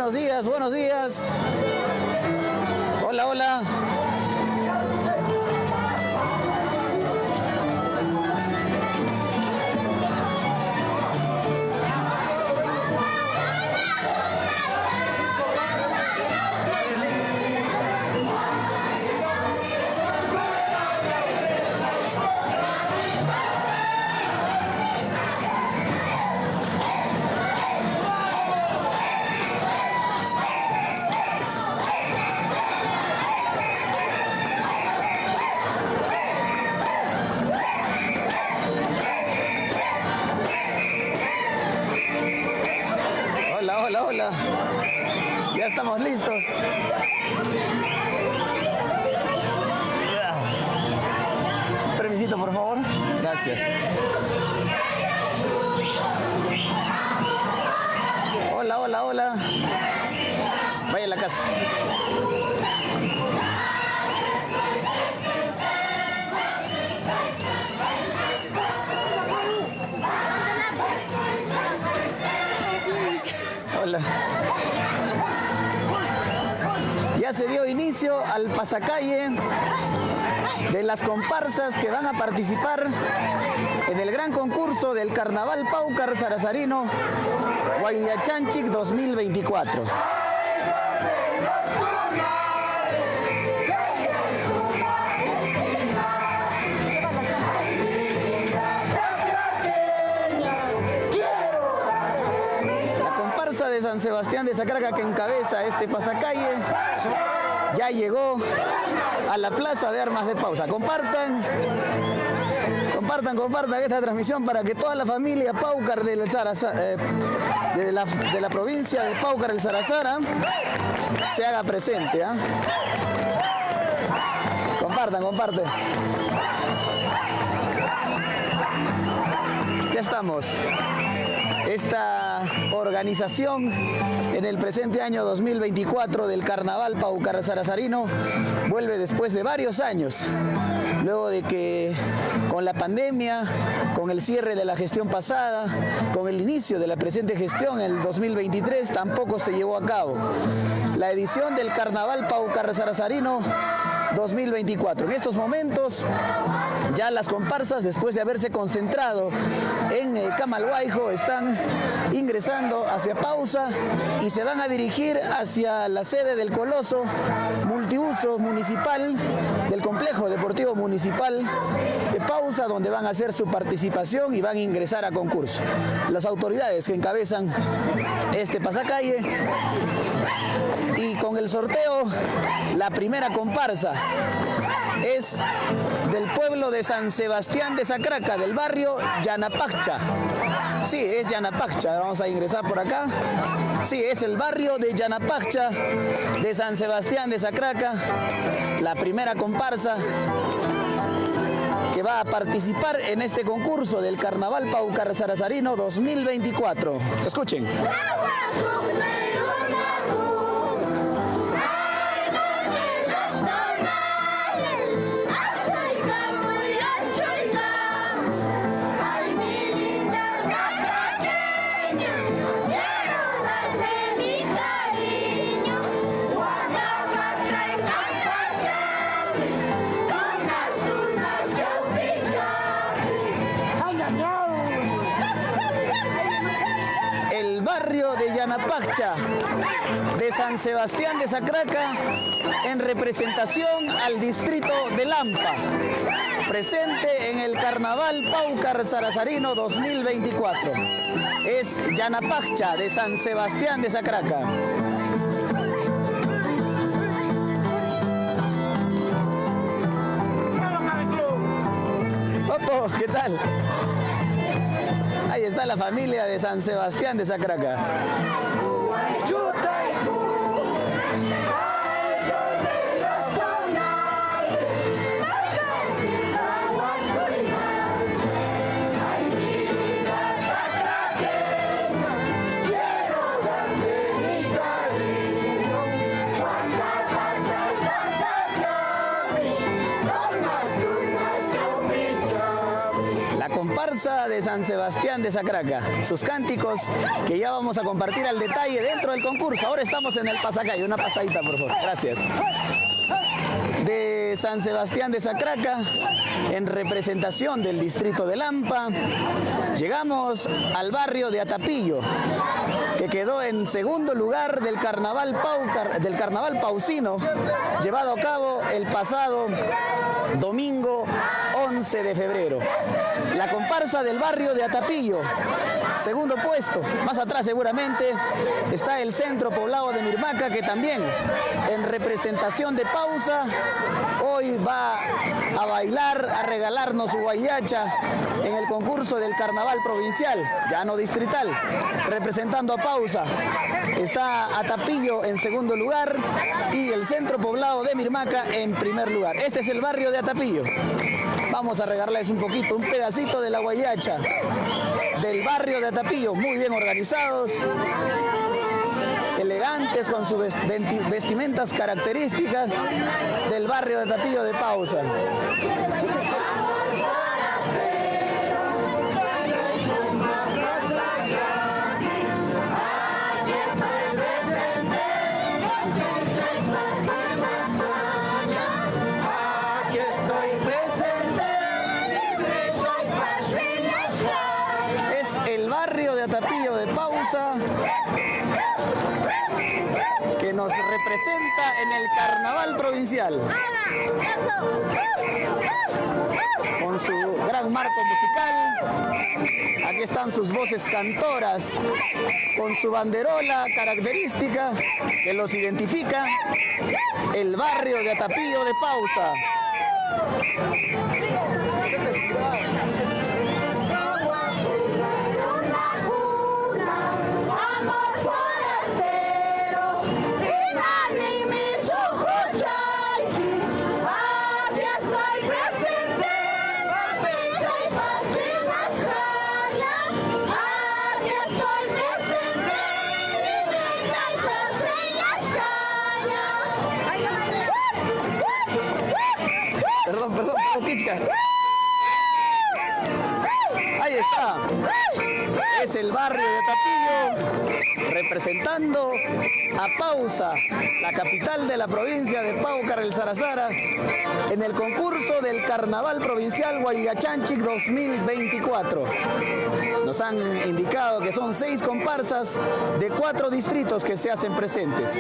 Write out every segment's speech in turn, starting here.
Buenos días, buenos días. Hola, hola. Hola, hola, hola. Ya estamos listos. Permisito, por favor. Gracias. Hola, hola, hola. Vaya a la casa. Hola. Ya se dio inicio al pasacalle de las comparsas que van a participar en el gran concurso del Carnaval Paucar Sarazarino Huayllachanchic 2024. De San Sebastián de Sacraca, que encabeza este pasacalle, ya llegó a la Plaza de Armas de Pausa. Compartan esta transmisión para que toda la familia Paucar de la provincia de Paucar el Sarazara se haga presente, ¿eh? Compartan. Ya estamos. Esta organización en el presente año 2024 del Carnaval Paucar Sarazarino vuelve después de varios años, luego de que con la pandemia, con el cierre de la gestión pasada, con el inicio de la presente gestión en el 2023 tampoco se llevó a cabo la edición del Carnaval Paucar Sarazarino 2024. En estos momentos ya las comparsas, después de haberse concentrado en Camalhuayjo, están ingresando hacia Pausa y se van a dirigir hacia la sede del Coloso Multiuso Municipal, del Complejo Deportivo Municipal de Pausa, donde van a hacer su participación y van a ingresar a concurso. Las autoridades que encabezan este pasacalle, y con el sorteo, la primera comparsa es del pueblo de San Sebastián de Sacraca, del barrio Yanapaccha. Sí, es Yanapaccha, vamos a ingresar por acá. Sí, es el barrio de Yanapaccha de San Sebastián de Sacraca, la primera comparsa que va a participar en este concurso del Carnaval Paucar Sarazarino 2024. Escuchen. De Yanapaccha de San Sebastián de Sacraca en representación al distrito de Lampa, presente en el Carnaval Paucar Sarazarino 2024. Es Yanapaccha de San Sebastián de Sacraca. Otto, ¿qué tal? Ahí está la familia de San Sebastián de Sacraca. comparsa de San Sebastián de Sacraca. Sus cánticos que ya vamos a compartir al detalle dentro del concurso. Ahora estamos en el pasacalle. Una pasadita, por favor. Gracias. De San Sebastián de Sacraca, en representación del distrito de Lampa, llegamos al barrio de Atapillo, que quedó en segundo lugar del carnaval pausino, llevado a cabo el pasado domingo 11 de febrero. La comparsa del barrio de Atapillo, segundo puesto. Más atrás seguramente está el centro poblado de Mirmaca, que también en representación de Pausa hoy va a bailar, a regalarnos su guayacha en el concurso del carnaval provincial, ya no distrital. Representando a Pausa está Atapillo en segundo lugar y el centro poblado de Mirmaca en primer lugar. Este es el barrio de Atapillo. Vamos a regalarles un poquito, un pedacito de la guayacha del barrio de Atapillo, muy bien organizados, elegantes con sus vestimentas características del barrio de Atapillo de Pausa. Atapillo de Pausa, que nos representa en el carnaval provincial, con su gran marco musical. Aquí están sus voces cantoras, con su banderola característica que los identifica, el barrio de Atapillo de Pausa. Perdón, Pichka. Ahí está. Es el barrio de Atapillo representando a Pausa, la capital de la provincia de Paucar el Sarazara, en el concurso del Carnaval Provincial Guayachanchic 2024. Nos han indicado que son 6 comparsas de 4 distritos que se hacen presentes.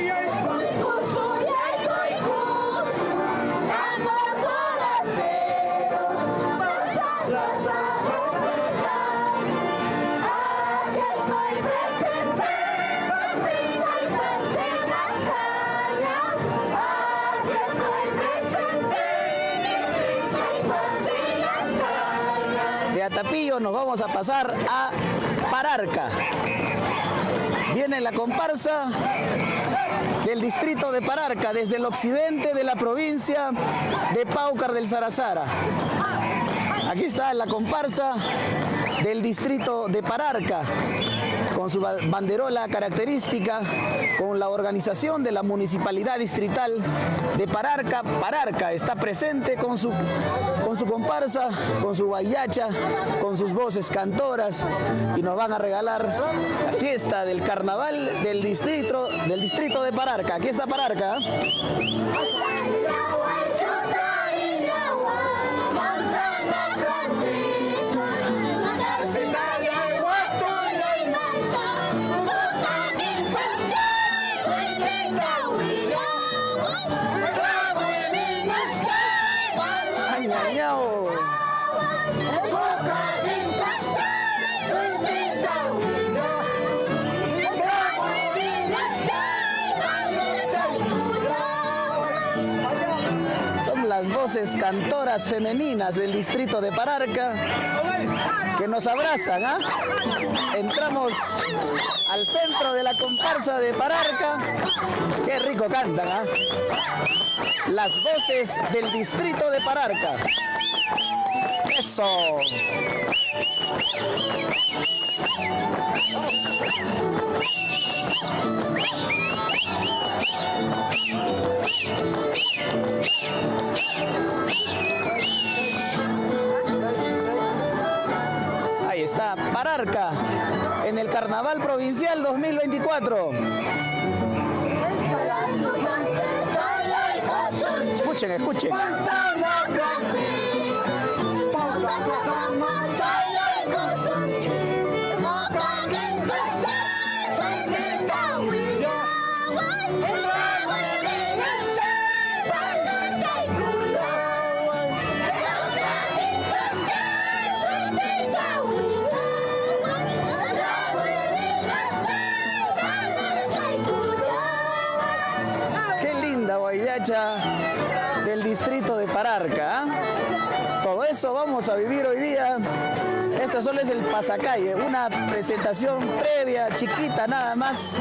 De Atapillo nos vamos a pasar a Pararca. Viene la comparsa del distrito de Pararca, desde el occidente de la provincia de Paucar del Sarazara. Aquí está la comparsa del distrito de Pararca, con su banderola característica, con la organización de la Municipalidad Distrital de Pararca. Pararca está presente con su comparsa, con su guayacha, con sus voces cantoras, y nos van a regalar la fiesta del carnaval del distrito de Pararca. Aquí está Pararca. Son las voces cantoras femeninas del distrito de Pararca que nos abrazan, ¿ah? Entramos al centro de la comparsa de Pararca. Qué rico cantan, ¿ah? Las voces del distrito de Pararca. ¡Eso! Pararca en el Carnaval Provincial 2024. Escuchen, escuchen. Qué linda guayllacha del distrito de Pararca, ¿eh? Todo eso vamos a vivir hoy día. Esto solo es el pasacalle, una presentación previa, chiquita nada más,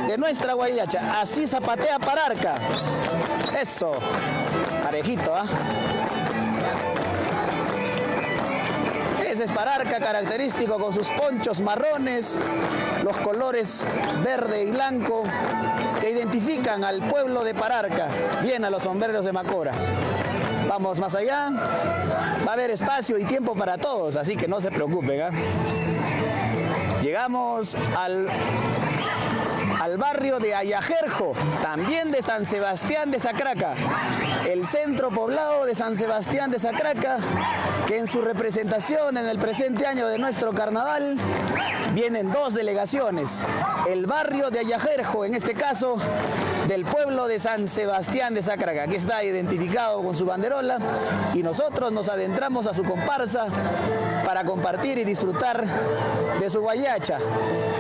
de nuestra guayllacha. Así zapatea Pararca. Eso, parejito, ¿ah? Ese es Pararca, característico con sus ponchos marrones, los colores verde y blanco que identifican al pueblo de Pararca, bien a los sombreros de Macora. Vamos más allá, va a haber espacio y tiempo para todos, así que no se preocupen, ¿eh? Llegamos al barrio de Ayajerjo, también de San Sebastián de Sacraca, el centro poblado de San Sebastián de Sacraca, que en su representación en el presente año de nuestro carnaval vienen dos delegaciones, el barrio de Ayajerjo, en este caso del pueblo de San Sebastián de Sacraca, que está identificado con su banderola, y nosotros nos adentramos a su comparsa para compartir y disfrutar de su guayacha,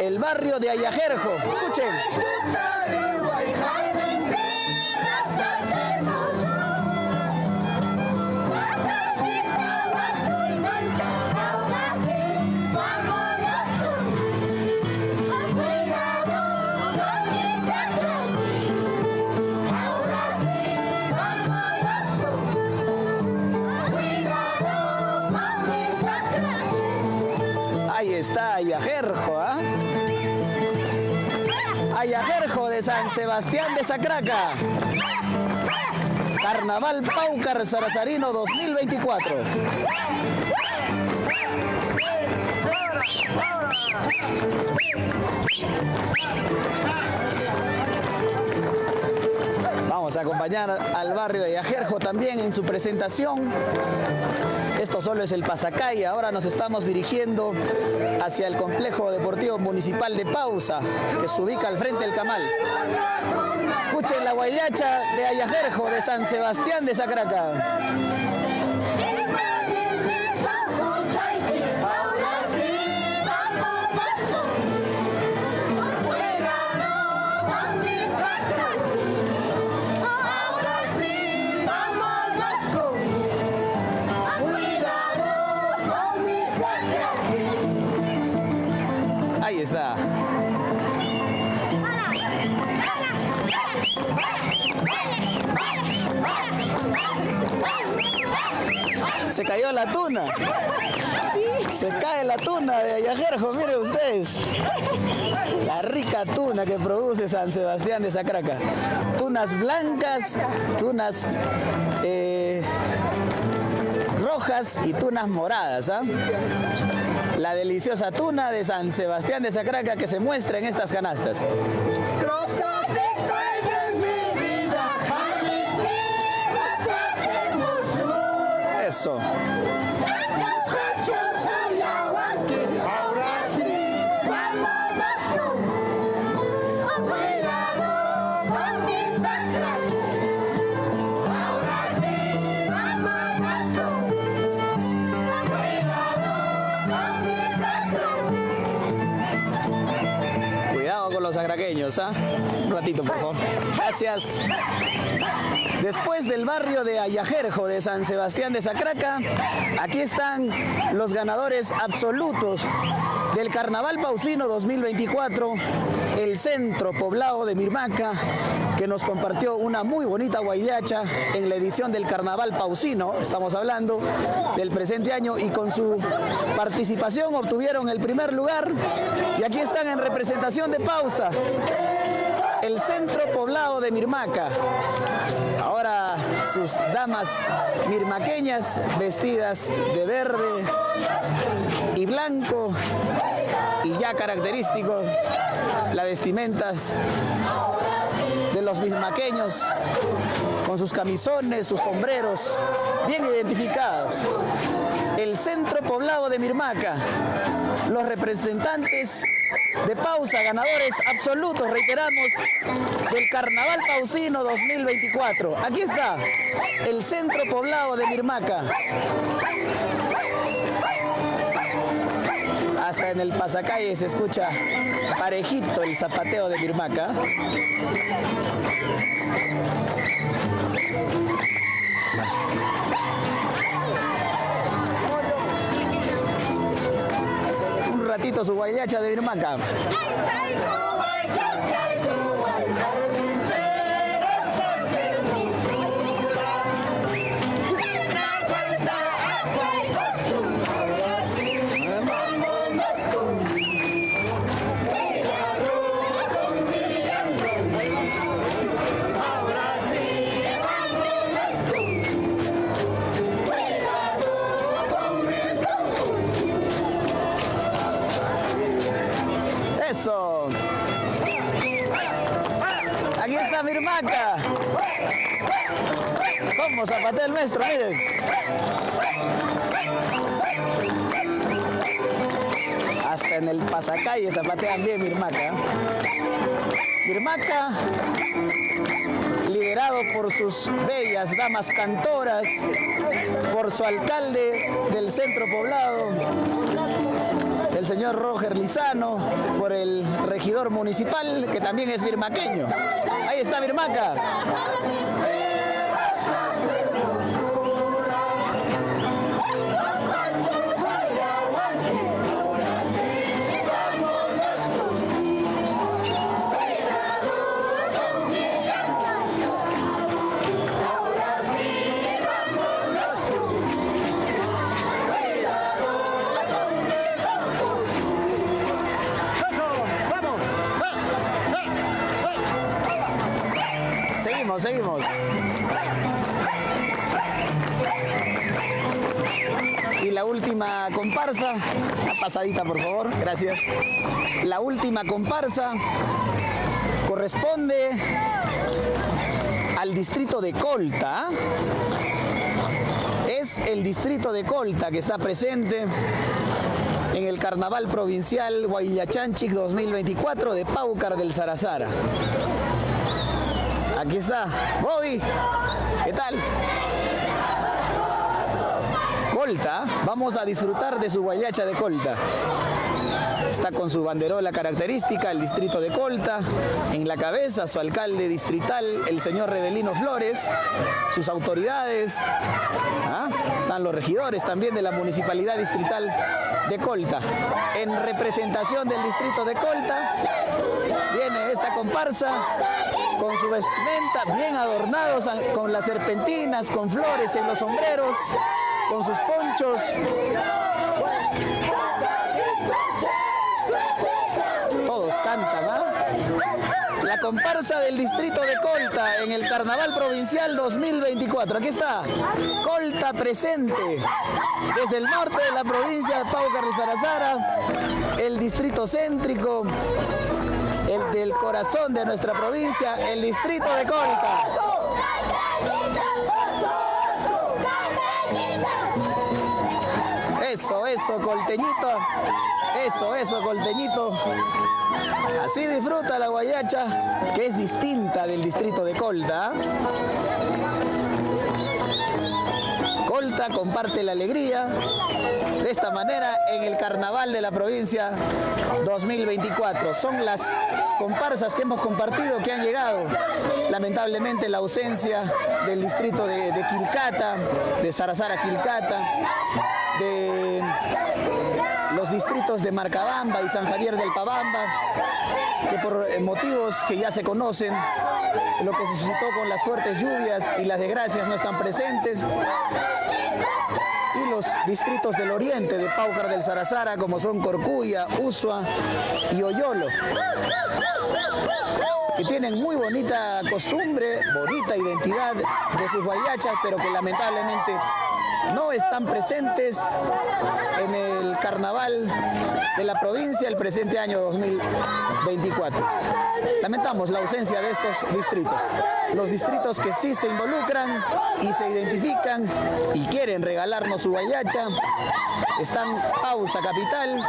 el barrio de Ayajerjo. Escuchen. Ahí está Ayajerjo, ¿ah? Ayajerjo de San Sebastián de Sacraca. Carnaval Paucar Sarazarino 2024. Vamos a acompañar al barrio de Ayajerjo también en su presentación. Esto solo es el pasacalle, ahora nos estamos dirigiendo hacia el complejo deportivo municipal de Pausa, que se ubica al frente del Camal. Escuchen la guayacha de Ayajerjo de San Sebastián de Sacraca. Ahí está. Se cayó la tuna. Se cae la tuna de Ayajerjo, miren ustedes. La rica tuna que produce San Sebastián de Sacraca. Tunas blancas, tunas rojas y tunas moradas, ¿ah? La deliciosa tuna de San Sebastián de Sacraca que se muestra en estas canastas. Eso. Los sacraqueños, ¿ah? Un ratito, por favor. Gracias. Después del barrio de Ayajerjo de San Sebastián de Sacraca, aquí están los ganadores absolutos del Carnaval Pausino 2024, el centro poblado de Mirmaca, que nos compartió una muy bonita guayacha en la edición del Carnaval Pausino, estamos hablando del presente año, y con su participación obtuvieron el primer lugar, y aquí están en representación de Pausa, el centro poblado de Mirmaca. Ahora sus damas mirmaqueñas vestidas de verde y blanco, y ya característico las vestimentas de los mirmaqueños, con sus camisones, sus sombreros, bien identificados. El centro poblado de Mirmaca, los representantes de Pausa, ganadores absolutos, reiteramos, del Carnaval Pausino 2024. Aquí está, el centro poblado de Mirmaca. Hasta en el pasacalle se escucha parejito el zapateo de Mirmaca. Un ratito su guayacha de Mirmaca. Eso. Aquí está Mirmaca. ¿Cómo zapatea el maestro? Miren. Hasta en el pasacalle zapatean bien Mirmaca. Mirmaca, liderado por sus bellas damas cantoras, por su alcalde del centro poblado, el señor Roger Lizano, por el regidor municipal, que también es mirmaqueño. Ahí está Mirmaca. Seguimos. Y la última comparsa, una pasadita por favor, gracias. La última comparsa corresponde al distrito de Colta. Es el distrito de Colta que está presente en el Carnaval Provincial Huayllachanchic 2024 de Paucar del Sarazara. Aquí está, Bobby, ¿qué tal? Colta, vamos a disfrutar de su guayacha de Colta. Está con su banderola característica, el distrito de Colta, en la cabeza su alcalde distrital, el señor Rebelino Flores, sus autoridades, están los regidores también de la municipalidad distrital de Colta. En representación del distrito de Colta, viene esta comparsa con su vestimenta bien adornados, con las serpentinas, con flores en los sombreros, con sus ponchos. Todos cantan, La comparsa del distrito de Colta en el Carnaval Provincial 2024. Aquí está, Colta presente, desde el norte de la provincia de Paucar del Sarazara, el distrito céntrico, el del corazón de nuestra provincia, el distrito de Colta. Eso, colteñito. Eso, colteñito. Así disfruta la guayacha, que es distinta del distrito de Colta. Colta comparte la alegría de esta manera en el Carnaval de la provincia 2024. Son las comparsas que hemos compartido que han llegado. Lamentablemente la ausencia del distrito de Quilcata, de Sarazara Quilcata, de los distritos de Marcabamba y San Javier del Pabamba, que por motivos que ya se conocen, lo que se suscitó con las fuertes lluvias y las desgracias, no están presentes. Y los distritos del oriente de Paucar del Sarazara, como son Corcuya, Usua y Oyolo, que tienen muy bonita costumbre, bonita identidad de sus guayachas, pero que lamentablemente no están presentes en el carnaval de la provincia el presente año 2024. Lamentamos la ausencia de estos distritos. Los distritos que sí se involucran y se identifican y quieren regalarnos su guayacha están Pausa Capital,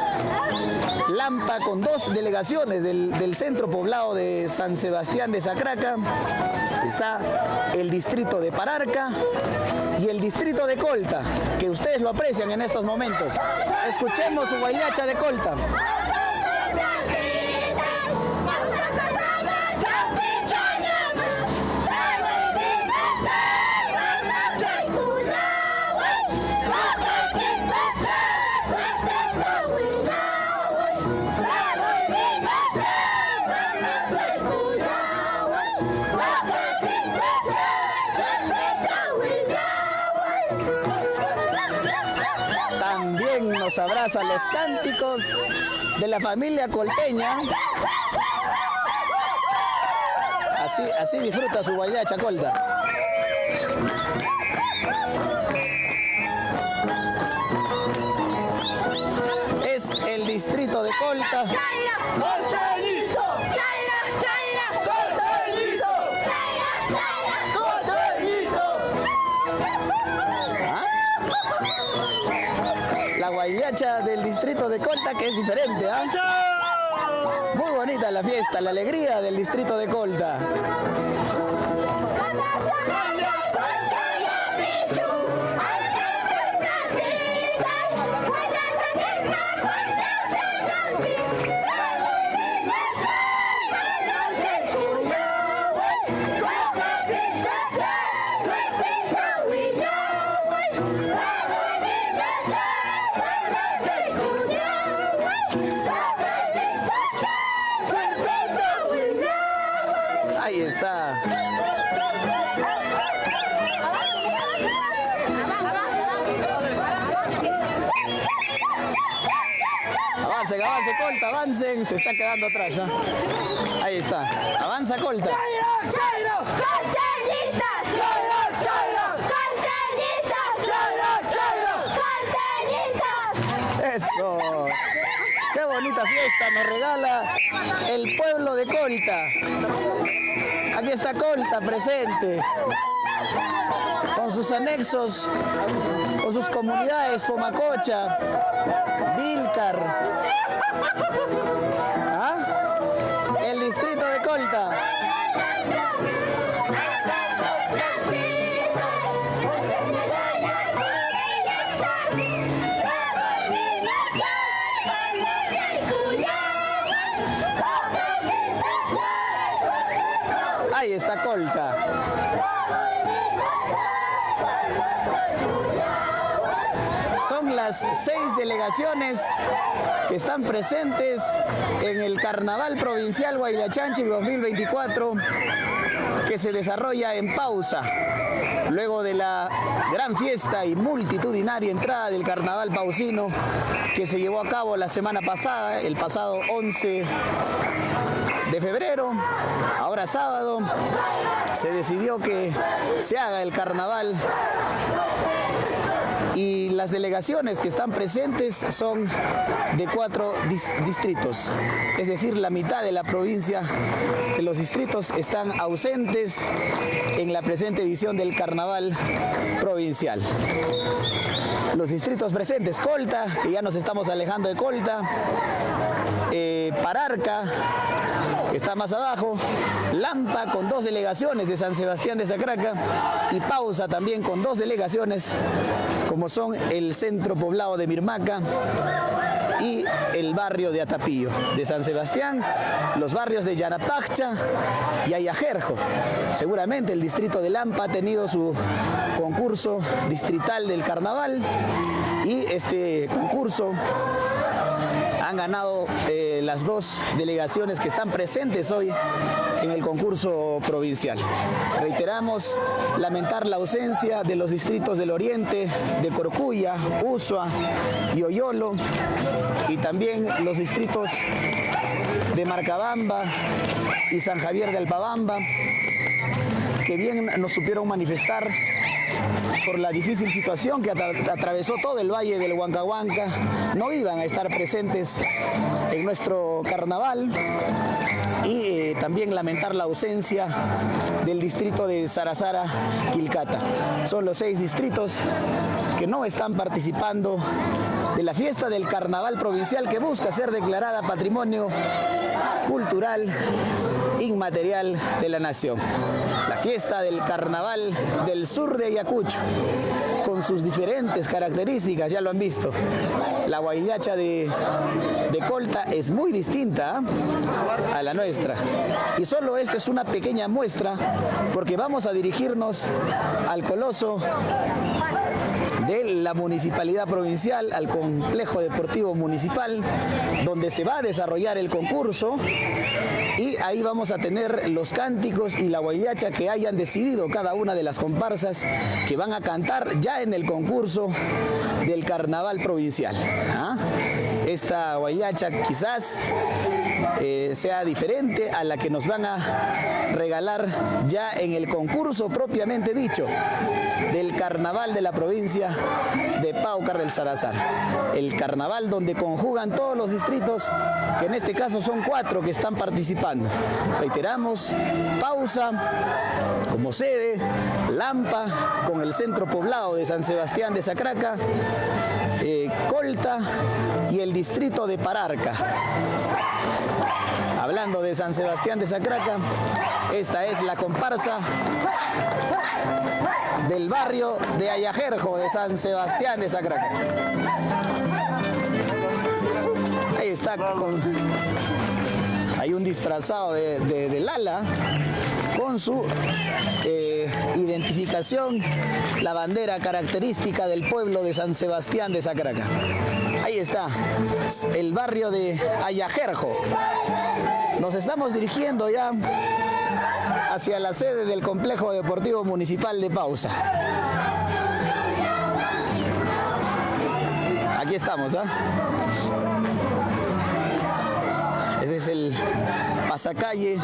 Lampa con 2 delegaciones del centro poblado de San Sebastián de Sacraca, está el distrito de Pararca y el distrito de Colta, que ustedes lo aprecian en estos momentos. Escuchemos su guayacha de Colta. También nos abrazan los cánticos de la familia colteña. Así disfruta su guayacha Colta. Es el distrito de Colta. La guayacha del distrito de Colta, que es diferente, ¿eh? Muy bonita la fiesta, la alegría del distrito de Colta. Ahí está. Avancen, avance Colta, avancen, se está quedando atrás, ¿eh? Ahí está, avanza Colta. Eso. Qué bonita fiesta nos regala el pueblo de Colta. Aquí está Colta presente, con sus anexos, con sus comunidades, Pomacocha, Vilcar, el distrito de Colta. Ahí está Colta. Son las 6 delegaciones que están presentes en el Carnaval Provincial Huayllachanchic 2024 que se desarrolla en Pausa. Luego de la gran fiesta y multitudinaria entrada del Carnaval pausino que se llevó a cabo la semana pasada, el pasado 11 de febrero, ahora sábado, se decidió que se haga el carnaval y las delegaciones que están presentes son de 4 distritos, es decir, la mitad de la provincia de los distritos están ausentes en la presente edición del carnaval provincial. Los distritos presentes: Colta, que ya nos estamos alejando de Colta, Pararca, que está más abajo, Lampa con 2 delegaciones de San Sebastián de Sacraca y Pausa también con 2 delegaciones, como son el centro poblado de Mirmaca y el barrio de Atapillo. De San Sebastián, los barrios de Yanapajcha y Ayajerjo. Seguramente el distrito de Lampa ha tenido su concurso distrital del carnaval y este concurso han ganado las 2 delegaciones que están presentes hoy en el concurso provincial. Reiteramos lamentar la ausencia de los distritos del Oriente, de Corcuya, Usua y Oyolo, y también los distritos de Marcabamba y San Javier de Alpabamba, que bien nos supieron manifestar por la difícil situación que atravesó todo el valle del Huancahuanca, no iban a estar presentes en nuestro carnaval, y también lamentar la ausencia del distrito de Sarazara, Quilcata. Son los 6 distritos que no están participando de la fiesta del carnaval provincial, que busca ser declarada Patrimonio Cultural Inmaterial de la Nación. La fiesta del carnaval del sur de Ayacucho, con sus diferentes características, ya lo han visto. La huayllacha de Colta es muy distinta a la nuestra. Y solo esto es una pequeña muestra, porque vamos a dirigirnos al coloso de la Municipalidad Provincial, al Complejo Deportivo Municipal, donde se va a desarrollar el concurso, y ahí vamos a tener los cánticos y la huayllacha que hayan decidido cada una de las comparsas que van a cantar ya en el concurso del carnaval provincial. Esta huayllacha quizás sea diferente a la que nos van a regalar ya en el concurso propiamente dicho del carnaval de la provincia de Paucar del Sarazar. El carnaval donde conjugan todos los distritos, que en este caso son 4 que están participando. Reiteramos, Pausa como sede, Lampa con el centro poblado de San Sebastián de Sacraca, Colta y el distrito de Pararca. Hablando de San Sebastián de Sacraca, esta es la comparsa del barrio de Ayajerjo de San Sebastián de Sacraca. Ahí está, hay un disfrazado de Lala con su identificación, la bandera característica del pueblo de San Sebastián de Sacraca. Ahí está, el barrio de Ayajerjo. Nos estamos dirigiendo ya hacia la sede del Complejo Deportivo Municipal de Pausa. Aquí estamos, Este es el pasacalle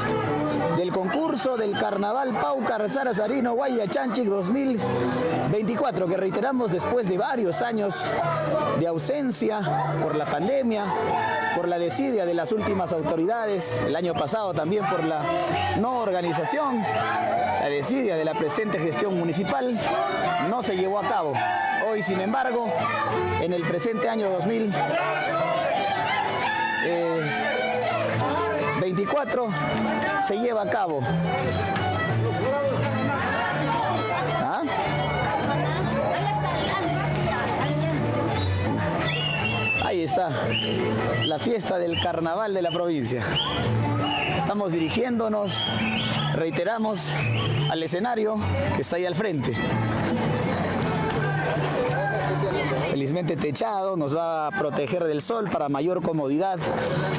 del concurso del Carnaval Paucar Sarazarino Guayachanchic 2024, que reiteramos después de varios años de ausencia por la pandemia, por la desidia de las últimas autoridades, el año pasado también por la no organización, la desidia de la presente gestión municipal, no se llevó a cabo. Hoy, sin embargo, en el presente año 2024 se lleva a cabo. Ahí está, la fiesta del carnaval de la provincia. Estamos dirigiéndonos, reiteramos, al escenario que está ahí al frente. Felizmente techado, nos va a proteger del sol para mayor comodidad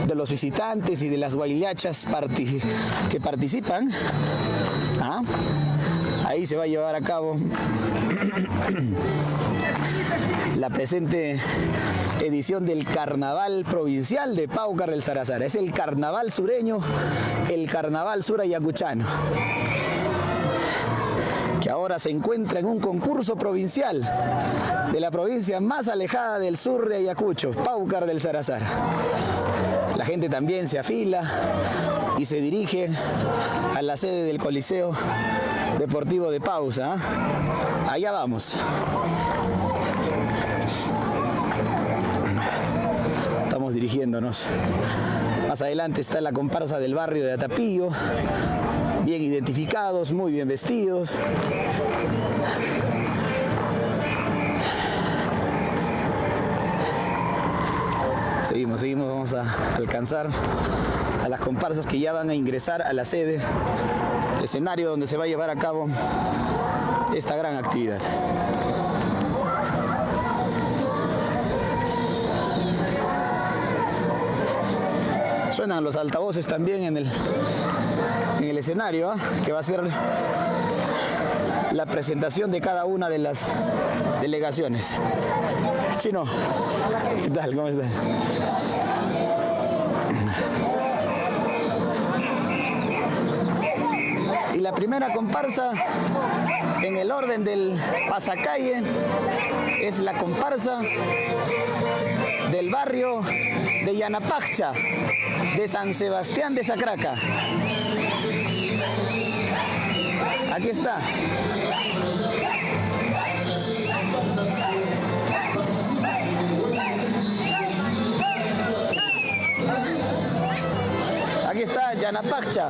de los visitantes y de las huayllachas que participan. Ahí se va a llevar a cabo la presente edición del Carnaval Provincial de Paucar del Sarazara. Es el carnaval sureño, el carnaval surayacuchano, que ahora se encuentra en un concurso provincial de la provincia más alejada del sur de Ayacucho, Paucar del Sarazara. La gente también se afila y se dirige a la sede del Coliseo Deportivo de Pausa. Allá vamos. Estamos dirigiéndonos. Más adelante está la comparsa del barrio de Atapillo, bien identificados, muy bien vestidos. Seguimos, vamos a alcanzar a las comparsas que ya van a ingresar a la sede, el escenario donde se va a llevar a cabo esta gran actividad. Suenan los altavoces también en el escenario, que va a ser la presentación de cada una de las delegaciones. Chino, ¿qué tal? ¿Cómo estás? la primera comparsa en el orden del pasacalle es la comparsa del barrio de Yanapajcha, de San Sebastián de Sacraca. Aquí está. Aquí está Yanapajcha.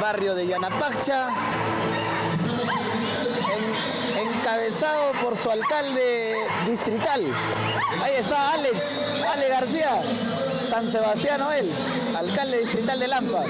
Barrio de Yanapajcha, encabezado por su alcalde distrital. Ahí está Alex García, San Sebastián él, alcalde distrital de Lampa.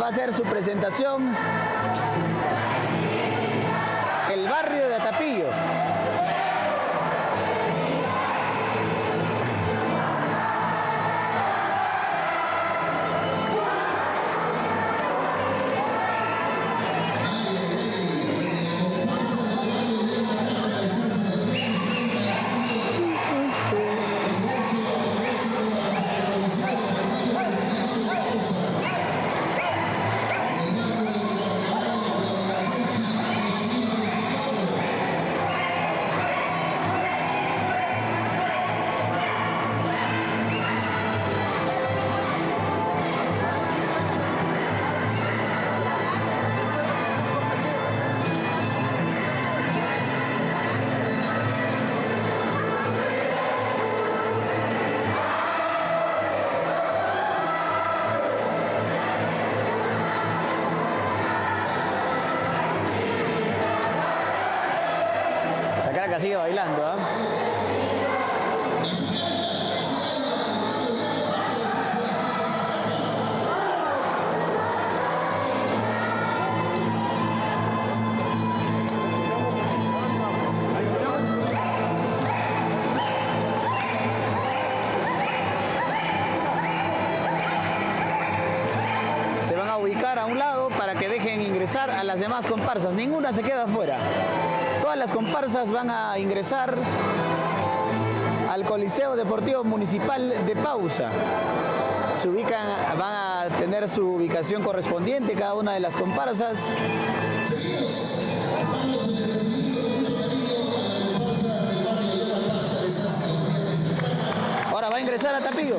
Va a ser su presentación el barrio de Atapillo. Catraca sigue bailando, ¿ah? Se van a ubicar a un lado para que dejen ingresar a las demás comparsas. Ninguna se queda afuera. Todas las comparsas van a ingresar al Coliseo Deportivo Municipal de Pausa. Se ubican, van a tener su ubicación correspondiente cada una de las comparsas. Seguimos. Estamos en el recibimiento con mucho cariño a la comparsa del barrio de Valpacha de San Sebastián. Ahora va a ingresar a Tapío.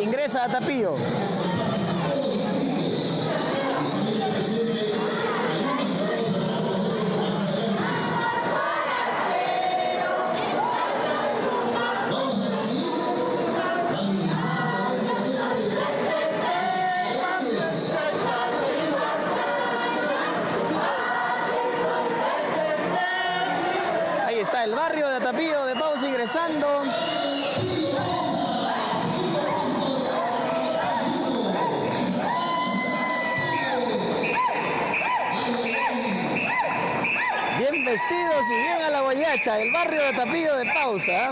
Ingresa a Tapío. Ahí está el barrio de Tapío de Pausa ingresando. Bien vestidos y bien a la guayacha, el barrio de Tapío de Pausa.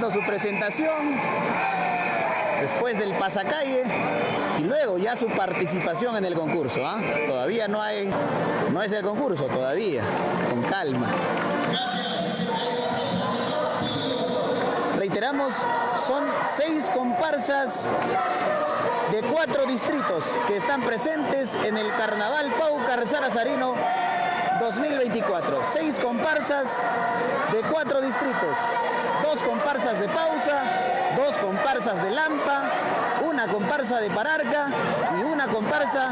haciendo su presentación después del pasacalle y luego ya su participación en el concurso. Todavía no es el concurso, todavía, con calma. Reiteramos, son 6 comparsas de 4 distritos que están presentes en el Carnaval Pau Carrasarino 2024. 6 comparsas de 4 distritos. 2 comparsas de Pausa, 2 comparsas de Lampa, 1 comparsa de Pararca y 1 comparsa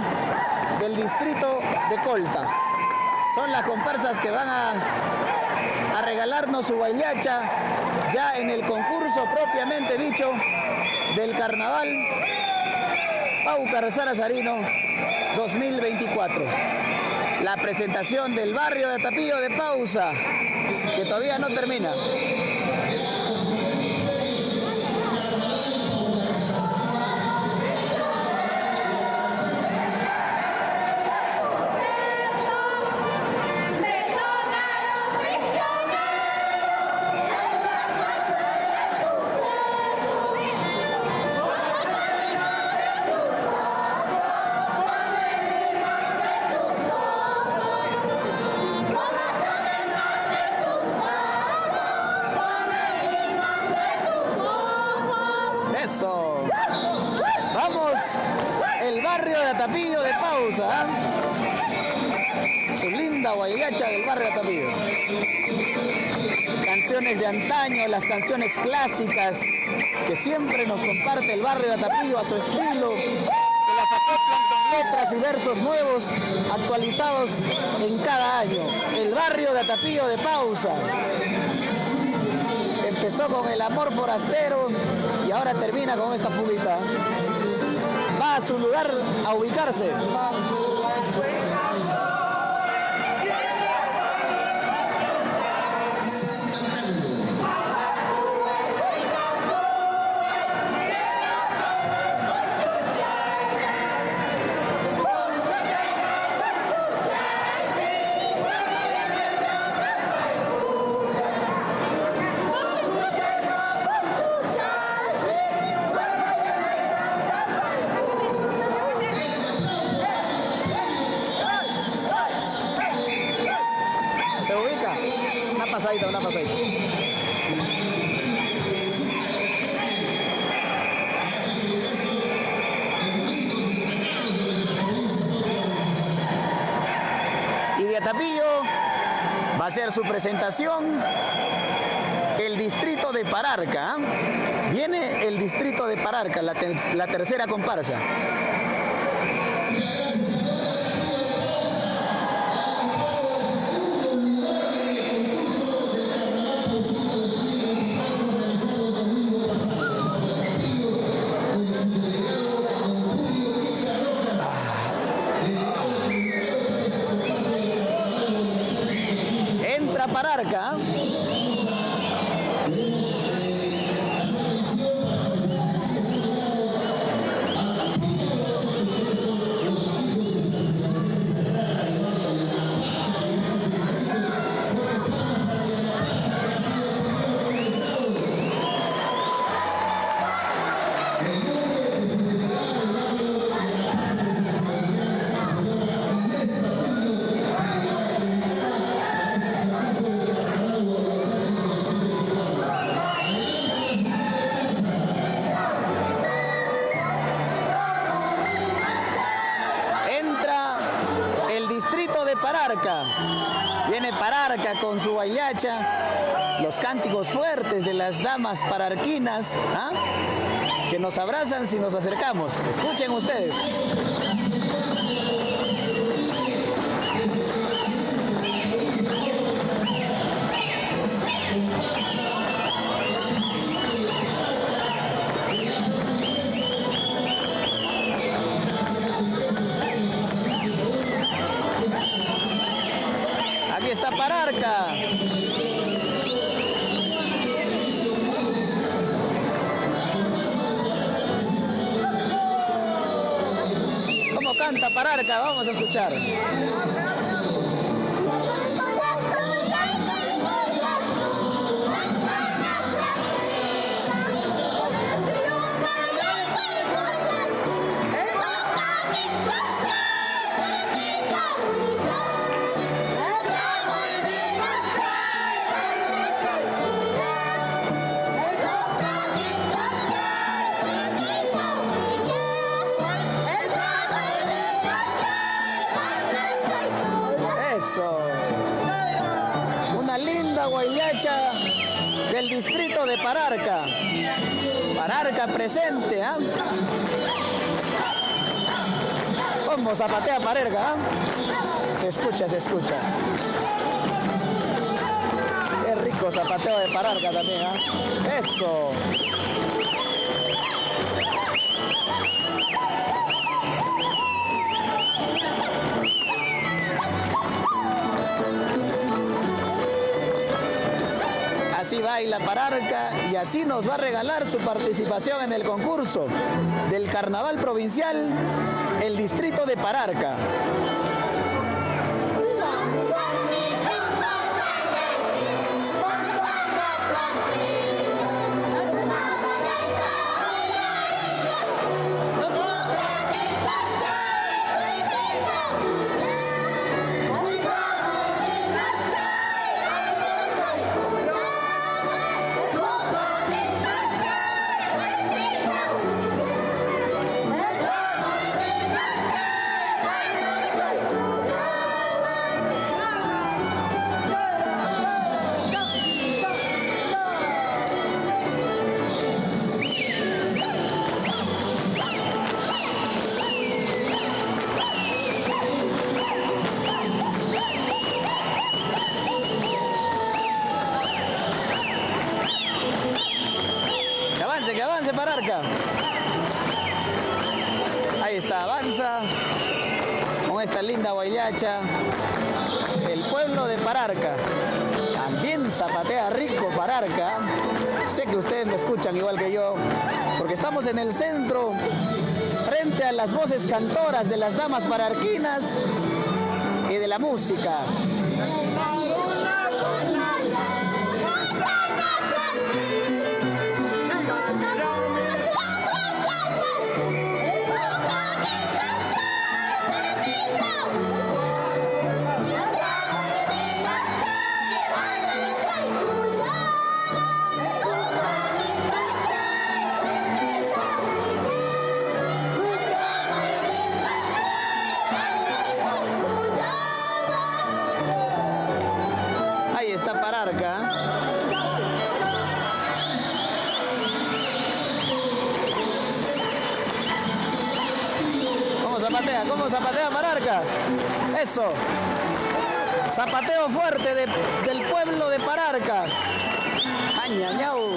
del distrito de Colta. Son las comparsas que van a regalarnos su huaylacha ya en el concurso propiamente dicho del Carnaval Pau Carrasarino 2024. La presentación del barrio de Atapillo de Pausa, que todavía no termina. Eso. Vamos, el barrio de Atapillo de Pausa. Su linda huaylacha del barrio de Atapillo. Canciones de antaño, las canciones clásicas que siempre nos comparte el barrio de Atapillo a su estilo, que las acoplan con letras y versos nuevos actualizados en cada año. El barrio de Atapillo de Pausa. Empezó con el amor forastero y ahora termina con esta fuguita. Va a su lugar a ubicarse. Se ubica. Una pasadita. Y de Atapillo va a hacer su presentación el distrito de Pararca. Viene el distrito de Pararca, la tercera comparsa. Entra Pararca. Pararca. Viene Pararca con su huaylacha, los cánticos fuertes de las damas pararquinas, que nos abrazan si nos acercamos. Escuchen ustedes. Aquí está Pararca. ¿Cómo canta Pararca? Vamos a escuchar. Huayllacha del distrito de Pararca. Pararca presente, ¿ah? Como zapatea Pararca, ¿ah? Se escucha, se escucha. Qué rico zapateo de Pararca también, ¿ah? Eso. Así baila Pararca y así nos va a regalar su participación en el concurso del Carnaval Provincial, el distrito de Pararca. Que avance Pararca. Ahí está, avanza con esta linda huayllacha del pueblo de Pararca. También zapatea rico Pararca. Sé que ustedes lo escuchan igual que yo, porque estamos en el centro, frente a las voces cantoras de las damas pararquinas y de la música. Ahí está Pararca. ¿Cómo zapatea Pararca? Eso. Zapateo fuerte del pueblo de Pararca. Añañau.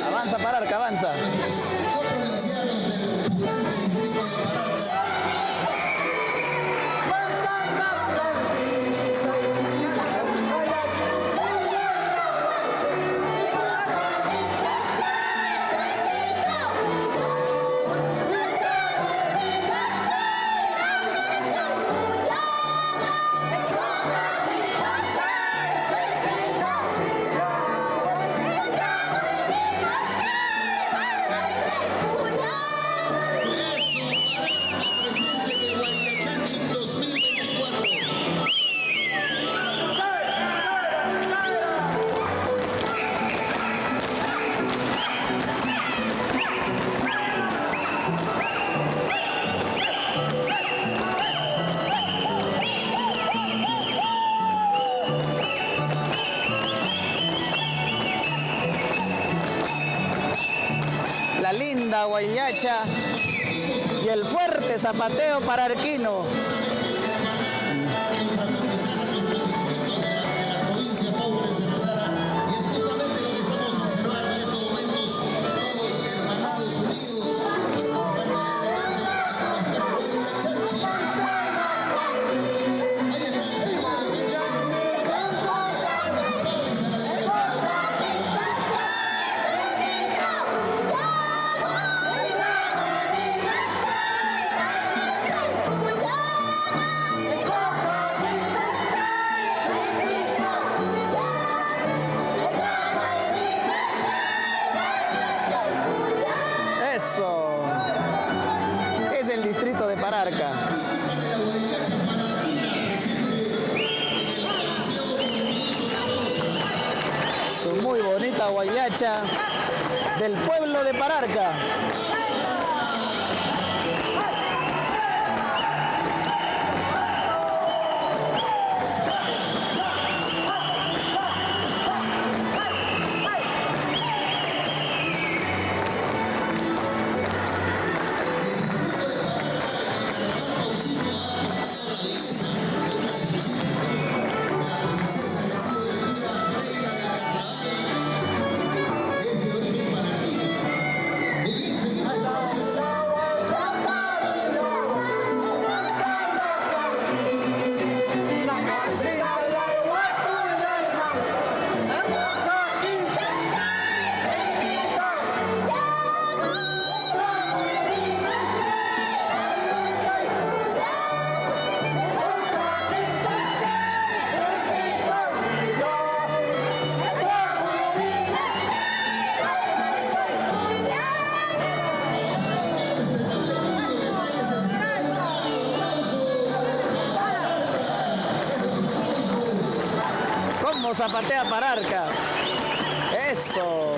Avanza Pararca, avanza. Coprovincianos del pujante distrito de Pararca. La linda huayllacha y el fuerte zapateo pararquino. bonita huaylacha del pueblo de Pararca. Zapatea Pararca. Eso.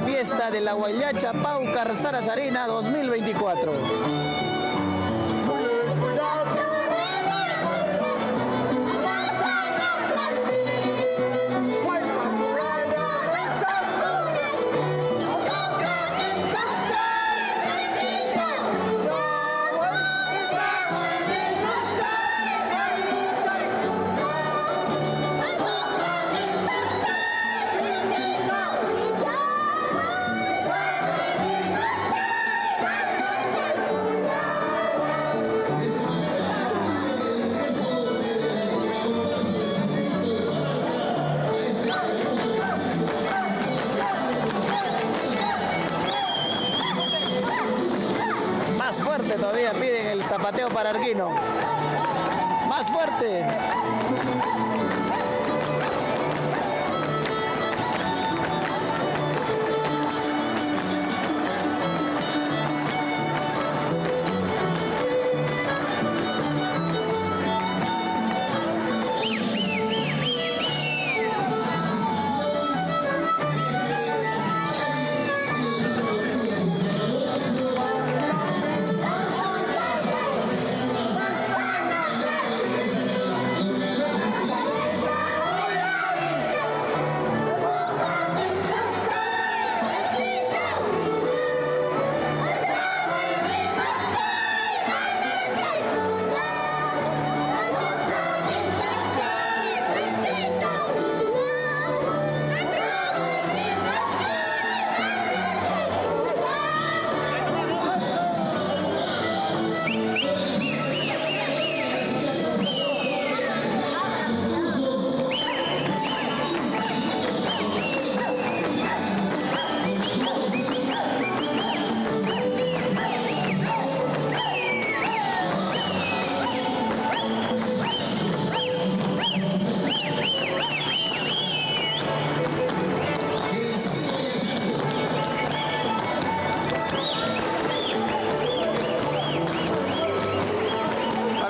Fiesta de la Huaylacha Paucar Sarazarina 2024. Más fuerte todavía piden el zapateo pararquino. Más fuerte.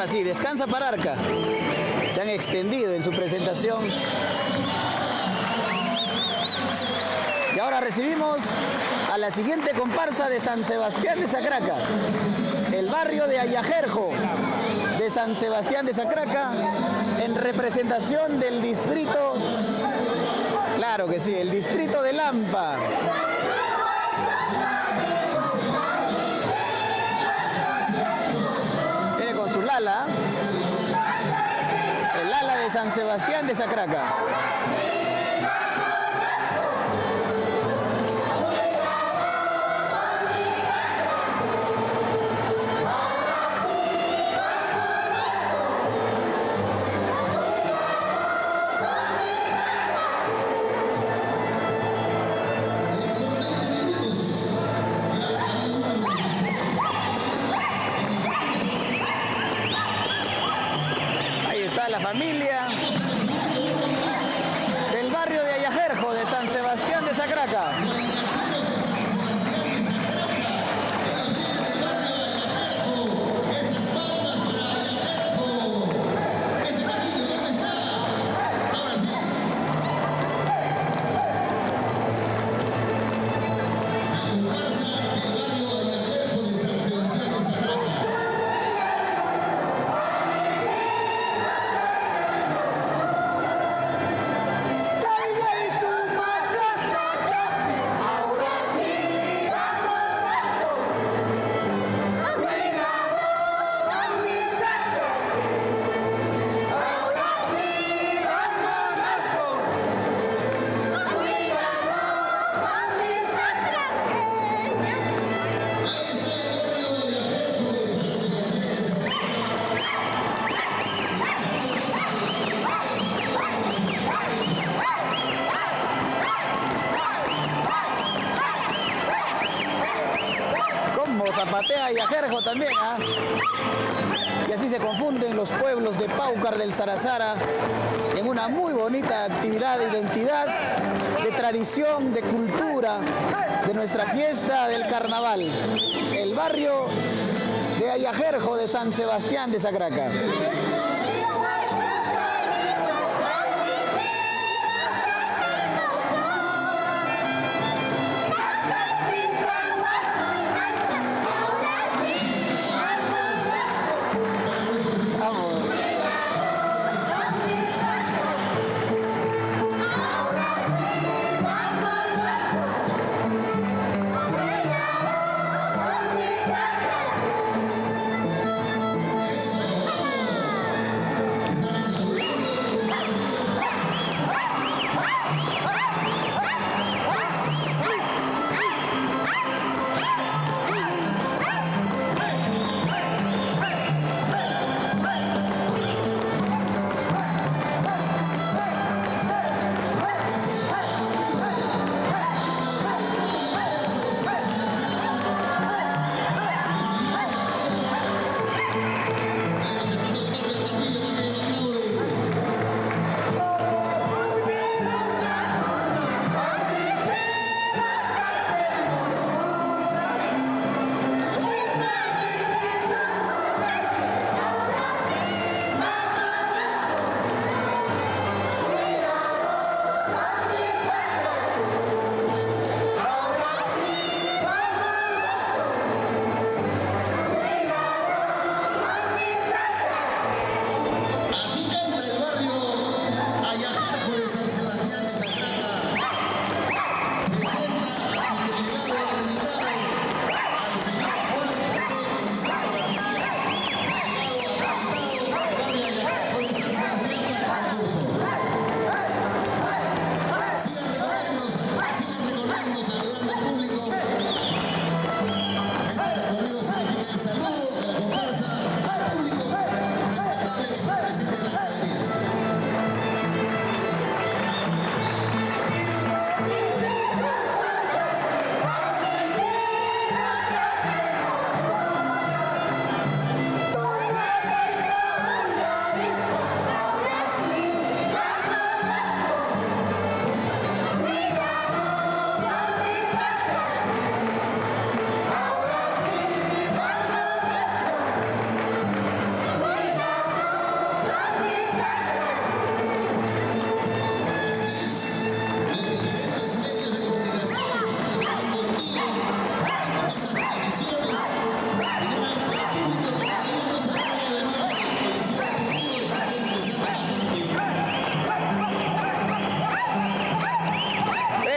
Sí, descansa Pararca. Se han extendido en su presentación. Y ahora recibimos a la siguiente comparsa de San Sebastián de Sacraca. El barrio de Ayajerjo de San Sebastián de Sacraca en representación del distrito, claro que sí, el distrito de Lampa. Lala, el ala de San Sebastián de Sacraca. familia del barrio de Ayajerjo, de San Sebastián de Sacraca. Zapatea y Ayajerjo también, ¿ah? Y así se confunden los pueblos de Paucar del Sarazara en una muy bonita actividad de identidad, de tradición, de cultura, de nuestra fiesta del carnaval. El barrio de Ayajerjo de San Sebastián de Sacraca.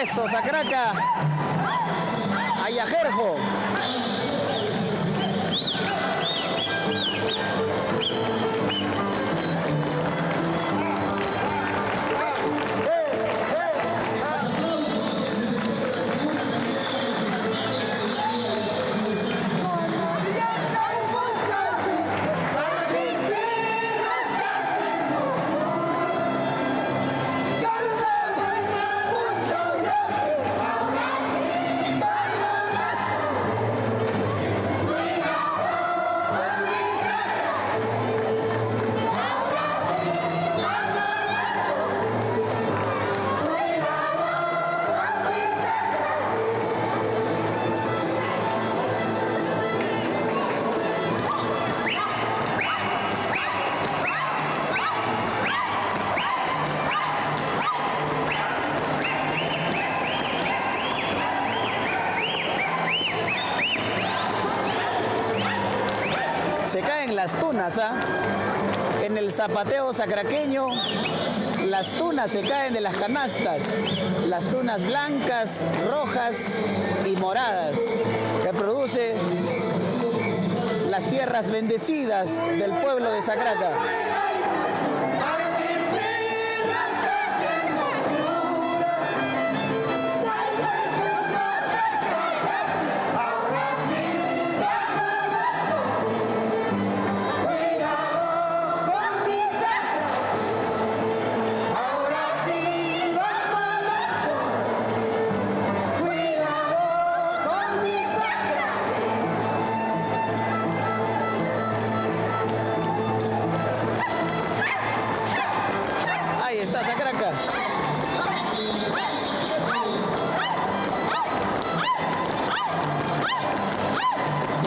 Eso, Sacraca, Ayajerjo. Se caen las tunas, ¿ah? En el zapateo sacraqueño, las tunas se caen de las canastas, las tunas blancas, rojas y moradas, que produce las tierras bendecidas del pueblo de Sacraca. Ahí está Sacraca.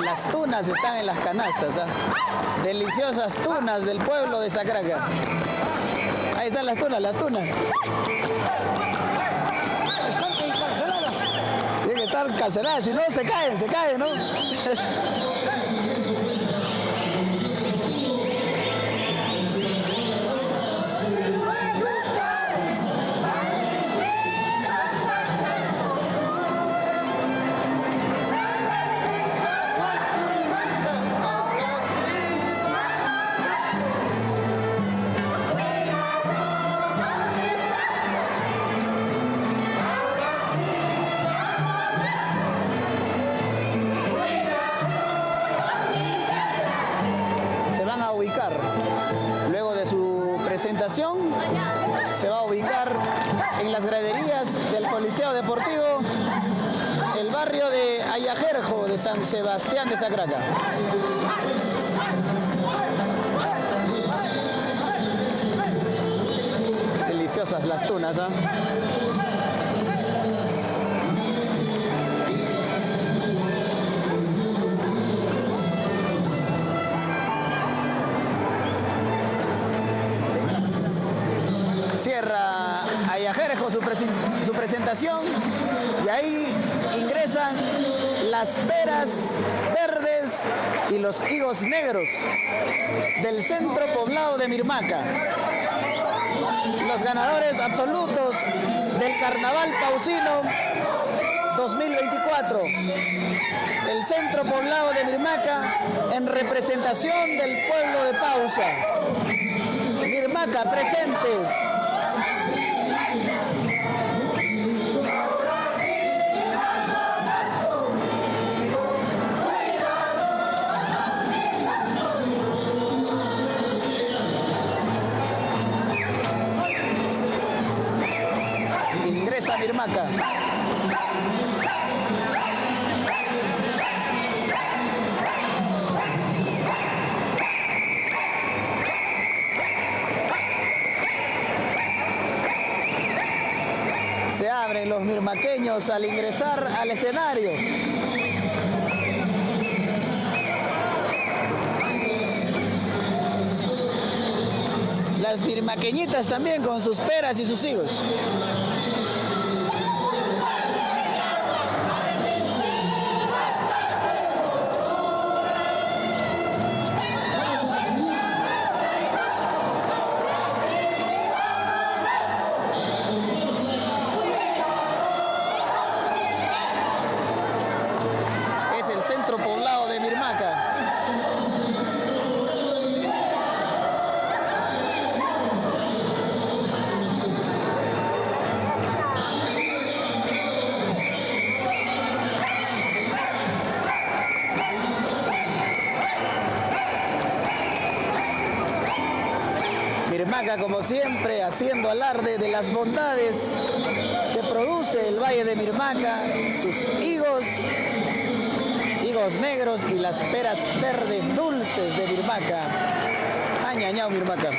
Las tunas están en las canastas, ¿ah? Deliciosas tunas del pueblo de Sacraca. Ahí están las tunas, las tunas. Están encarceladas. Tienen que estar encarceladas, si no se caen, ¿no? Luego de su presentación, se va a ubicar en las graderías del Coliseo Deportivo, el barrio de Ayajerjo de San Sebastián de Sacraca. Deliciosas las tunas, ¿ah? Cierra Ayajerjo su presentación y ahí ingresan las peras verdes y los higos negros del centro poblado de Mirmaca. Los ganadores absolutos del Carnaval Pausino 2024. El centro poblado de Mirmaca en representación del pueblo de Pausa. Mirmaca presentes. Ingresa Mirmaca. Se abren los mirmaqueños al ingresar al escenario. Las mirmaqueñitas también con sus peras y sus higos. Es el centro poblado de Mirmaca. Mirmaca, como siempre, haciendo alarde de las bondades que produce el Valle de Mirmaca, sus higos negros y las peras verdes dulces de Mirmaca. Añañao Mirmaca.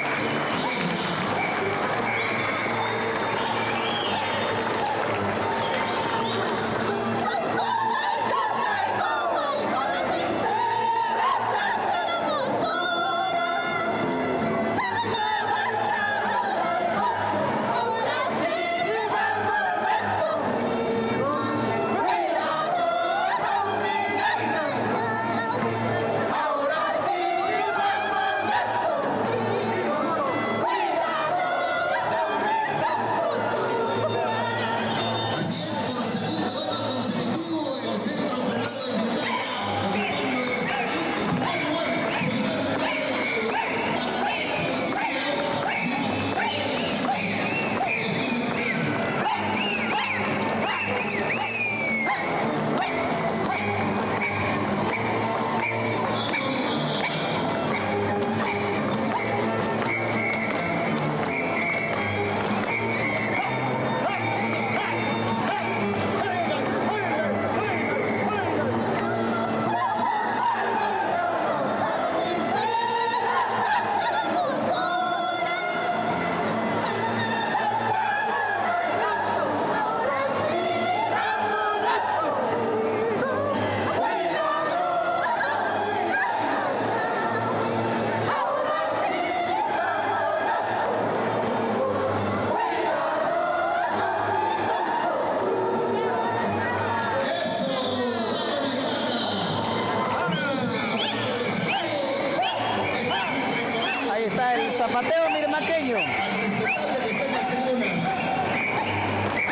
mirmaqueño. al respetable que está en las tribunas.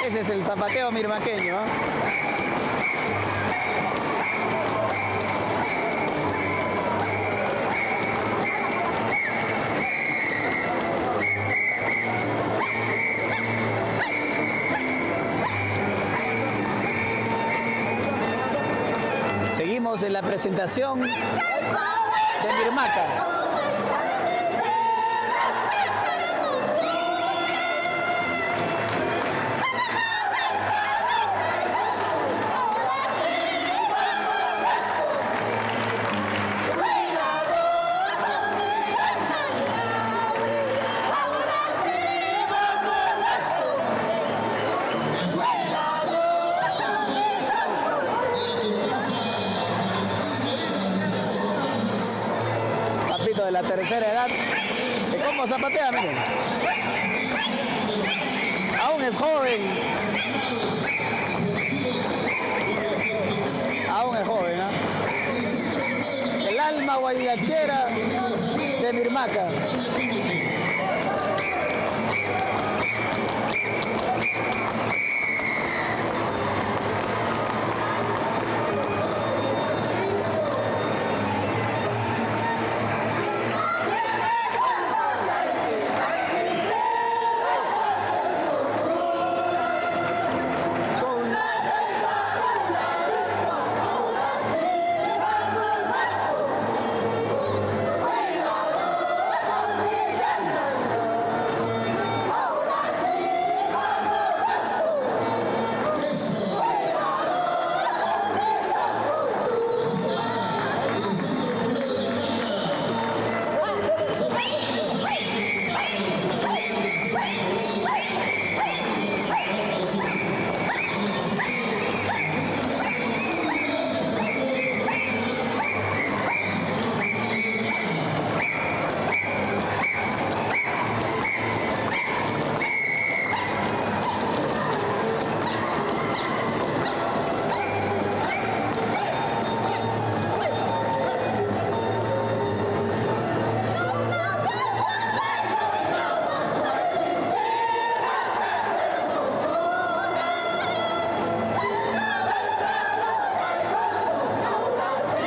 Ese es el zapateo mirmaqueño, ¿ah? Seguimos en la presentación de Mirmaca. De la tercera edad, de cómo zapatea, miren. Aún es joven. Aún es joven, ¿eh? El alma guayachera de Mirmaca.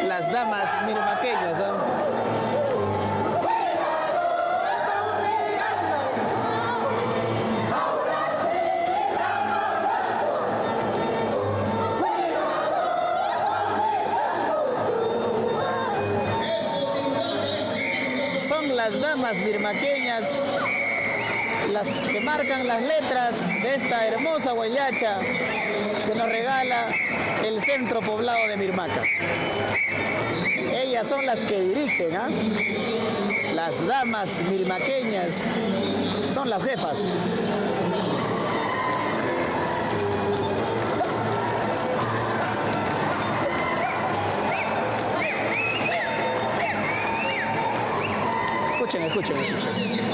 Las damas mirmaqueñas, ¿eh? Son las damas mirmaqueñas las que marcan las letras de esta hermosa guayacha que nos regala el centro poblado de Mirmaca. Ellas son las que dirigen, ¿ah? Las damas mirmaqueñas son las jefas. Escuchen, escuchen, escuchen.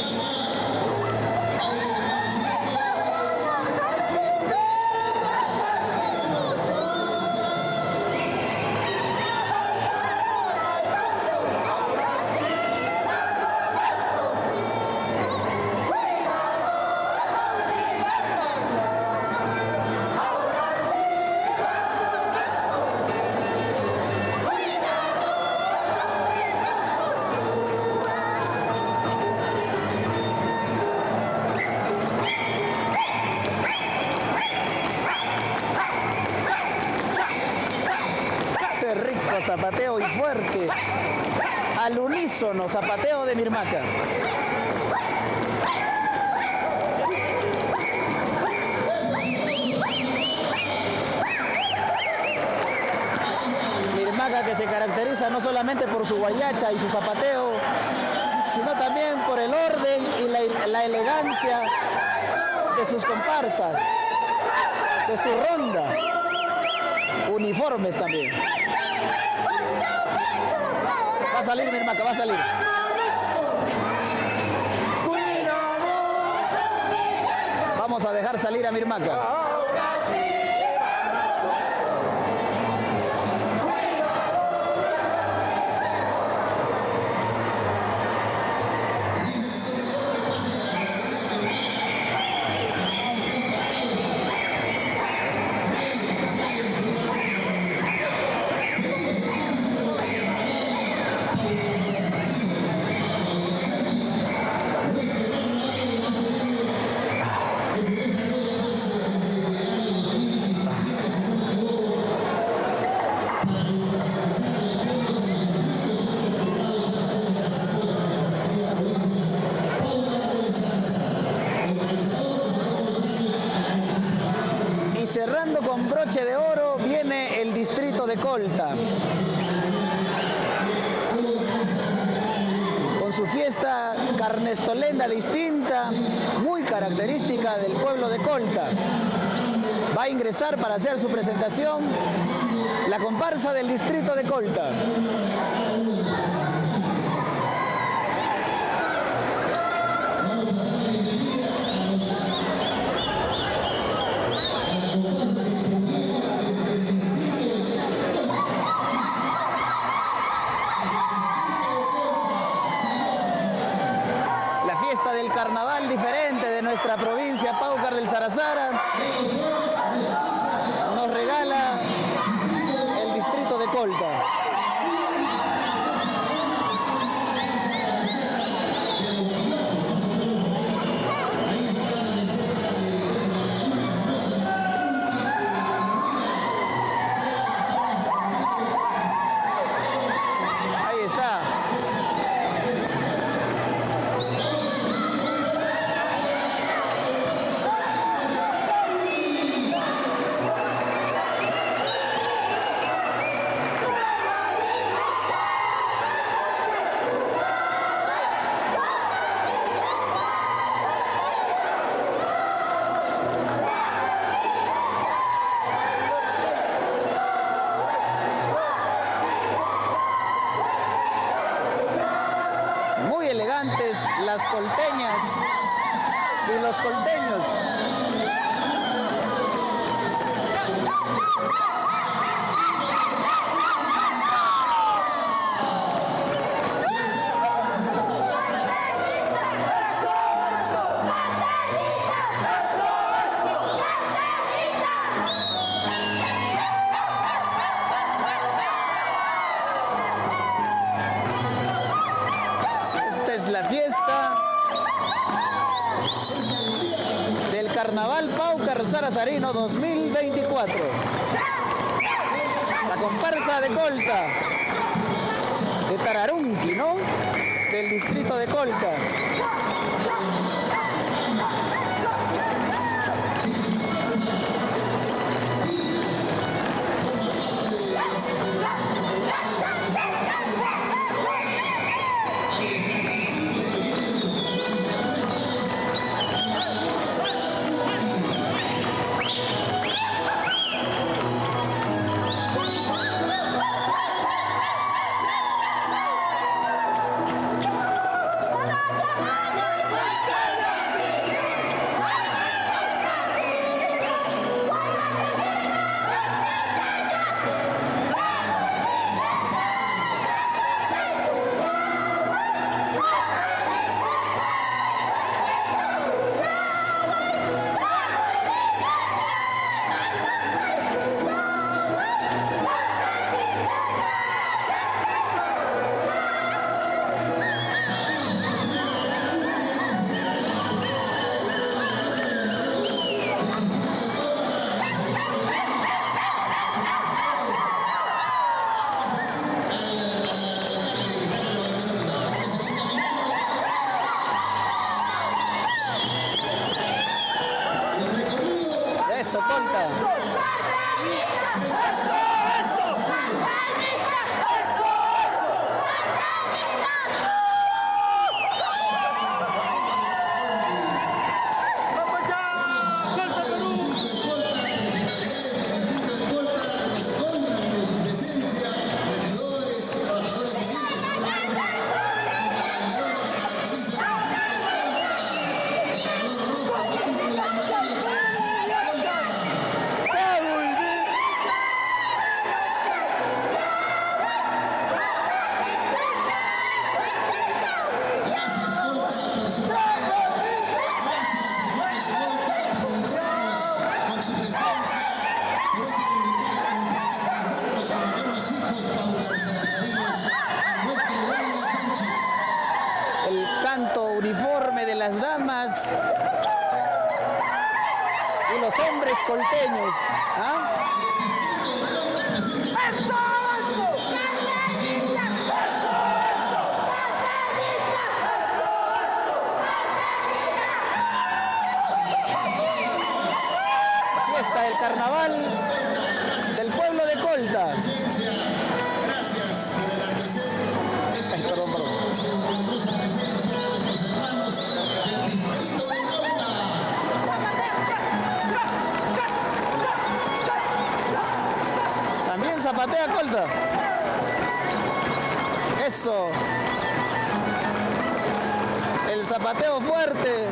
Rico zapateo y fuerte, al unísono zapateo de Mirmaca. Mirmaca que se caracteriza no solamente por su guayacha y su zapateo, sino también por el orden y la elegancia de sus comparsas, de su ronda, uniformes también. Va a salir Mirmaca, va a salir. Vamos a dejar salir a Mirmaca. Necesito mejor que pasen broche de oro viene el distrito de Colta, con su fiesta carnestolenda distinta, muy característica del pueblo de Colta. Va a ingresar para hacer su presentación la comparsa del distrito de Colta. La fiesta del carnaval diferente de nuestra provincia, Paucar del Sarazara, nos regala el distrito de Colta. Ahí está. Muy elegantes las colteñas y los colteños. Esta es la fiesta del Carnaval Paucar Sarazarino 2024. La comparsa de Colta, de Tararunqui, ¿no? Del distrito de Colta. Eso, Colta. El canto uniforme de las damas y los hombres colteños. ¿Ah? Fiesta del carnaval zapatea Colta. Eso. El zapateo fuerte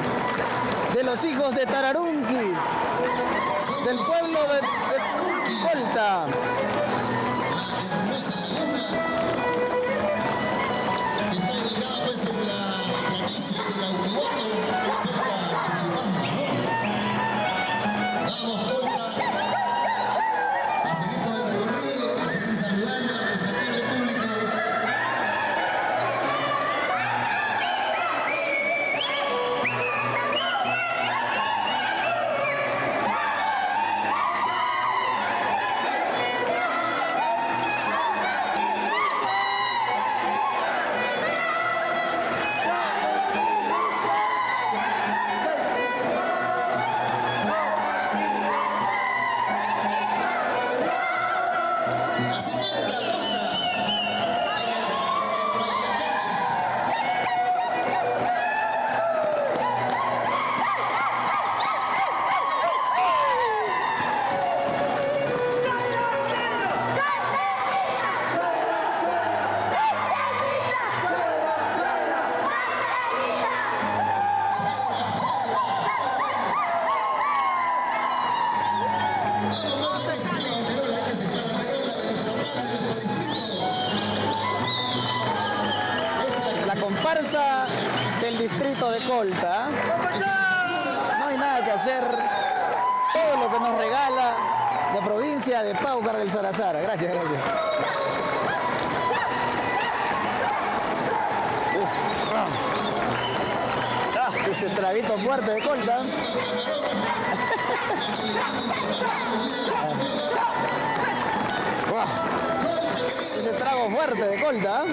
de los hijos de Tararunqui, del pueblo de Colta. Está ubicada pues en la planicie de la Urihuato, cerca de Chichimampa, ¿no? Vamos, Colta, a seguir con el recorrido, a seguir saludando al respetable público. Así canta Colta en el Guayachachi. Vamos, que se la banderola, que se la banderola de nuestro alcalde, de nuestro distrito. La comparsa del distrito de Colta. No hay nada que hacer. Todo lo que nos regala la provincia de Paucar del Sarazara. Gracias, gracias. Ese traguito fuerte de Colta. Ese trago fuerte de Colta.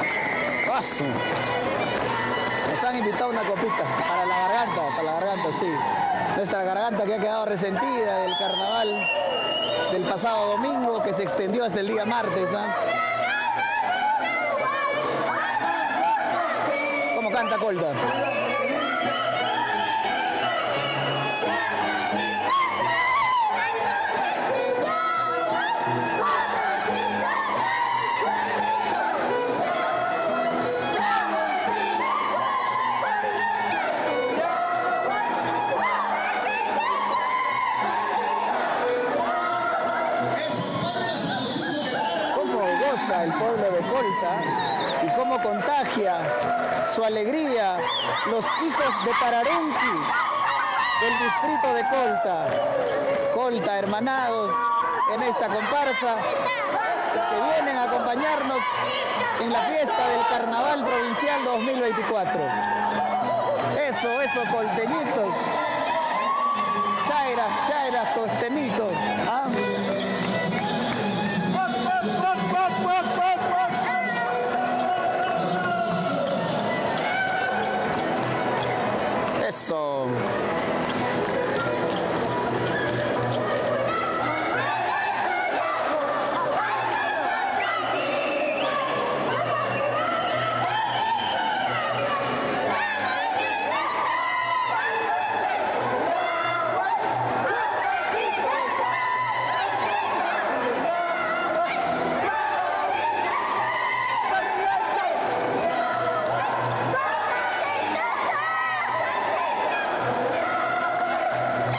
Paso. Nos han invitado una copita para la garganta, sí. Nuestra garganta que ha quedado resentida del carnaval del pasado domingo, que se extendió hasta el día martes. ¿Ah? ¿Cómo canta Colta? El pueblo de Colta y cómo contagia su alegría los hijos de Tararunqui del distrito de Colta. Colta, hermanados en esta comparsa que vienen a acompañarnos en la fiesta del Carnaval Provincial 2024. Eso, colteñitos. Chairas, costeñitos. ¿Ah? Eso.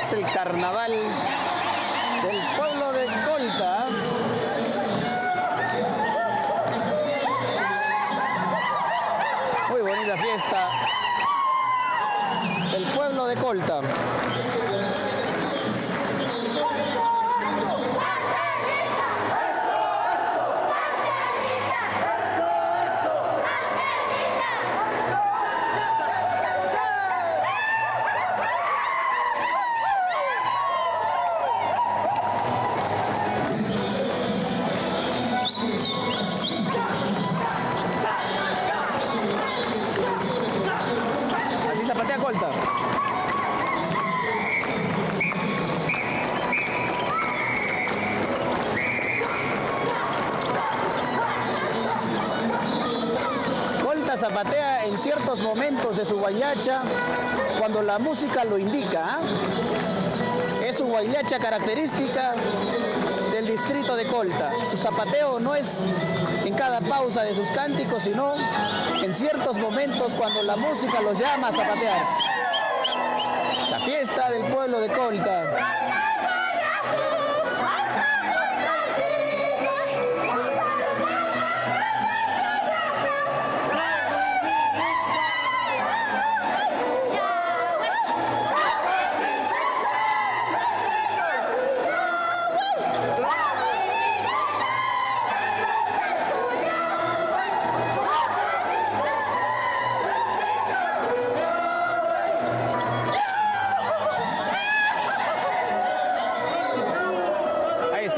Es el carnaval del pueblo de Colta. Muy bonita fiesta del pueblo de Colta. Así zapatea Colta. Colta zapatea en ciertos momentos de su guayacha cuando la música lo indica. Es su guayacha característica de del distrito de Colta. Su zapateo no es en cada pausa de sus cánticos, sino en ciertos momentos cuando la música los llama a zapatear. La fiesta del pueblo de Colta.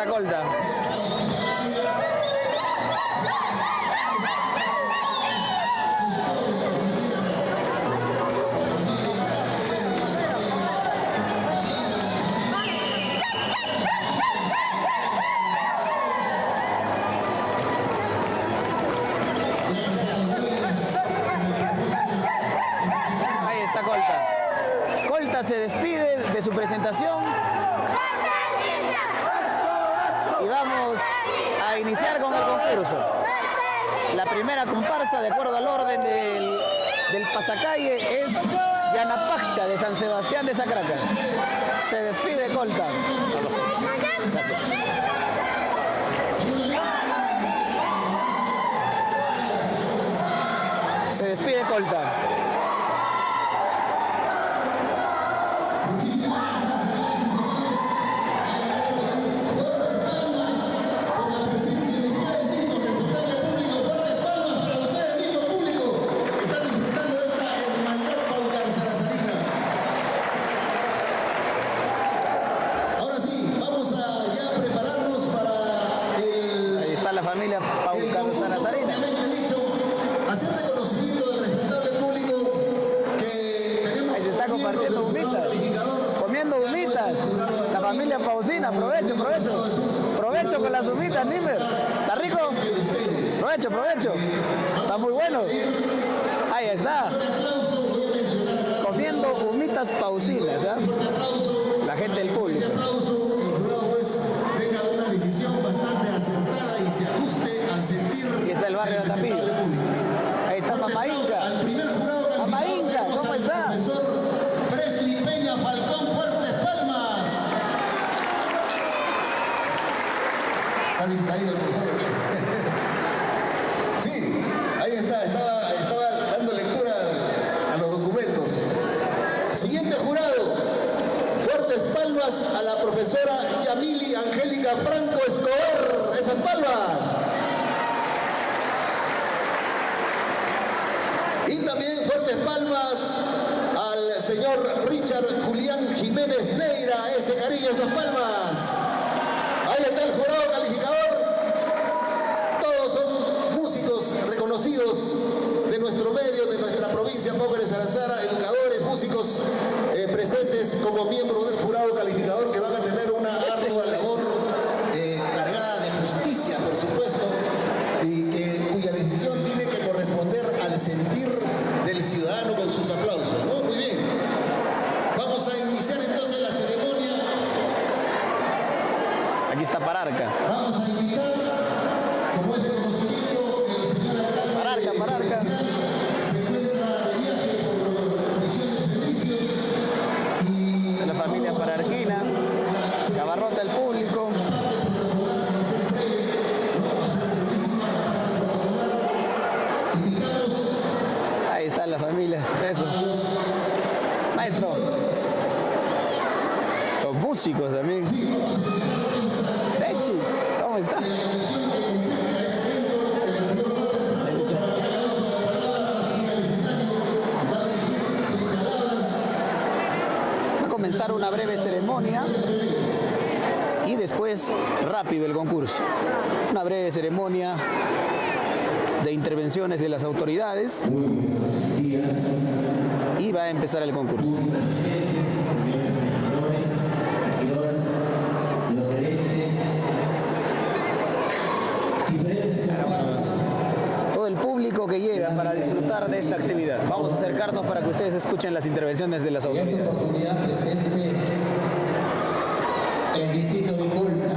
Colta. Ahí está Colta. Colta se despide de su presentación. Y vamos a iniciar con el concurso. La primera comparsa, de acuerdo al orden del pasacalle, es Yanapacha de San Sebastián de Sacraca. Se despide Colta. Vamos. Gracias. Se despide Colta. Familia Pausina, provecho con las humitas, Nimer. ¿Está rico? Provecho. Está muy bueno. Ahí está. Comiendo humitas pausinas, ¿eh? La gente del público. Tenga una decisión bastante acertada y se ajuste al sentir. Y está el barrio de Tapillo. Ahí está Mama Inca. Al primer jurado. Mama Inca, ¿cómo está? Profesor Presley Peña Falcón, fuertes palmas. Está distraído el profesor. Sí, ahí está, estaba dando lectura a los documentos. Siguiente jurado, fuertes palmas a la profesora Yamili Angélica Franco Escobar. Esas palmas. Y también fuertes palmas al señor Richard Julián Jiménez Neira. Ese cariño, esas palmas. Ahí está el jurado calificador. Todos son músicos reconocidos de nuestro medio, de nuestra provincia, Paucar de Sarazara, educadores, músicos presentes como miembros del jurado calificador, que van a tener una ardua labor cargada de justicia, por supuesto, y cuya decisión tiene que corresponder al sentir del ciudadano con sus aplausos, ¿no? Muy bien. Vamos a iniciar entonces la ceremonia. Aquí está Pararca. Vamos a invitar, como es de conocimiento, el señor alcalde Pararca. se encuentra de viaje por comisión de servicios y De la familia Pararquina. Cabarrota el público. Ahí está la familia. Eso. Maestro. Los músicos también. Pechi, ¿cómo está? Va a comenzar una breve ceremonia y después rápido el concurso. Una breve ceremonia de intervenciones de las autoridades y va a empezar el concurso. Todo el público que llega para disfrutar de esta actividad. Vamos a acercarnos para que ustedes escuchen las intervenciones de las autoridades. En esta oportunidad presente el distrito de Colta,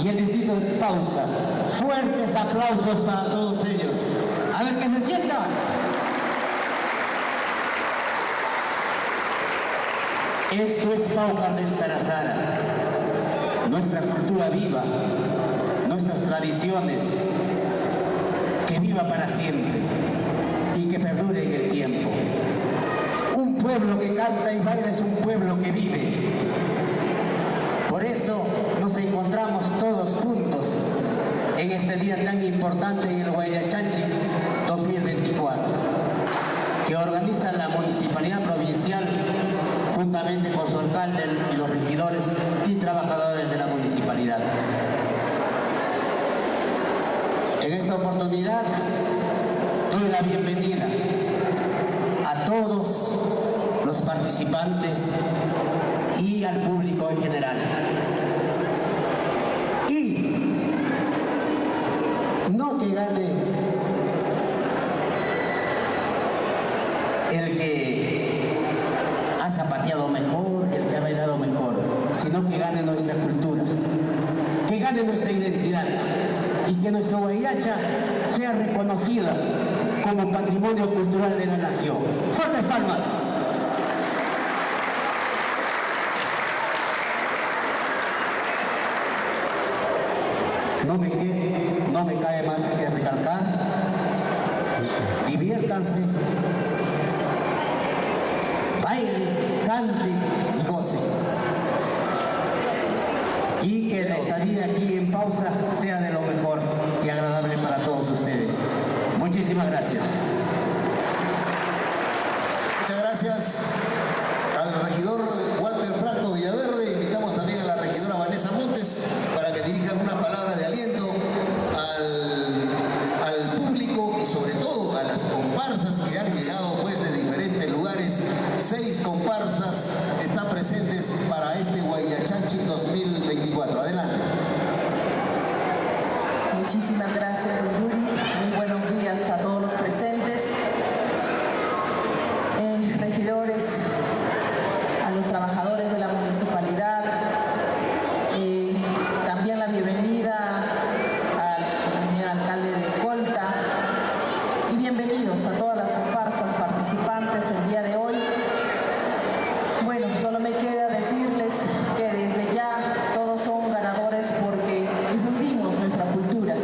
y el distrito de Pausa. Fuertes aplausos para todos ellos. A ver que se sientan. Esto es Paucar del Sarazara, nuestra cultura viva, nuestras tradiciones, que viva para siempre y que perdure en el tiempo. Un pueblo que canta y baila es un pueblo que vive. Por eso nos encontramos todos juntos en este día tan importante en el Guayachanchi 2024, que organiza la Municipalidad Provincial juntamente con su alcalde y los regidores y trabajadores de la municipalidad. En esta oportunidad doy la bienvenida a todos los participantes y al público en general. Y no que gane el que ha zapateado mejor, el que ha bailado mejor, sino que gane nuestra cultura, que gane nuestra identidad y que nuestra Guayacha sea reconocida como patrimonio cultural de la nación. ¡Fuertes palmas! No me cae más que recalcar, diviértanse, bailen, canten y gocen. Y que la estadía aquí en Pausa sea de lo mejor y agradable para todos ustedes. Muchísimas gracias. Muchas gracias al regidor Walter Franco Villaverde. Invitamos también a la regidora Vanessa Montes para que dirijan una palabra de aliento al público y sobre todo a las comparsas que han llegado pues de diferentes lugares. 6 comparsas están presentes para este Guayachanchi 2024. Adelante. Muchísimas gracias, Yuri. Muy buenos días a todos los presentes, regidores, a los trabajadores de la municipalidad, también la bienvenida al señor alcalde de Colta y bienvenidos a todas las comparsas participantes el día de hoy. Bueno, solo me queda decirles que desde ya todos son ganadores porque difundimos nuestra cultura,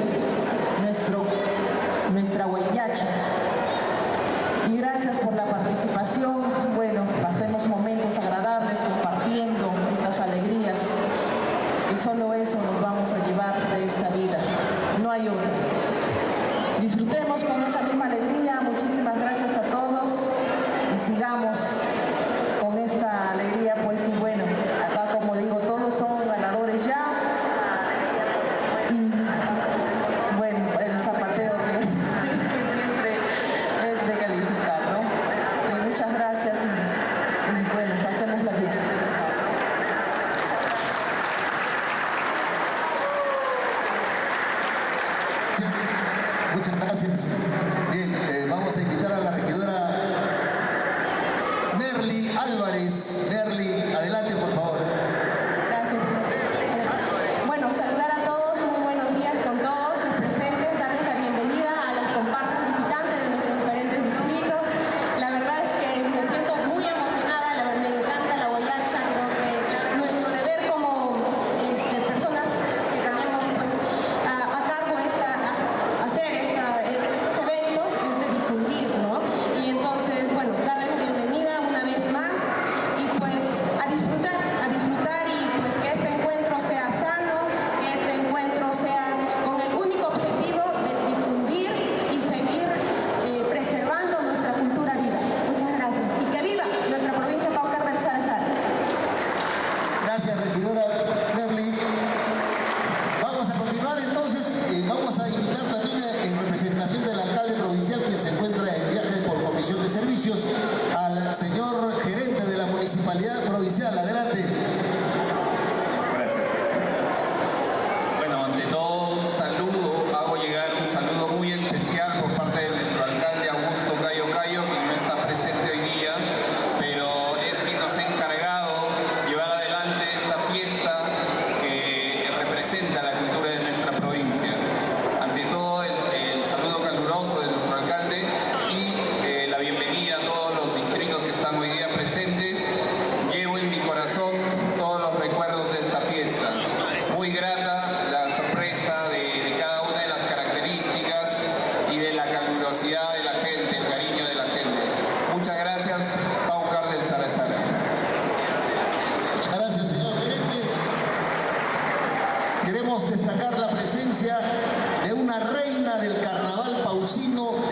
nuestra Guayacha. Y gracias por la participación. Bueno, pasemos momentos agradables compartiendo estas alegrías, que solo eso nos vamos a llevar de esta vida, no hay otra. Disfrutemos con esa misma alegría. Muchísimas gracias a todos y sigamos con esta alegría, pues, y bueno, acá como digo, todos son ganadores ya. Y bueno, el zapateo que siempre es de calificar, ¿no? Muchas gracias y bueno, pasémosla bien. Muchas gracias. Bien, vamos a invitar a la regidora Merly Álvarez. Merly, adelante por favor. Gracias. Bueno, saludar a todos, muy buenos días con todos los presentes, darles la bienvenida a las comparsas visitantes de nuestros diferentes distritos. La verdad es que me siento muy emocionada, me encanta la Guayacha, creo que nuestro deber como personas que tenemos pues a cargo hacer estos eventos es de difundir, ¿no? Y entonces, bueno, darles la bienvenida una vez más y pues a disfrutar y pues que este encuentro sea sano, que este encuentro sea con el único objetivo de difundir y seguir preservando nuestra cultura viva. Muchas gracias y que viva nuestra provincia Paucar del Sarazara. Gracias, regidora Merly. Vamos a continuar entonces. Vamos a invitar también en representación del alcalde provincial, quien se encuentra en viaje por comisión de servicios, al señor gerente de la municipalidad provincial. Adelante. Gracias. Bueno, ante todo un saludo, hago llegar un saludo muy especial por parte de nuestro alcalde Augusto Cayo Cayo, quien no está presente hoy día, pero es quien nos ha encargado llevar adelante esta fiesta que representa la cultura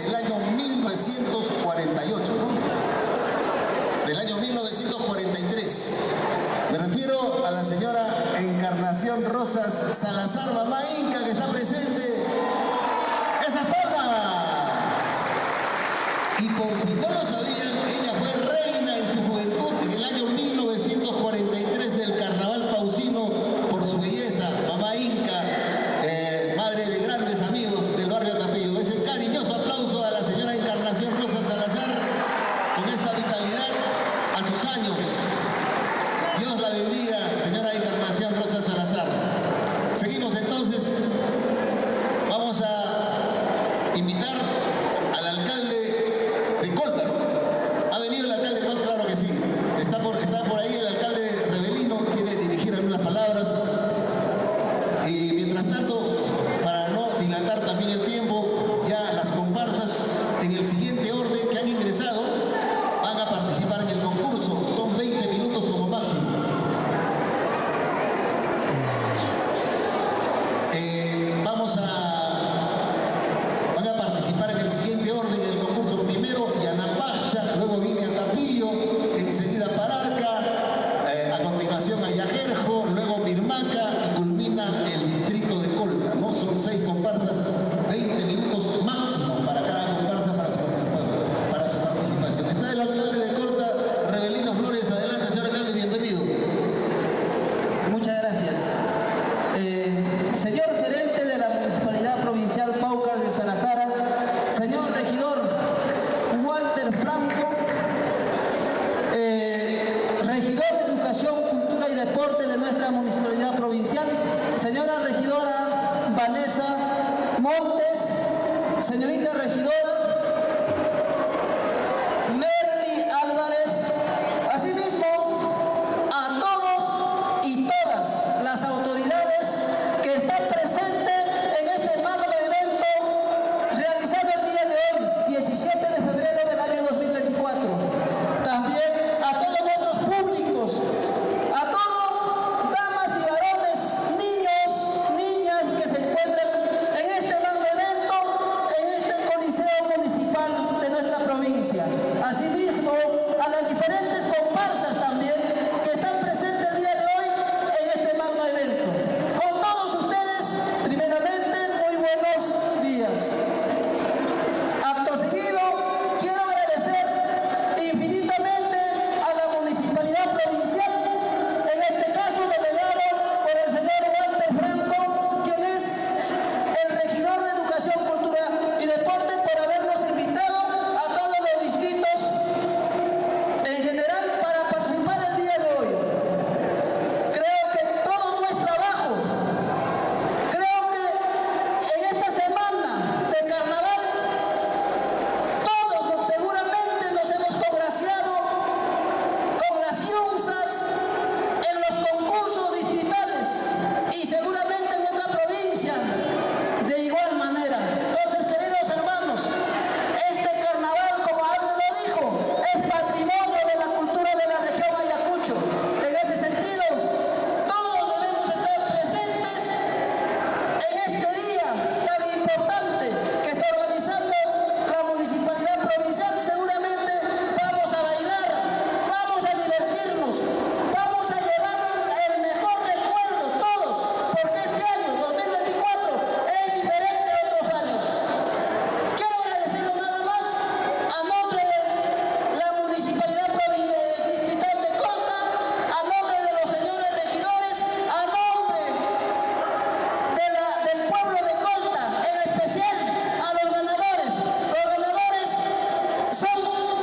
del año 1948, ¿no? Del año 1943. Me refiero a la señora Encarnación Rosas Salazar, mamá Inca, que está presente. ¡Esa palma! Y por si no lo sabían, ella fue reina en su juventud en el año 1943 del Carnaval Pausino por su belleza, mamá Inca, madre de grandes amigos del barrio Atapillo. Ese cariñoso aplauso a la señora Encarnación Rosas Salazar con esa vitalidad a sus años. Dios la bendiga, señora Encarnación Rosas Salazar. Seguimos entonces. Vamos a invitar al alcalde de Colta. ¿Ha venido el alcalde de Colta? Claro que sí. Está por ahí el alcalde Rebelino, quiere dirigir algunas palabras. Y mientras tanto, para no dilatar también el tiempo, ya las comparsas en el siguiente orden que han ingresado van a participar en el concurso. Son 20 minutos como máximo. Van a participar en el siguiente orden del concurso. Primero Yanapacha, luego viene Atapillo, enseguida Pararca, a continuación Ayajerjo, luego Mirmaca y culmina el distrito de Colta, ¿no? Son 6 comparsas, 20 minutos máximo para cada comparsa para su participación. Está el alcalde de Colta, Rebelino Flores. Adelante, señor alcalde, bienvenido. Muchas gracias. Señor gerente de la Municipalidad Provincial Paucar de Sarazara, señor regidor Walter Franco, regidor de Educación, Cultura y Deporte de nuestra Municipalidad Provincial, señora regidora Vanessa Montes, señorita regidora Merly Álvarez, asimismo a todos y todas las autoridades que están presentes en este magno evento realizado el día de hoy, 17 de febrero del año 2024. También a todos nuestros públicos, a todos, damas y varones, niños, niñas que se encuentran en este magno evento, en este coliseo municipal de nuestra provincia. Asimismo, a las diferentes comparsas también que están presentes el día de hoy en este magno evento. Con todos ustedes, primeramente, muy buenos días. Acto seguido, quiero agradecer infinitamente a la Municipalidad Provincial, en este caso delegado por el señor Walter Franco, quien es el regidor de Educación, Cultura y Deporte, por habernos invitado a todos los distritos en general para participar el día de hoy. Creo que todo no es trabajo. Creo que en esta semana de carnaval todos seguramente nos hemos congraciado con las IUNSAS en los concursos distritales y seguramente en nuestra provincia de igual manera. Entonces, queridos hermanos, este carnaval, como alguien lo dijo, es patrimonio de la cultura de la región Ayacucho. En ese sentido, todos debemos estar presentes en este día tan importante que está organizando la Municipalidad Provincial. Seguramente vamos a bailar, vamos a divertirnos, vamos a llevarnos el mejor recuerdo todos, porque este año 2024 es diferente a otros años. Quiero agradecerlo nada más a nombre de la Municipalidad Distrital de Colta, a nombre de los señores regidores, a nombre del pueblo de Colta, en especial a los ganadores. Los ganadores son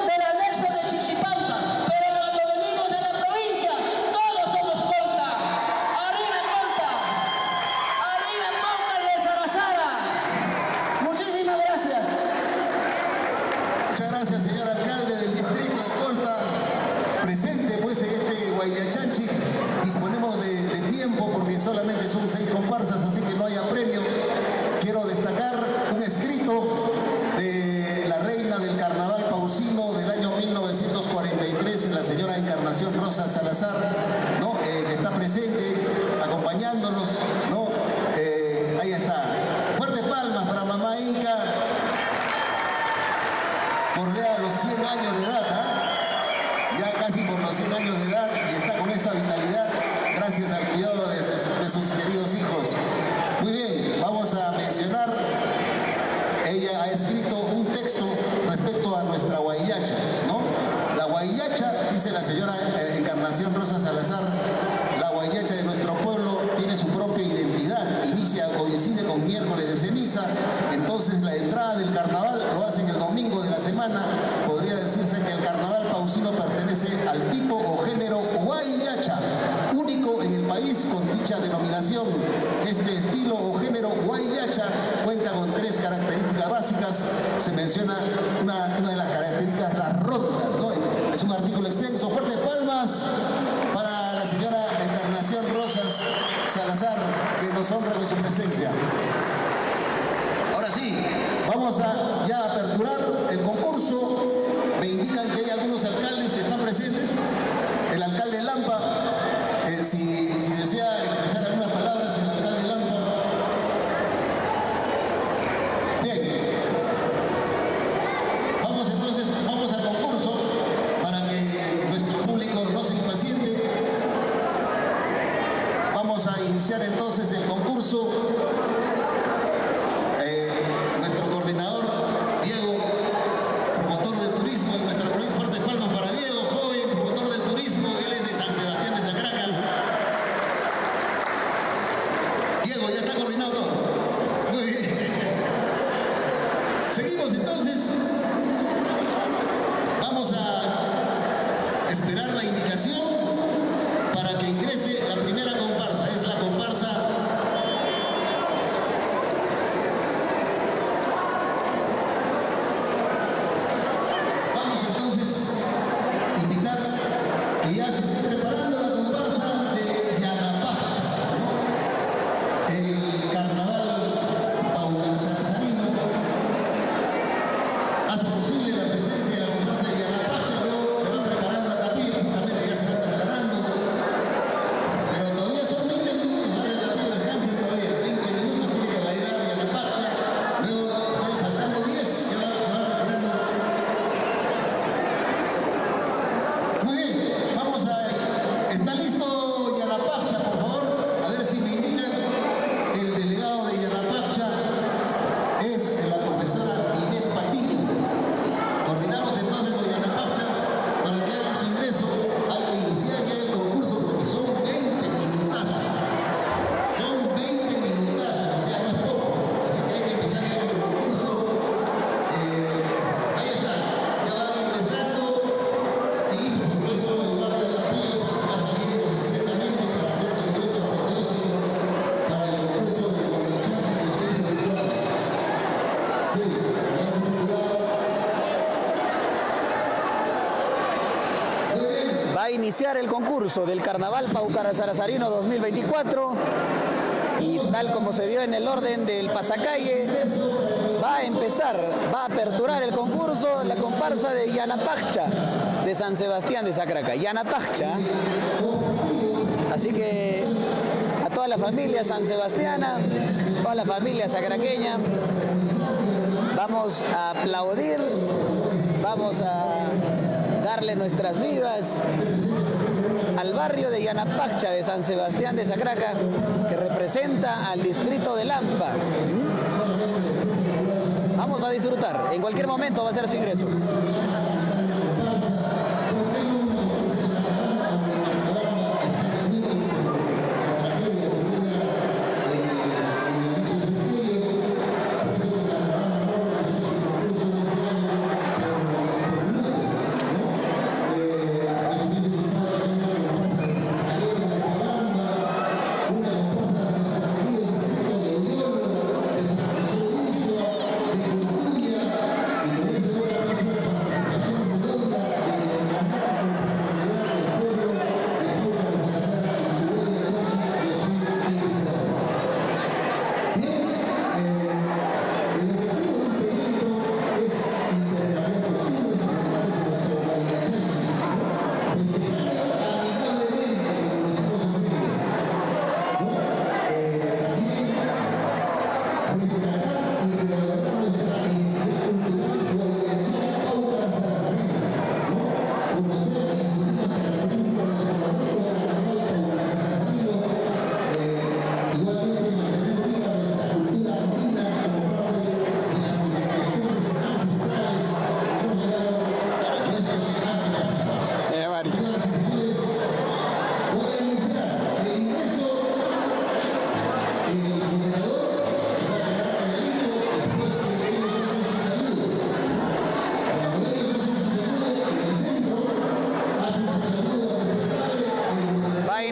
del anexo de Chichipampa, pero cuando venimos a la provincia, todos somos Colta. ¡Arriba Colta! ¡Arriba Paucar de Sarazara! Muchísimas gracias. Muchas gracias, señor alcalde del distrito de Colta. Presente pues en este Guayachanchi. Disponemos de tiempo porque solamente son 6 comparsas, así que no haya premio. Quiero destacar un escrito de la reina del carnaval pausino del año 1943, la señora Encarnación Rosas Salazar, ¿no? Que está presente, acompañándonos, ¿no? Ahí está. Fuerte palmas para mamá Inca. bordea los 100 años de edad, ya casi por los 100 años de edad, y está con esa vitalidad gracias al cuidado de sus queridos hijos. Muy bien, vamos a mencionar, ella ha escrito un texto respecto a nuestra huayillacha, ¿no? La huayillacha, dice la señora Encarnación Rosa Salazar, la huayillacha de nuestro pueblo tiene su propia identidad, coincide con miércoles de ceniza, entonces la entrada del carnaval lo hacen el domingo de la semana. Podría decirse que el carnaval pausino pertenece al tipo o género huayillacha, único en el país con dicha denominación. Este estilo o género huayillacha cuenta con 3 características básicas. Se menciona una de las características, las rondas, ¿no? Es un artículo extenso. Fuertes palmas para la señora Encarnación Rosas Salazar, que nos honra con su presencia. Ahora sí, vamos a ya aperturar el concurso. Me indican que hay algunos alcaldes que están presentes. El alcalde Lampa, si desea expresar algunas palabras, el alcalde Lampa. Bien. Vamos entonces, vamos al concurso para que nuestro público no se impaciente. Vamos a iniciar entonces el concurso. Nuestro coordinador, Diego, promotor del turismo en nuestra provincia. Fuertes palmas para Diego, joven, promotor del turismo. Él es de San Sebastián de Sacraca. Diego, ya está coordinado todo. Muy bien. Seguimos entonces. Vamos a esperar la indicación para que ingrese la primera comparsa. Es la comparsa que ya se esté preparando la comparsa de Yanapacha, ¿no? El carnaval paucarzarazarino hace posible la presencia de la comparsa de Yanapacha. Luego se va preparando la tapilla, justamente ya se está preparando, pero todavía son 20 minutos para que la tapilla descanse todavía. 20 minutos tiene que bailar Yanapacha, luego faltando 10, se va preparando. Muy bien. ¿Está listo Yanapacha, por favor? A ver si me indican. El delegado de Yanapacha es la profesora Inés Patiño. Coordinamos entonces con Yanapacha para que hagan su ingreso. Hay que iniciar ya el concurso porque son 20 minutazos. Son 20 minutazos, o sea, no es poco. Así que hay que empezar ya con el concurso. Ahí está, ya van ingresando y por supuesto el barrio de la Puyas va a salir discretamente para hacer su ingreso apoteósico para el concurso de Huayillacha 2024. Sí, tengan mucho cuidado. Muy bien. Va a iniciar el concurso del Carnaval Paucarzarazarino 2024 y tal como se dio en el orden del pasacalle, va a empezar, va a aperturar el concurso la comparsa de Yanapacha de San Sebastián de Sacraca. Yanapacha. Así que a toda la familia sansebastiana, toda la familia sacraqueña, vamos a aplaudir, vamos a darle nuestras vivas al barrio de Yanapacha de San Sebastián de Sacraca, que representa al distrito de Lampa. Vamos a disfrutar, en cualquier momento va a ser su ingreso. De Cucuya, y por eso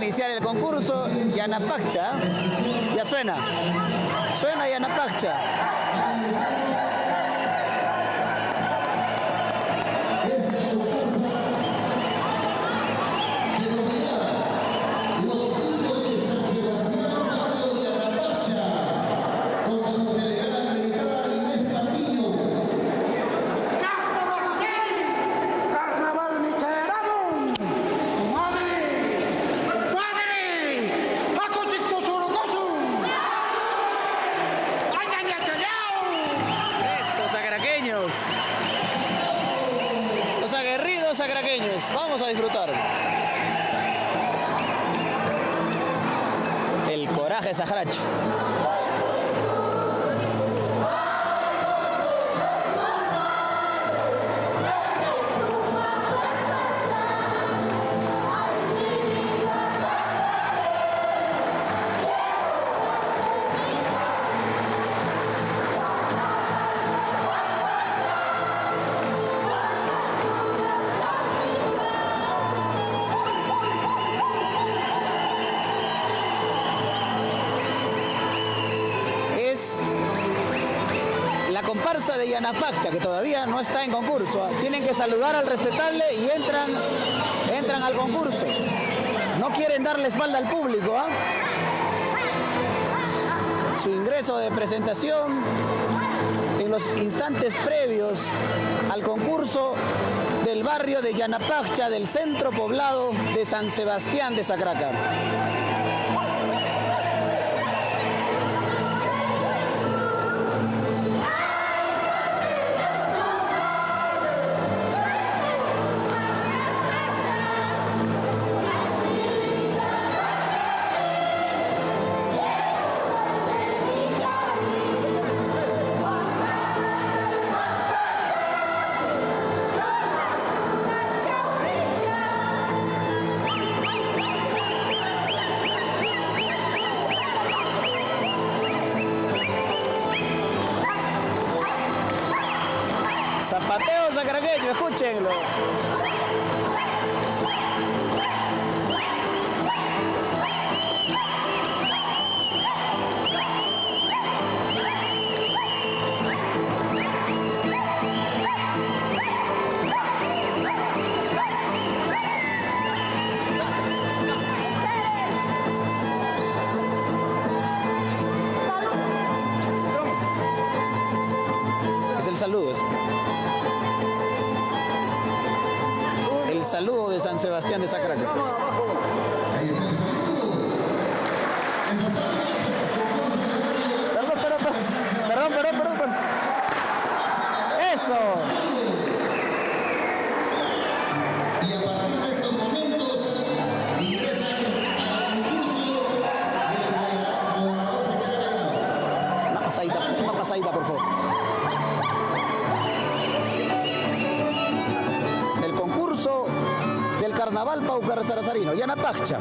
iniciar el concurso. Yanapacha. Ya suena. Suena Yanapacha. Los aguerridos sacraqueños, vamos a disfrutar. El coraje sajaracho. La comparsa de Yanapacha, que todavía no está en concurso. Tienen que saludar al respetable y entran al concurso. No quieren darle espalda al público, ¿ah? Su ingreso de presentación en los instantes previos al concurso del barrio de Yanapacha, del centro poblado de San Sebastián de Sacraca. Zapateo sacraqueño, escúchenlo. Es el saludo. El saludo de San Sebastián de Sacraca. Perdón. Eso. Y a partir de estos momentos ingresan al concurso y el moderador se queda callado. Una pasadita, por favor. El concurso del Carnaval Paucarrazarino, Yanapacha.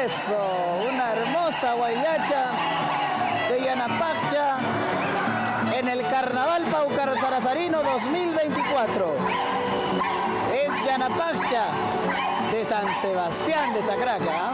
Eso, una hermosa guayacha de Yanapacha en el Carnaval Paucarrazarino 2024. Es Yanapacha de San Sebastián de Sacraca.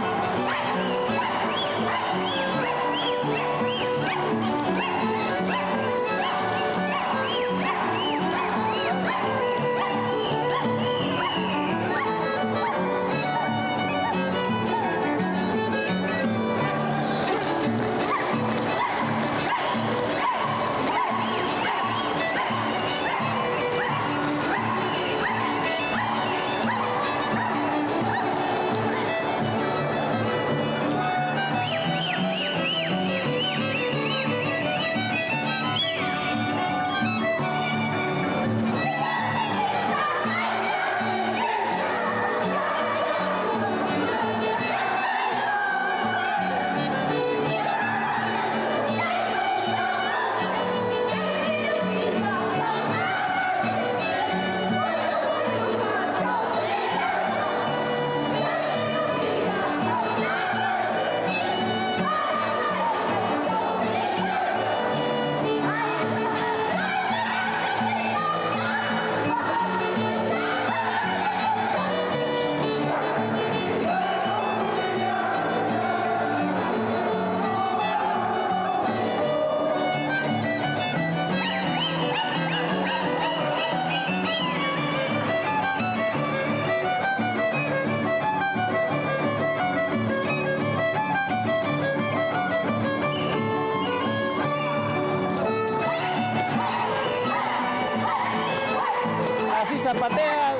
Casi zapatea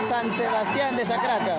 San Sebastián de Sacraca.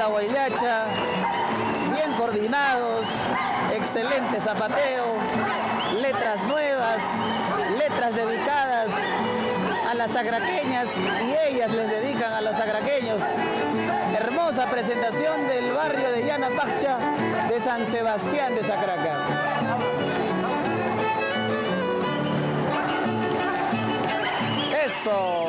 Huaylacha, bien coordinados, excelente zapateo, letras nuevas, letras dedicadas a las sacraqueñas y ellas les dedican a los sacraqueños. Hermosa presentación del barrio de Yanapacha de San Sebastián de Sacraca. Eso.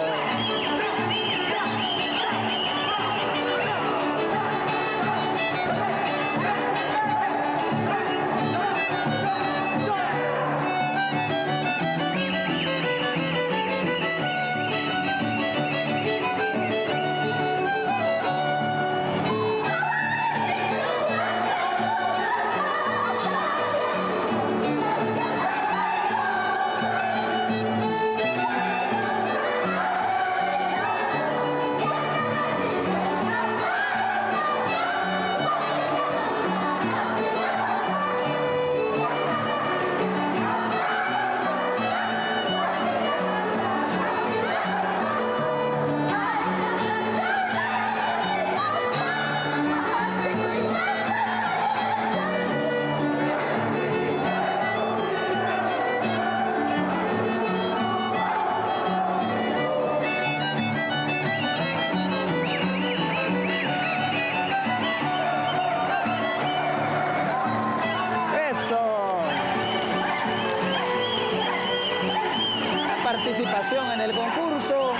Participación en el concurso,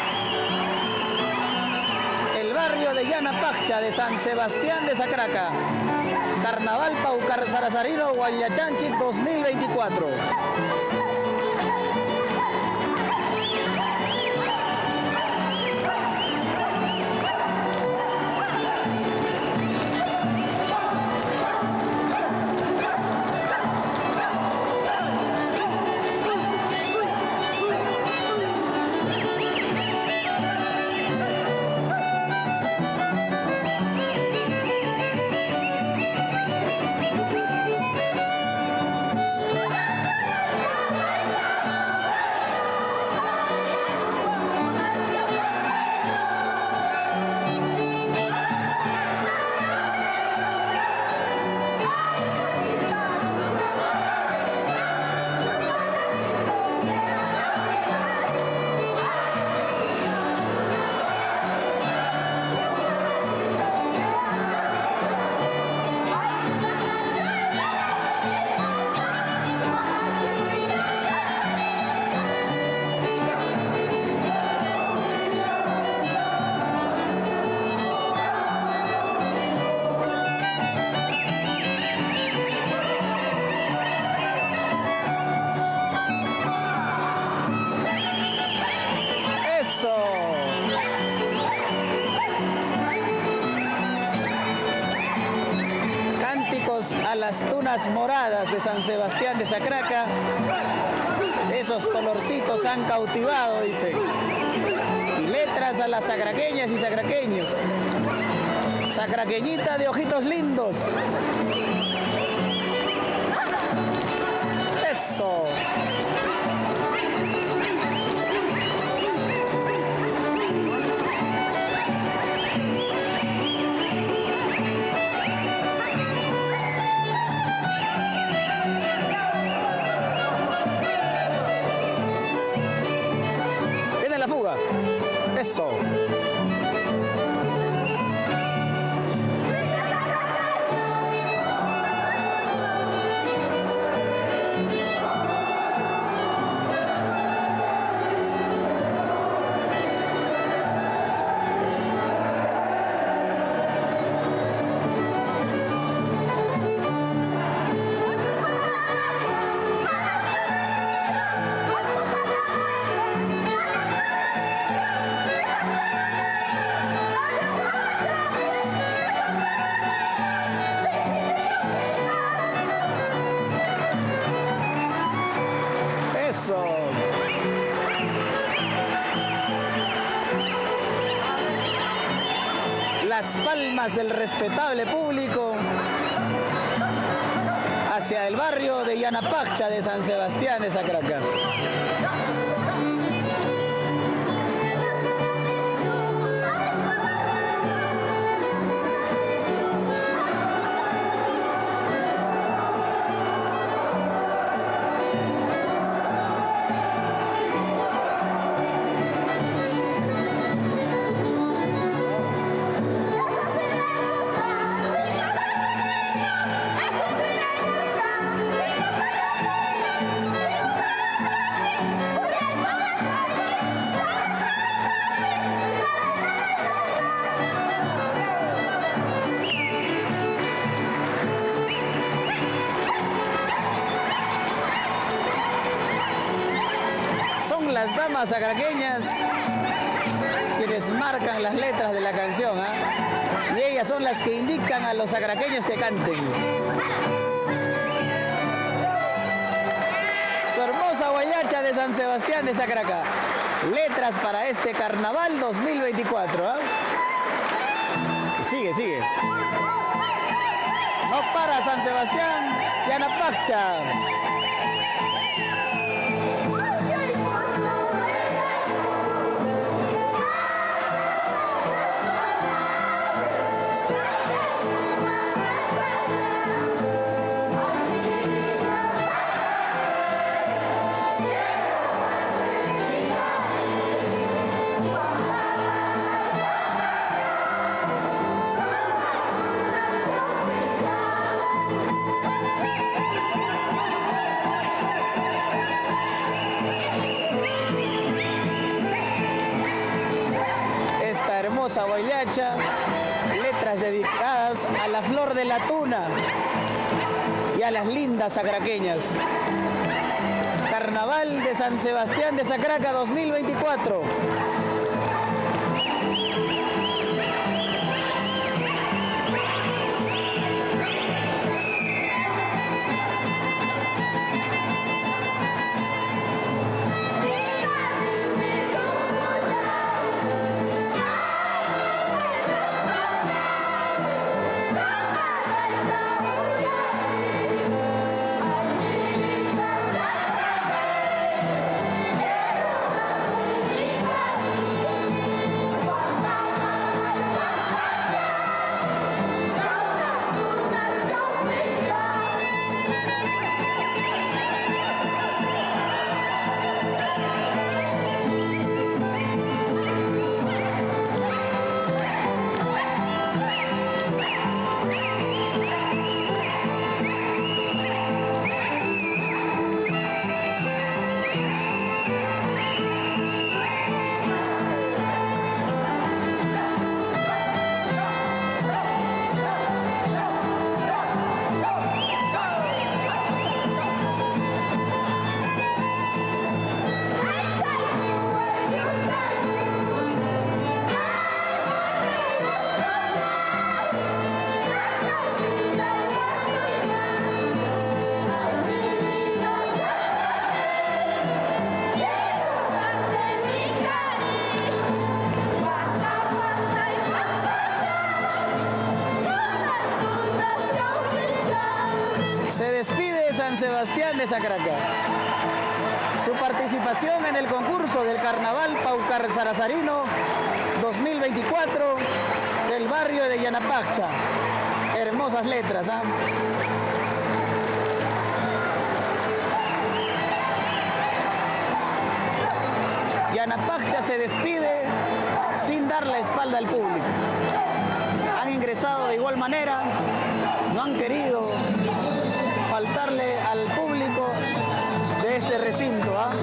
el barrio de Yanapacha de San Sebastián de Sacraca, Carnaval Paucarzarazarino Guayachanchic 2024. a las tunas moradas de San Sebastián de Sacraca. Esos colorcitos han cautivado, dice. Y letras a las sacraqueñas y sacraqueños. Sacraqueñita de ojitos lindos. Eso. Viene la fuga. Eso. Eso. Las palmas del respetable público hacia el barrio de Yanapacha de San Sebastián de Sacraca. Son las damas sacraqueñas quienes marcan las letras de la canción, ¿eh? Y ellas son las que indican a los sacraqueños que canten. Su hermosa guayacha de San Sebastián de Sacraca. Letras para este carnaval 2024, ¿eh? Sigue, sigue. No para San Sebastián, Yanapacha. Guayacha, letras dedicadas a la flor de la tuna y a las lindas sacraqueñas. Carnaval de San Sebastián de Sacraca 2024. Se despide San Sebastián de Sacracá. Su participación en el concurso del Carnaval Paucar Sarazarino 2024 del barrio de Yanapacha. Hermosas letras, ¿ah? Yanapacha se despide sin dar la espalda al público. Han ingresado de igual manera, no han querido faltarle al público de este recinto, ¿ah?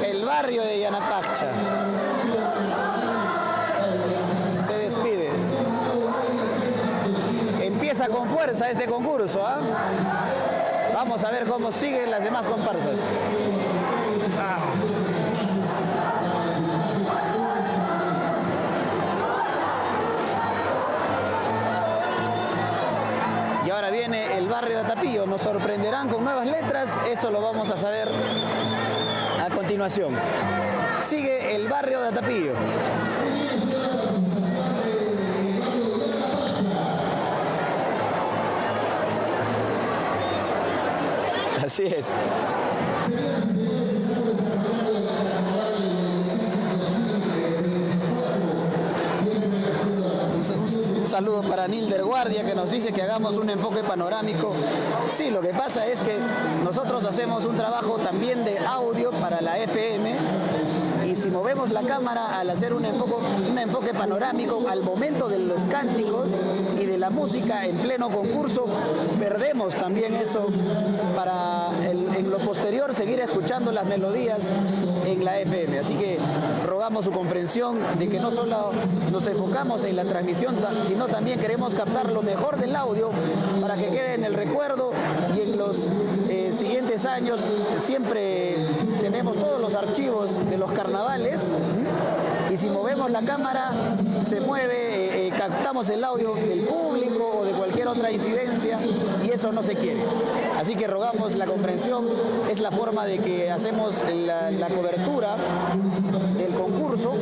El barrio de Yanapacha se despide. Empieza con fuerza este concurso, ¿ah? Vamos a ver cómo siguen las demás comparsas. Y ahora viene el barrio de Atapío. Nos sorprenderán con nuevas letras. Eso lo vamos a saber a continuación. Sigue el barrio de Atapío. Así es. Un saludo para Nilder Guardia, que nos dice que hagamos un enfoque panorámico. Sí, lo que pasa es que nosotros hacemos un trabajo también de audio para la FM, y si movemos la cámara al hacer un enfoque panorámico al momento de los cánticos y de la música en pleno concurso, perdemos también eso para en lo posterior seguir escuchando las melodías en la FM. Así que rogamos su comprensión de que no solo nos enfocamos en la transmisión, sino también queremos captar lo mejor del audio para que quede en el recuerdo, y en los siguientes años siempre tenemos todos los archivos de los carnavales, y si movemos la cámara se mueve, captamos el audio del público o de cualquier otra incidencia, y eso no se quiere. Así que rogamos la comprensión. Es la forma de que hacemos la cobertura del concurso,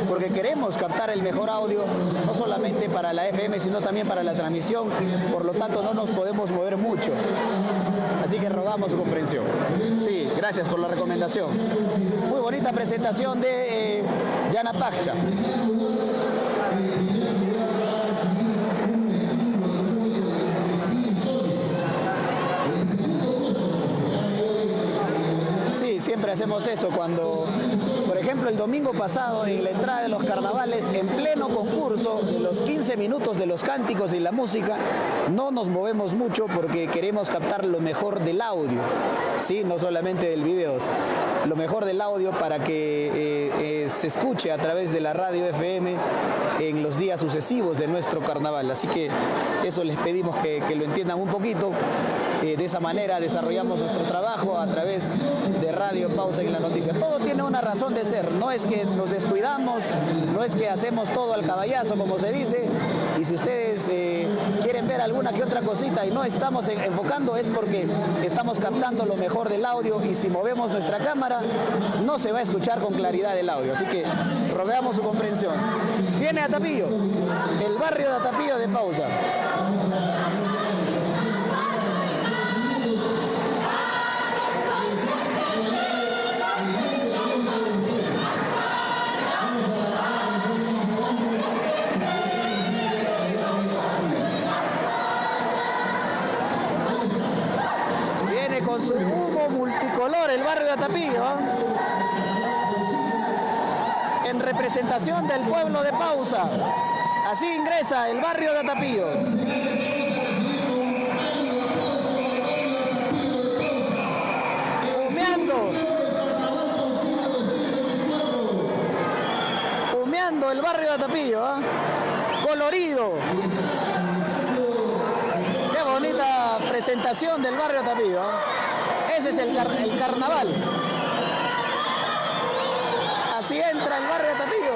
porque queremos captar el mejor audio, no solamente para la FM, sino también para la transmisión. Por lo tanto, no nos podemos mover mucho. Así que rogamos su comprensión. Sí, gracias por la recomendación. Muy bonita presentación de Yanapacha. Sí, siempre hacemos eso. Cuando, por ejemplo, el domingo pasado, en la entrada de los carnavales, en pleno concurso, de los 15 minutos de los cánticos y la música, no nos movemos mucho porque queremos captar lo mejor del audio, ¿sí? No solamente del video, lo mejor del audio para que se escuche a través de la radio FM en los días sucesivos de nuestro carnaval. Así que eso les pedimos que lo entiendan un poquito. De esa manera desarrollamos nuestro trabajo a través de Radio Pausa en la Noticia. Todo tiene una razón de ser, no es que nos descuidamos, no es que hacemos todo al caballazo, como se dice, y si ustedes quieren ver alguna que otra cosita y no estamos enfocando, es porque estamos captando lo mejor del audio, y si movemos nuestra cámara no se va a escuchar con claridad el audio. Así que rogamos su comprensión. Viene Atapío, el barrio de Atapío de Pausa. Con su humo multicolor el barrio de Atapío, en representación del pueblo de Pausa. Así ingresa el barrio de Atapío. Humeando el barrio de Atapío, colorido. Qué bonita presentación del barrio de Atapío. Ese es el carnaval. Así entra el barrio de Atapío.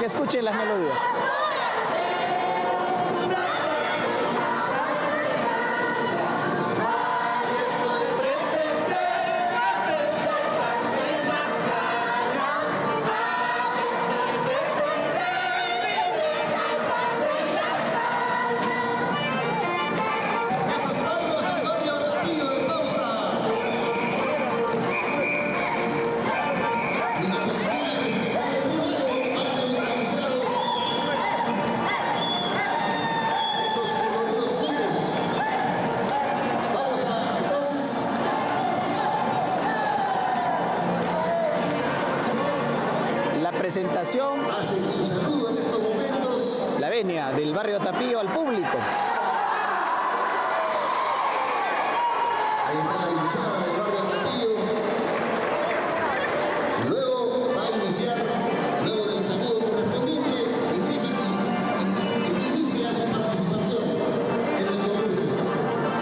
que escuchen las melodías. Presentación, hacen su saludo en estos momentos. La venia del barrio Tapío al público. Ahí está la hinchada del barrio Tapío. Y luego va a iniciar, luego del saludo correspondiente, inicia su participación en el concurso.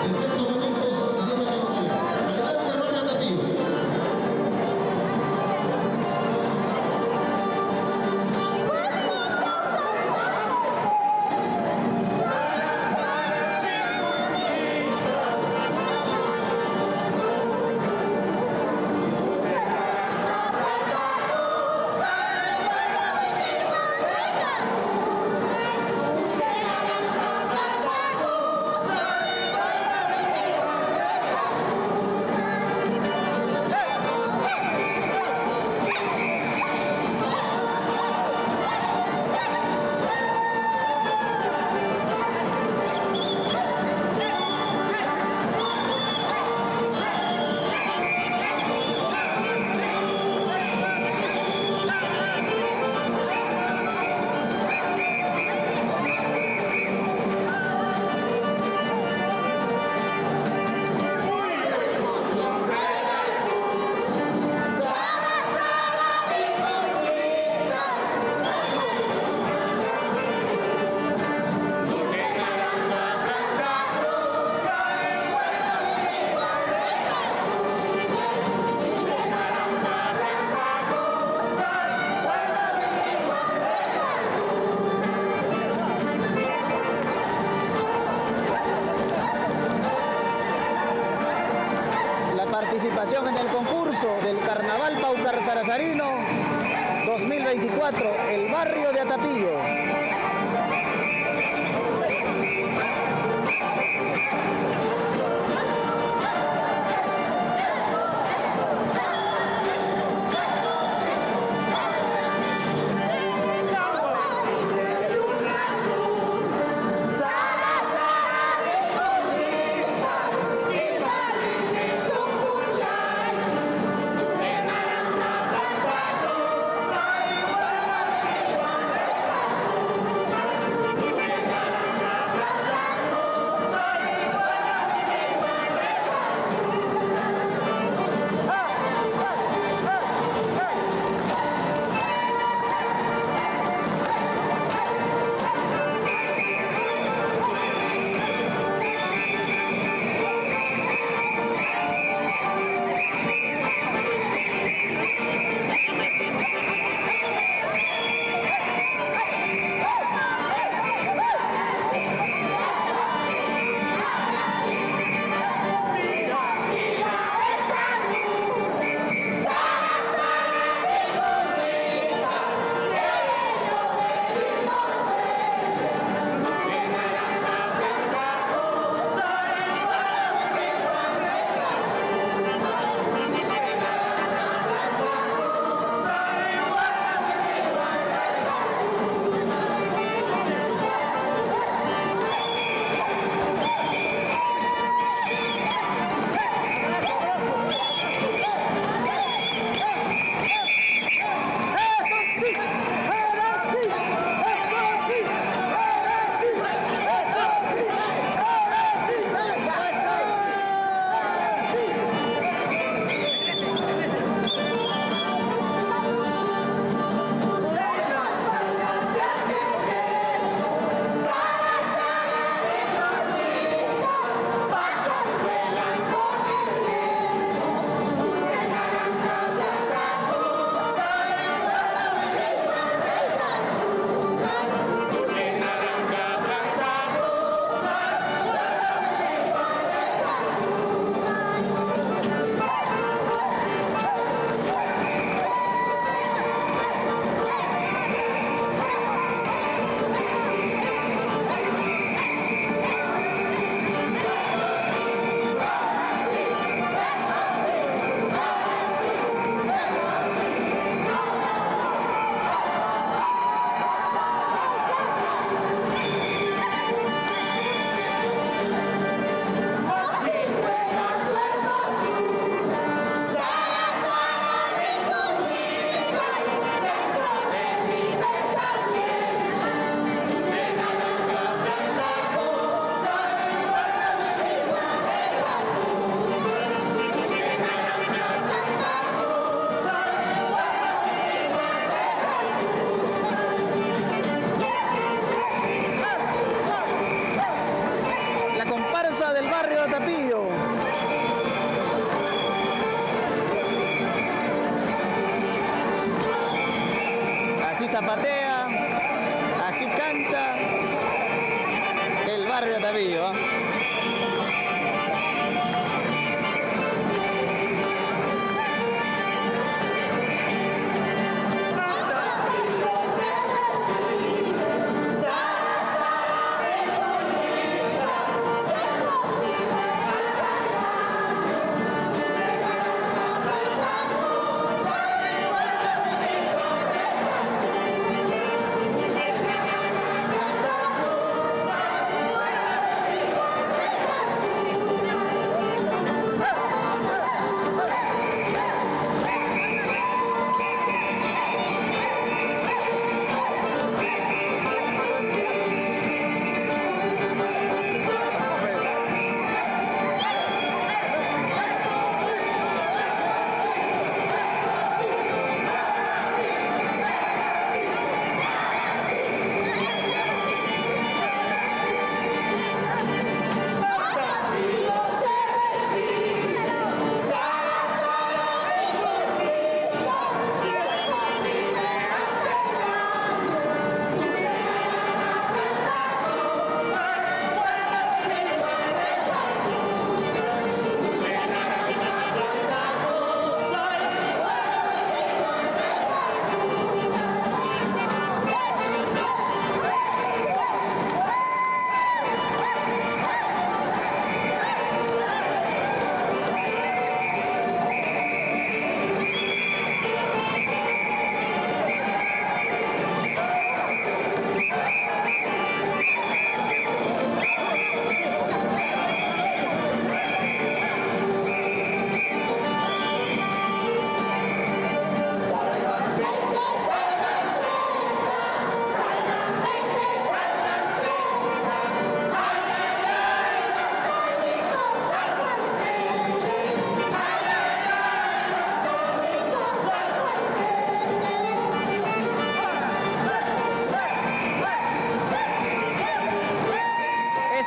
En estos momentos, Guillermo Medina. Adelante, barrio Tapío. Participación en el concurso del Carnaval Paucar Sarazarino 2024, el barrio de Atapillo. zapatea, así canta el barrio Atapillo, ¿eh?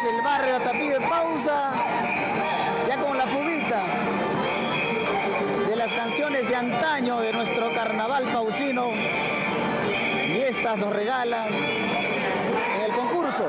El barrio Atapillo en pausa, ya con la fuguita de las canciones de antaño de nuestro carnaval pausino, y estas nos regalan en el concurso.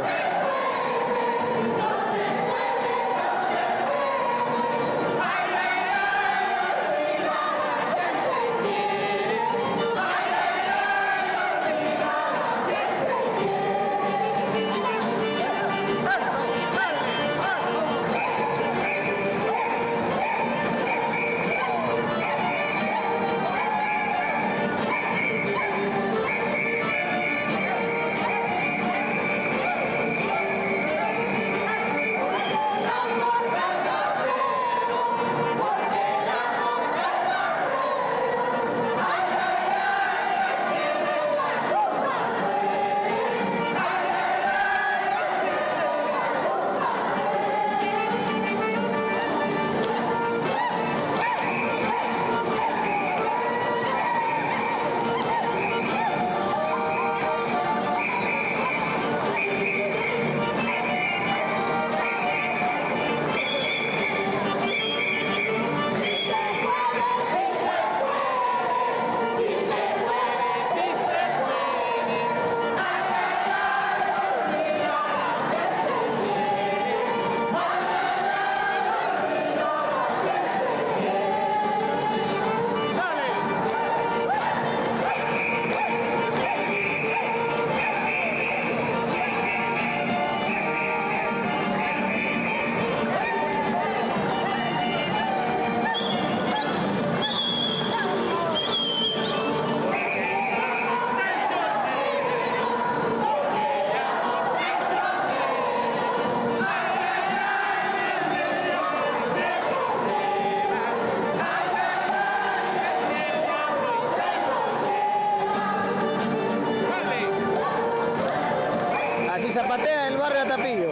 Zapatea del barrio Atapillo.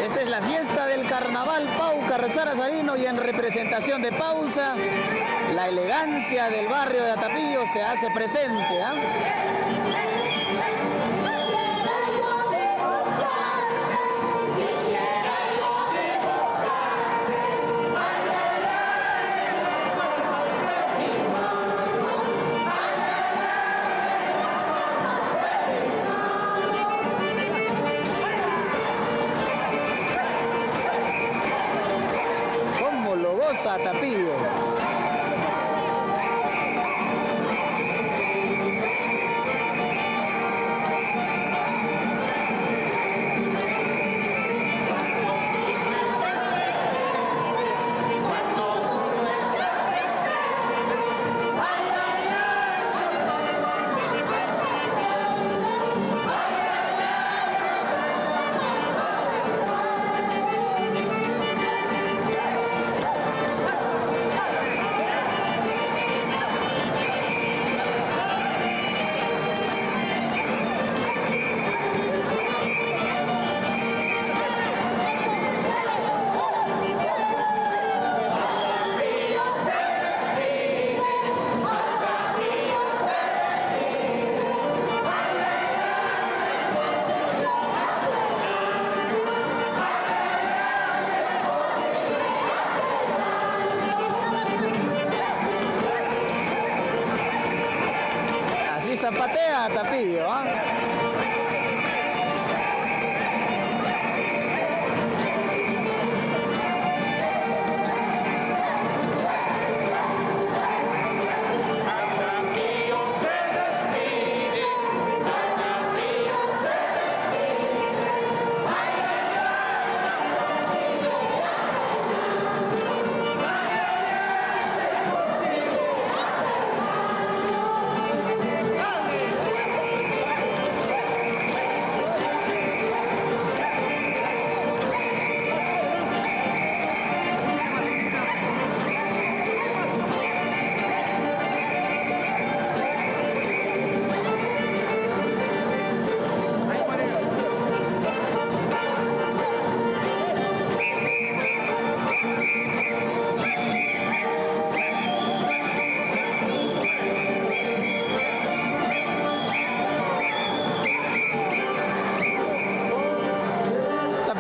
Esta es la fiesta del carnaval Pau Carrasarino, y en representación de Pausa, la elegancia del barrio de Atapillo se hace presente, ¿eh? Vamos a Tapillo. Así zapatea Tapillo, ¿ah?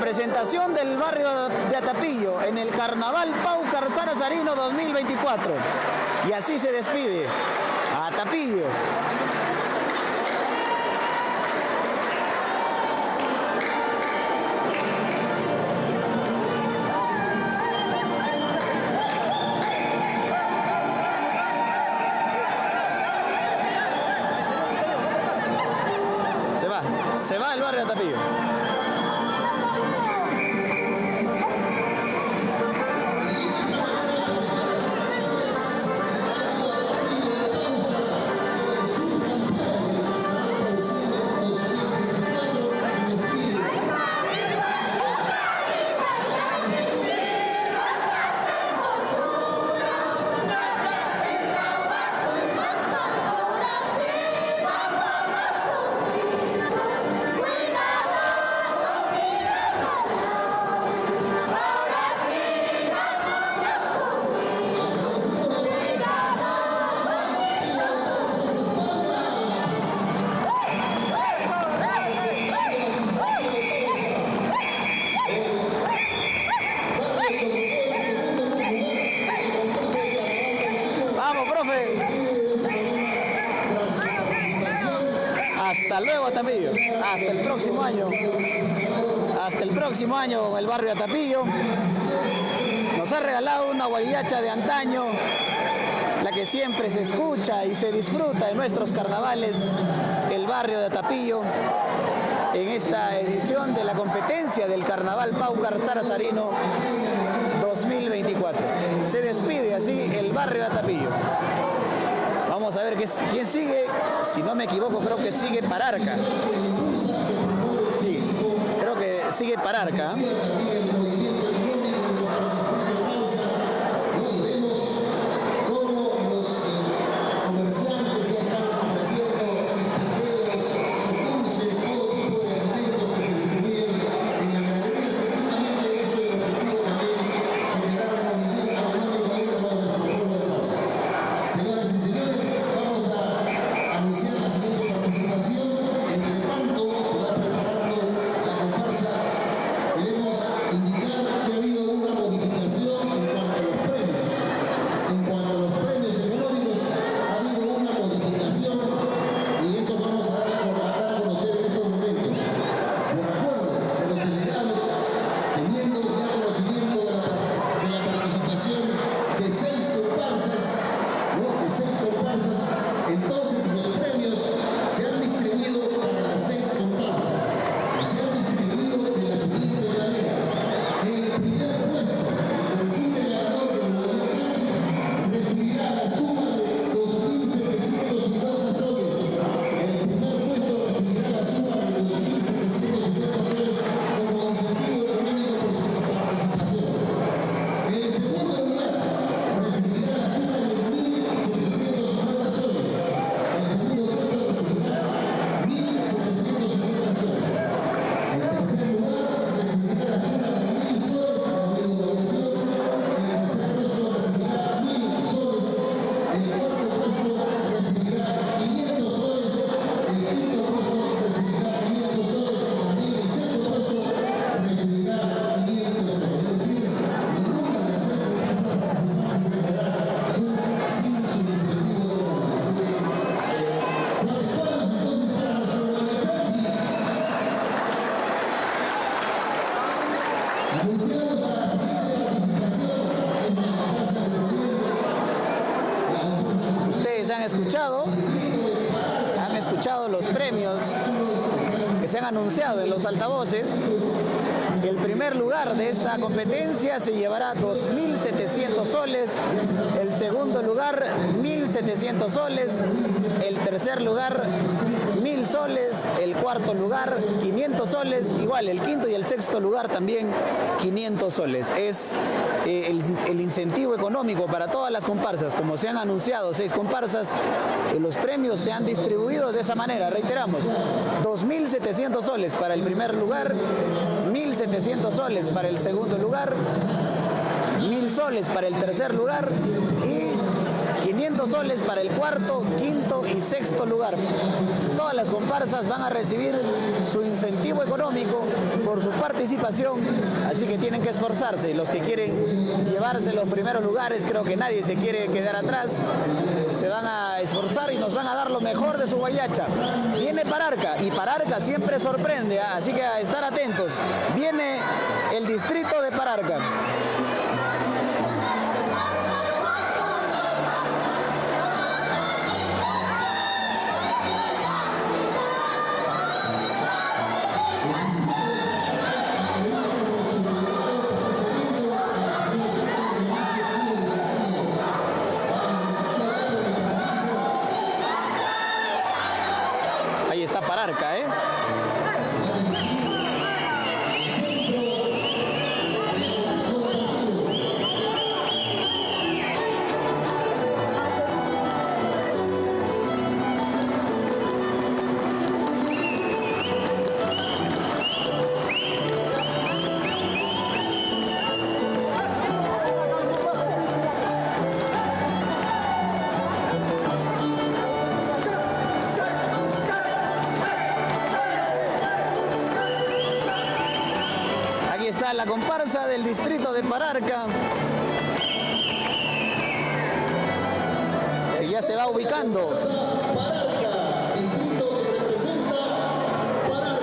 Presentación del barrio de Atapillo en el Carnaval Paucar Sarazarino 2024. Y así se despide a Atapillo. Se va el barrio de Atapillo. Hasta luego, Atapillo. Hasta el próximo año. Hasta el próximo año el barrio de Atapillo. Nos ha regalado una guayacha de antaño, la que siempre se escucha y se disfruta en nuestros carnavales, el barrio de Atapillo, en esta edición de la competencia del Carnaval Paucar Sarazarino 2024. Se despide así el barrio de Atapillo. Vamos a ver quién sigue. Si no me equivoco, creo que sigue Pararca. Sí, creo que sigue Pararca. Entre tanto, se va preparando la comparsa. Queremos indicar han escuchado los premios que se han anunciado en los altavoces. El primer lugar de esta competencia se llevará 2.700 soles, el segundo lugar 1.700 soles, el tercer lugar 1.000 soles, el cuarto lugar 500 soles, igual el quinto y el sexto lugar también 500 soles. Es el incentivo económico para todas las comparsas. Como se han anunciado 6 comparsas, los premios se han distribuido de esa manera. Reiteramos, 2.700 soles para el primer lugar, 1.700 soles para el segundo lugar, 1.000 soles para el tercer lugar y 500 soles para el cuarto, quinto y sexto lugar. Todas las comparsas van a recibir su incentivo económico por su participación, así que tienen que esforzarse. Los que quieren llevarse los primeros lugares, creo que nadie se quiere quedar atrás, se van a esforzar y nos van a dar lo mejor de su guayacha. Viene Pararca, y Pararca siempre sorprende, así que a estar atentos. Viene el distrito de Pararca. Ahí está Pararca, ¿eh? La comparsa del distrito de Pararca. Ya se va ubicando. Pararca, distrito que representa Pararca.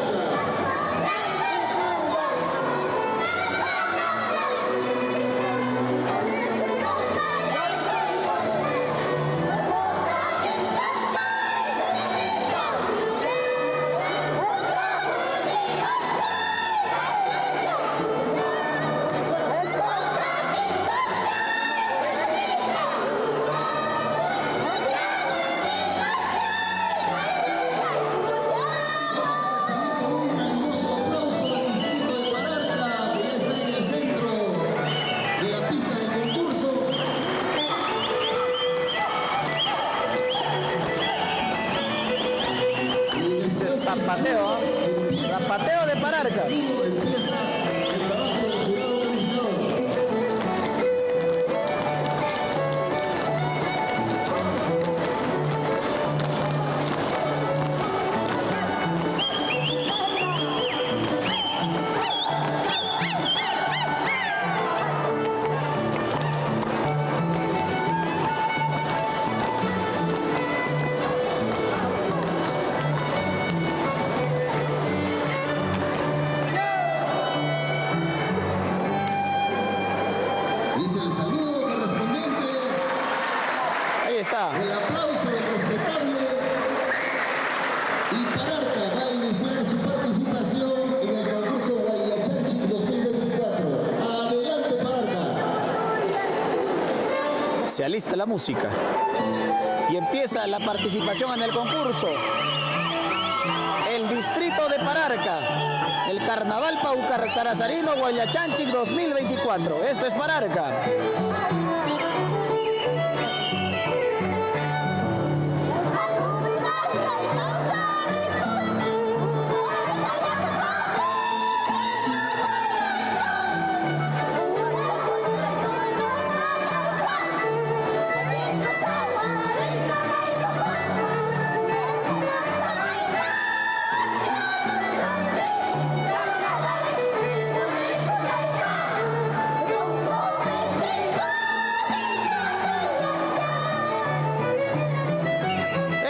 Zapateo de Pararca. El aplauso del respetable, y Pararca va a iniciar su participación en el concurso Guayachanchi 2024. Adelante, Pararca. Se alista la música y empieza la participación en el concurso. El distrito de Pararca, el Carnaval Paucarrasarino Guayachanchi 2024. Esto es Pararca.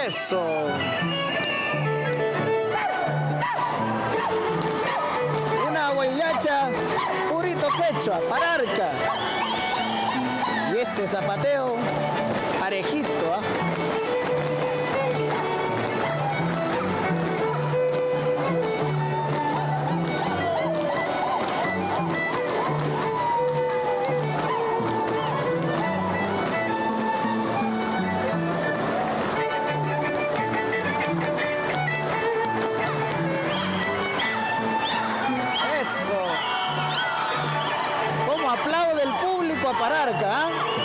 Eso. Una guayacha purito quechua, Pararca. Y ese zapateo parejito, ¿ah? Pararca, ¿eh?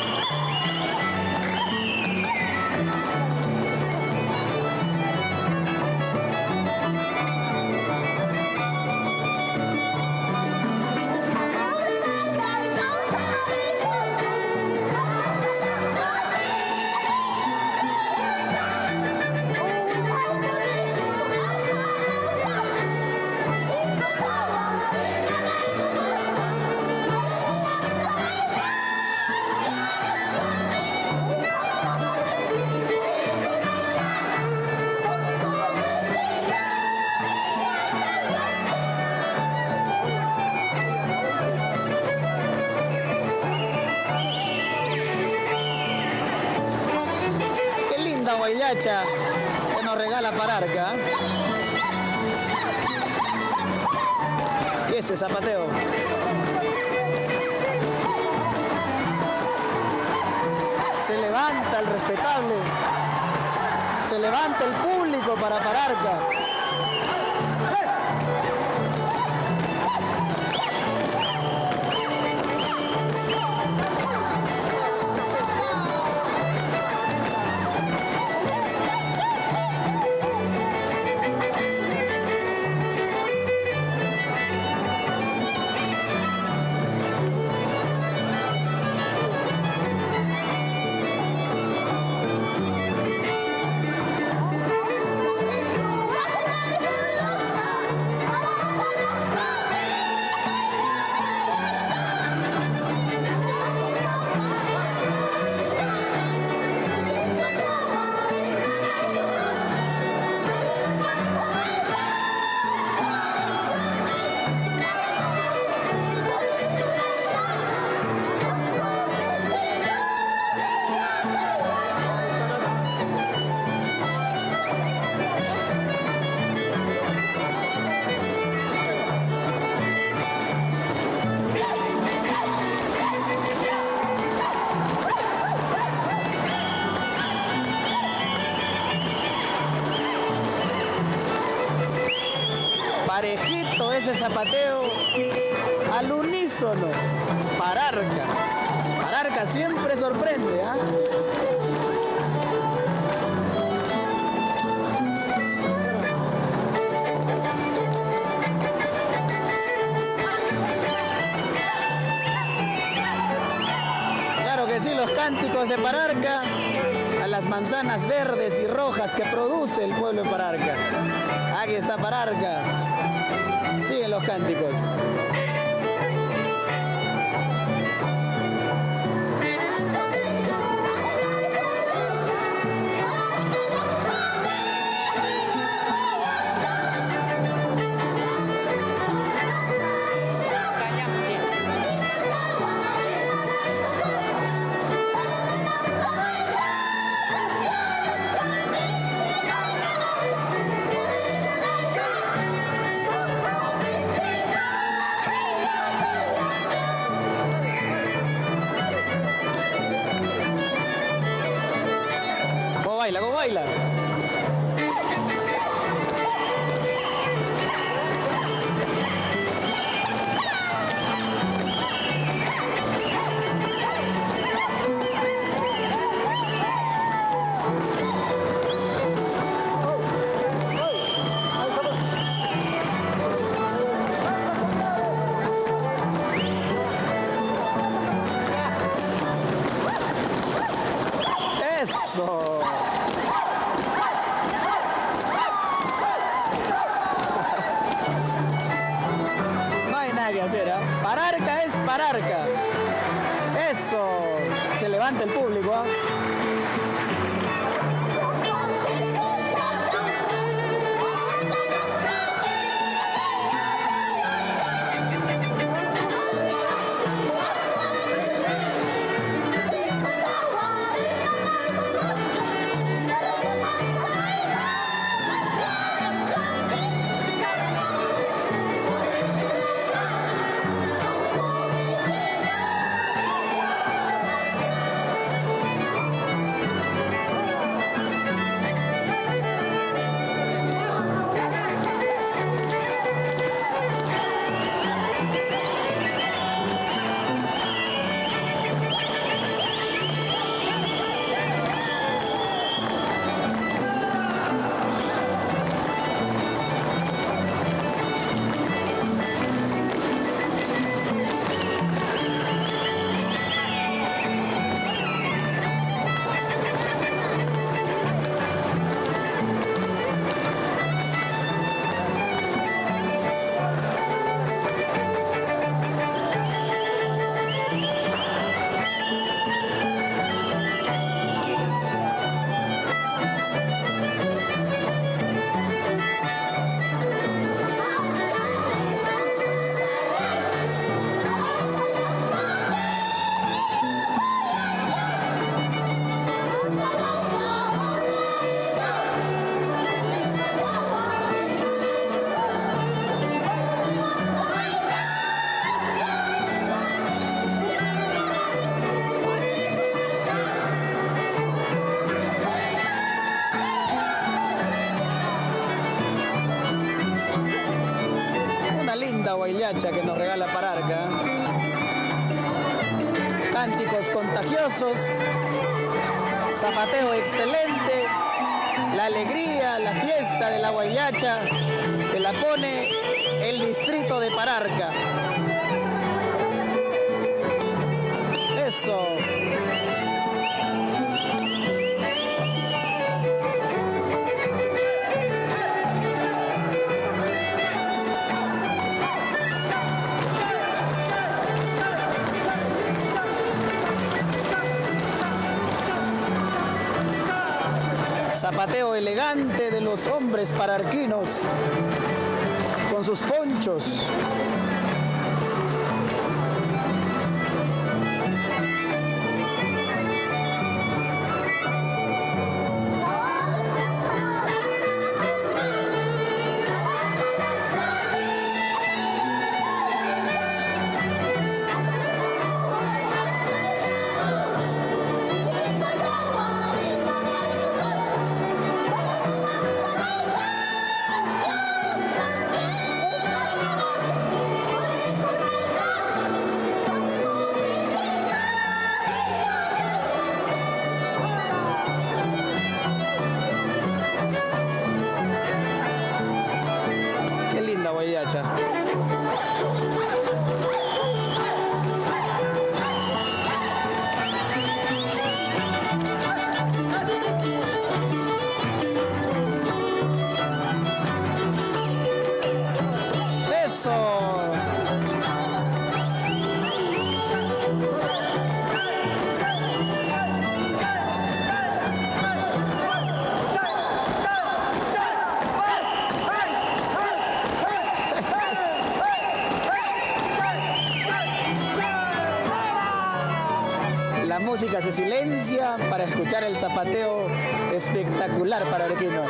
Guaylacha que nos regala Pararca. Y ese zapateo. Se levanta el respetable. Se levanta el público para Pararca. Parejito ese zapateo al unísono. Pararca. Pararca siempre sorprende, ¿ah? Claro que sí, los cánticos de Pararca a las manzanas verdes y rojas que produce el pueblo de Pararca. Aquí está Pararca. Siguen los cánticos. ¿Cómo baila? Eso. No hay nada que hacer, ¿eh? Pararca es Pararca. Eso. Se levanta el público, ¿eh? Huayacha que nos regala Pararca. Cánticos contagiosos, zapateo excelente, la alegría, la fiesta de la Huayacha que la pone el distrito de Pararca. Eso. Zapateo elegante de los hombres pararquinos con sus ponchos. Huayacha. Eso. La música se silencia para escuchar el zapateo espectacular pararquino.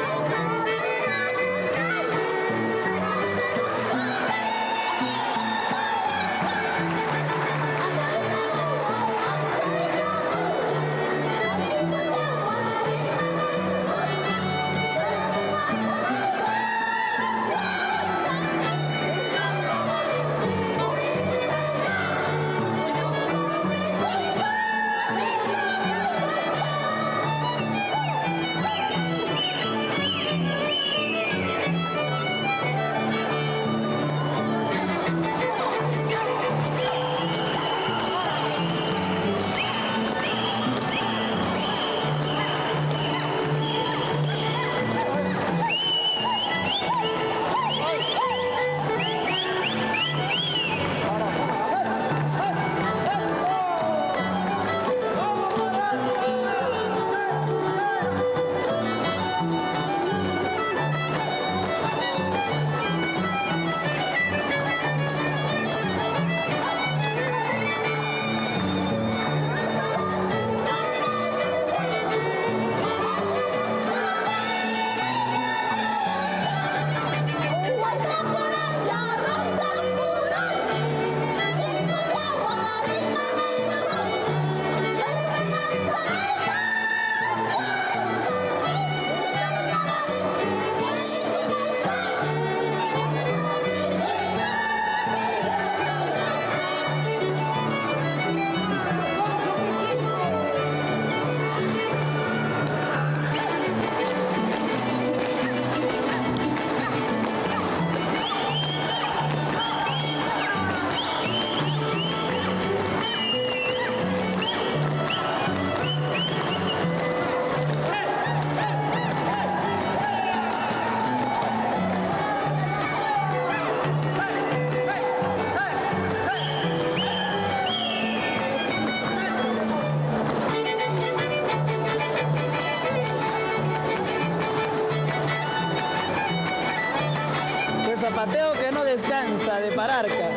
Zapateo que no descansa de Pararca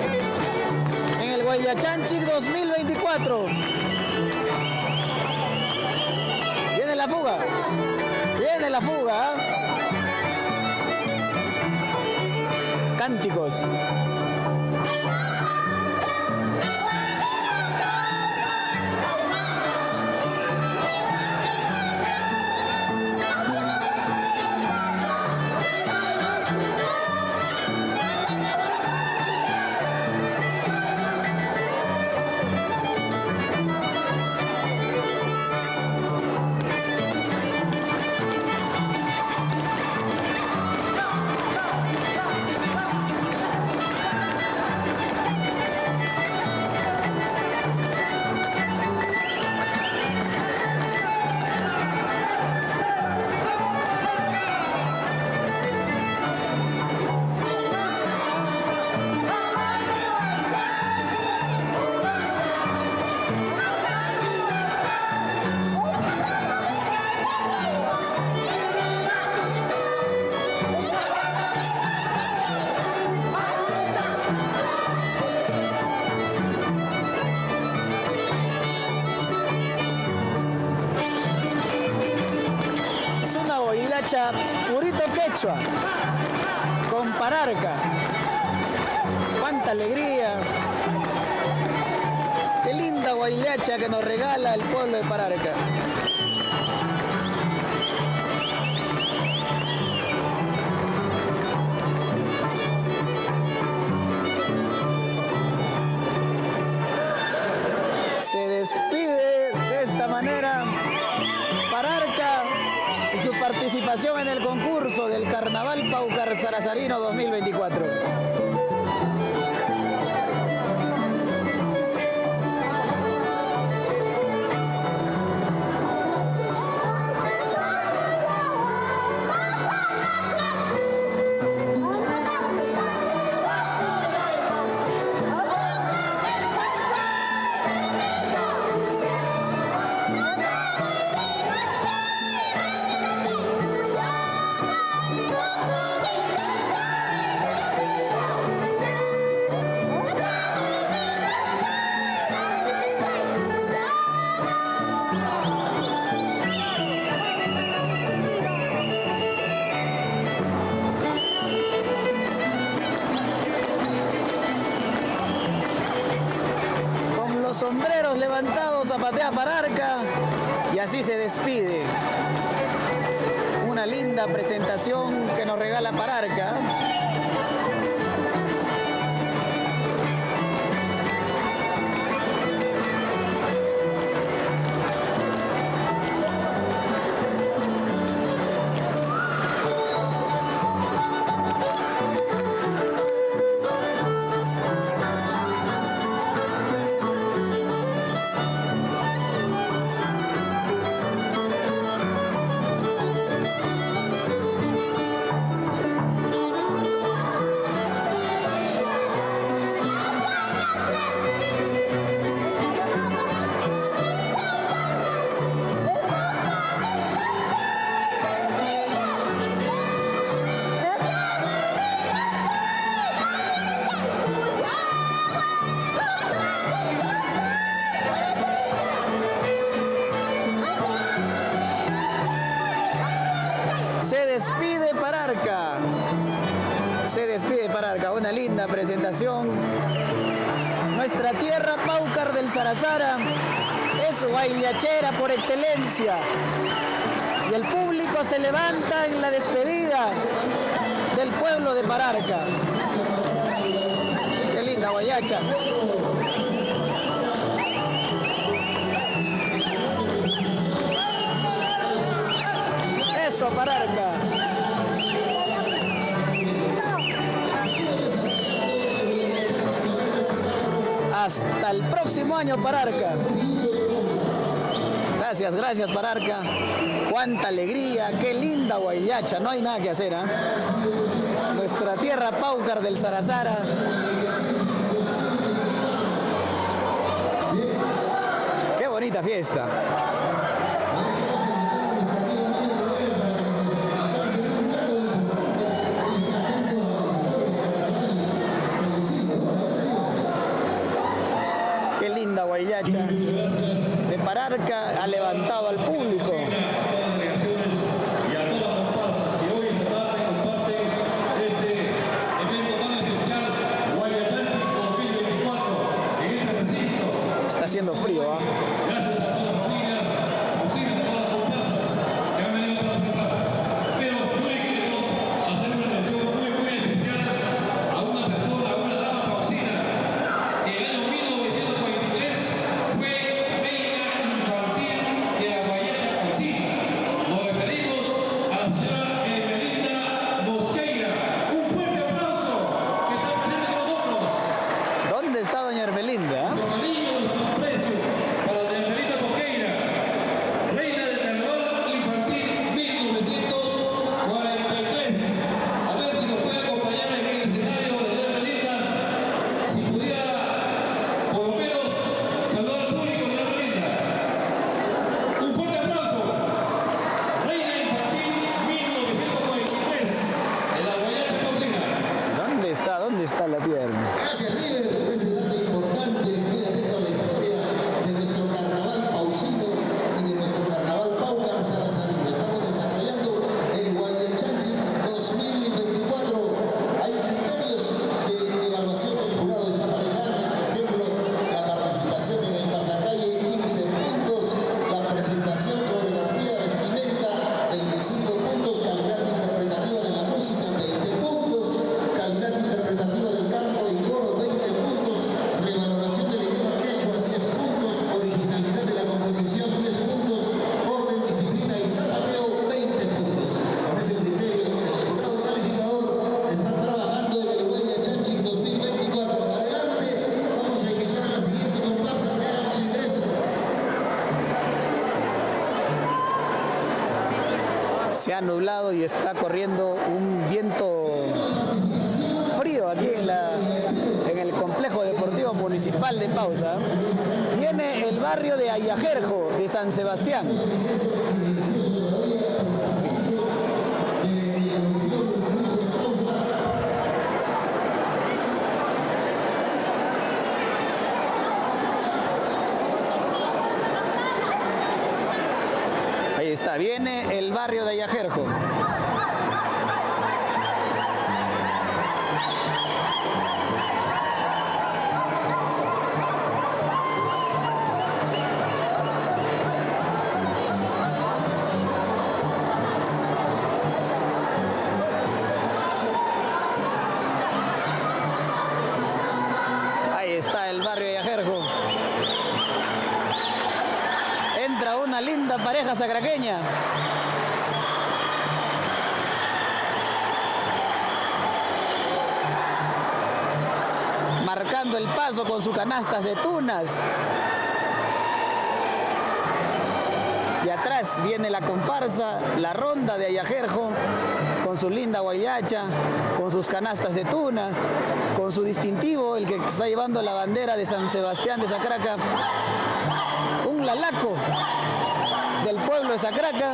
en el Huayachanchic 2024. Viene la fuga, viene la fuga. Cánticos. guayacha, purito quechua, con pararca. ¡Cuánta alegría! ¡Qué linda guayacha que nos regala el pueblo de Pararca! Se despide de esta manera Pararca y su participación en el concurso del Carnaval Paucar Sarazarino 2024. Sombreros levantados, zapatea Pararca y así se despide. Una linda presentación que nos regala Pararca. Se despide Pararca, una linda presentación. Nuestra tierra Paucar del Sarazara es guayachera por excelencia. Y el público se levanta en la despedida del pueblo de Pararca. Qué linda guayacha. Eso, Pararca. Hasta el próximo año, Pararca. Gracias, gracias, Pararca. Cuánta alegría, qué linda guayacha. No hay nada que hacer, ¿eh? Nuestra tierra Paucar del Sarazara. Qué bonita fiesta. Qué linda guayacha de Pararca ha levantado al público. Está haciendo frío, ¿eh? Gracias a todas las familias, posible de todas las comparsas que han venido a participar. Pero muy queremos hacer una mención muy especial a una persona, a una dama paucina, que en el año 1943 fue reina infantil de la guayacha paucina. Nos referimos a la señora Ermelinda Mosqueira. Un fuerte aplauso que está presente con nosotros. ¿Dónde está doña Ermelinda? Con cariño, nuestro aprecio para doña Ermelinda Se ha nublado y está corriendo un viento frío aquí en el complejo deportivo municipal de Pausa. Viene el barrio de Ayajerjo de San Sebastián. Ahí está, viene el barrio de Ayajerjo. Ahí está el barrio de Ayajerjo. Entra una linda pareja sacraqueña. Marcando el paso con sus canastas de tunas. Y atrás viene la comparsa, la ronda de Ayajerjo, con su linda guayacha, con sus canastas de tunas, con su distintivo, el que está llevando la bandera de San Sebastián de Sacraca. Un lalaco del pueblo de Sacraca,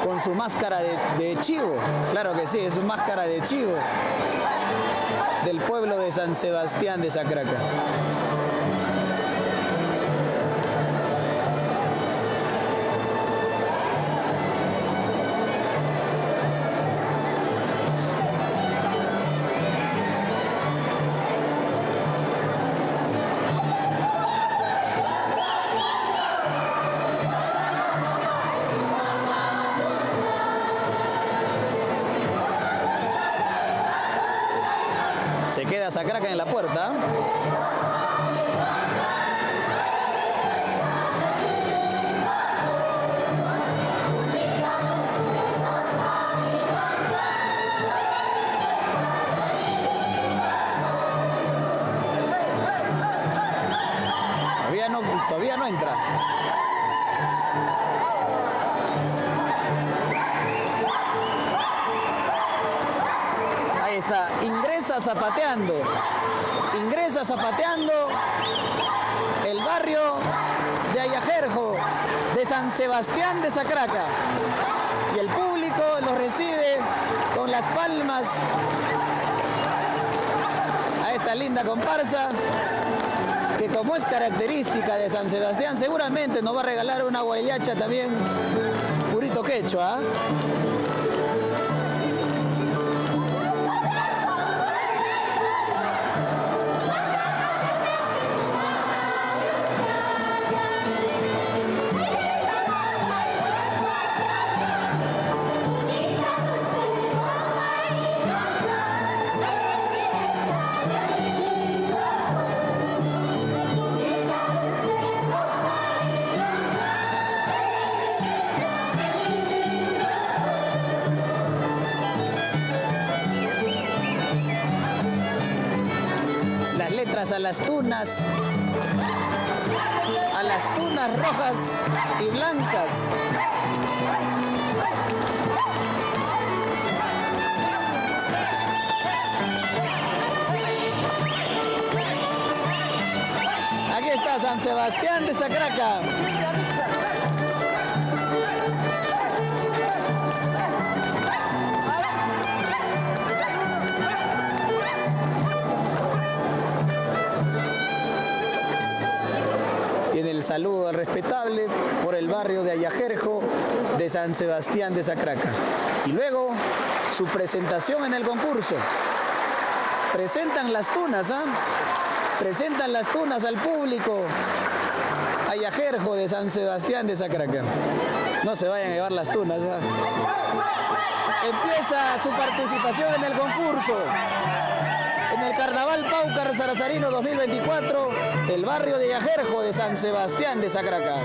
con su máscara de chivo, claro que sí, es su máscara de chivo del pueblo de San Sebastián de Sacraca. Se queda Sacraca en la puerta. Todavía no entra. Ahí está, ingresa zapateando el barrio de Ayajerjo de San Sebastián de Sacraca, y el público los recibe con las palmas a esta linda comparsa que, como es característica de San Sebastián, seguramente nos va a regalar una guayacha también purito quechua. A las tunas rojas y blancas. Aquí está San Sebastián de Sacraca. El saludo respetable por el barrio de Ayajerjo de San Sebastián de Sacraca. Y luego su presentación en el concurso. Presentan las tunas, presentan las tunas al público. Ayajerjo de San Sebastián de Sacraca. No se vayan a llevar las tunas. Empieza su participación en el concurso. En el Carnaval Paucar Sarazarino 2024, el barrio de Ayajerjo de San Sebastián de Sacraca.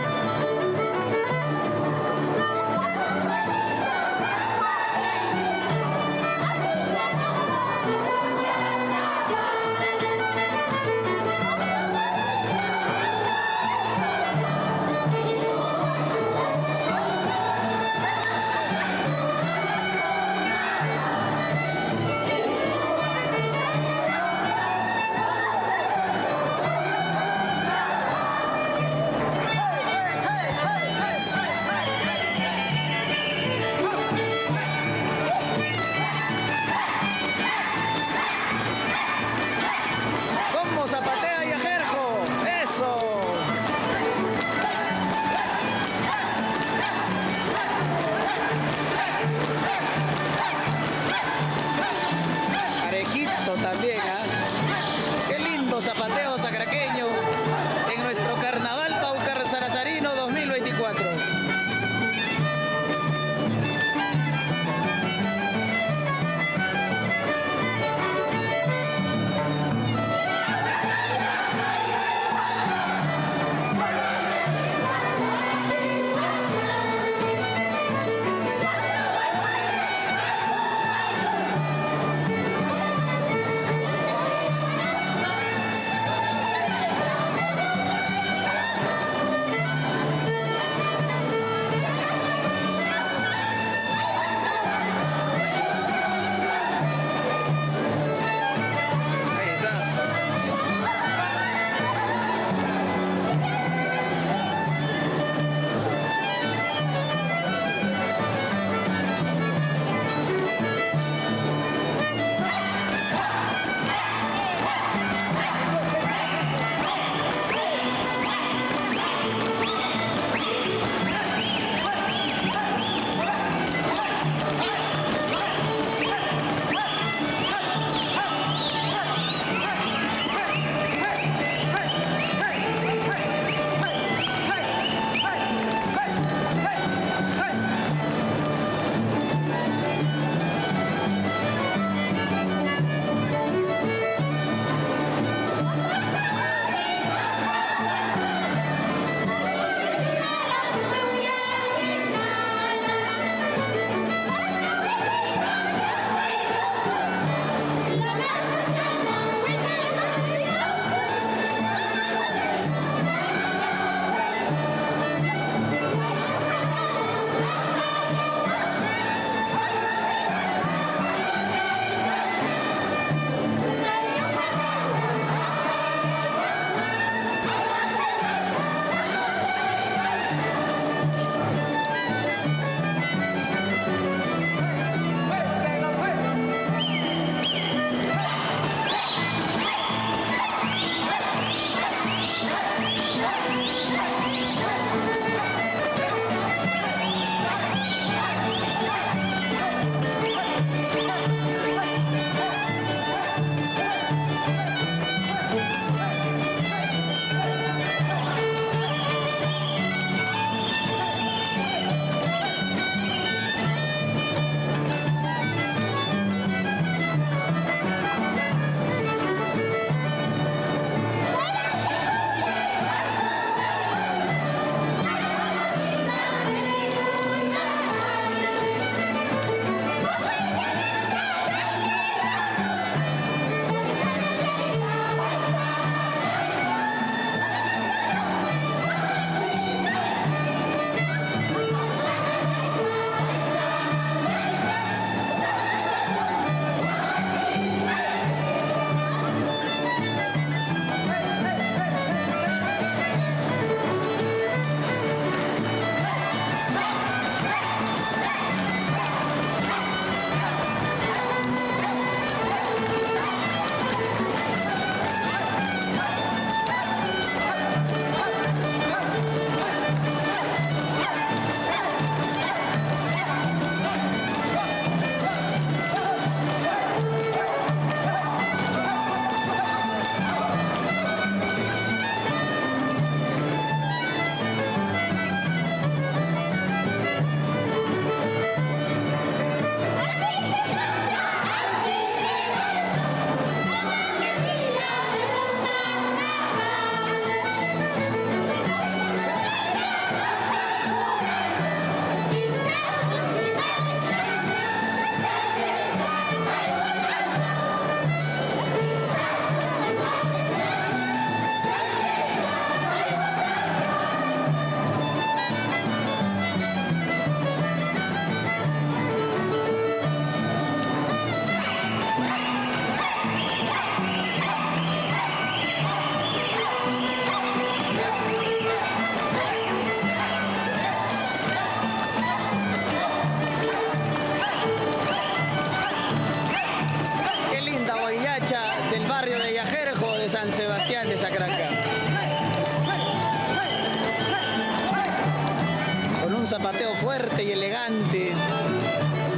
zapateo fuerte y elegante,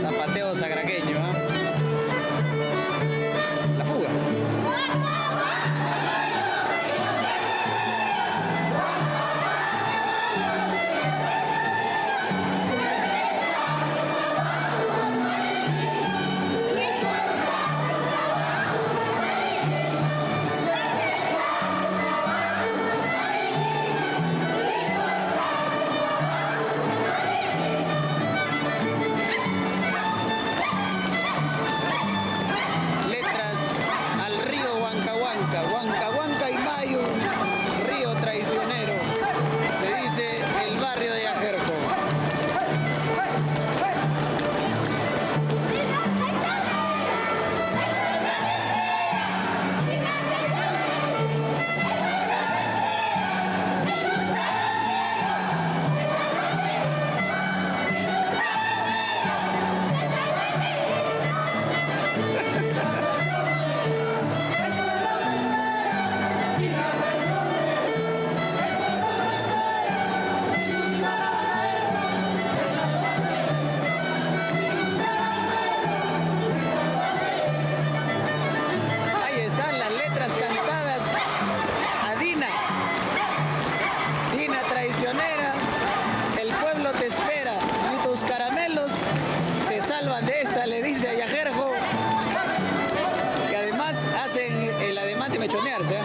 zapateo sagraqueño, ¿eh? La fuga. Mechonearse, ¿eh?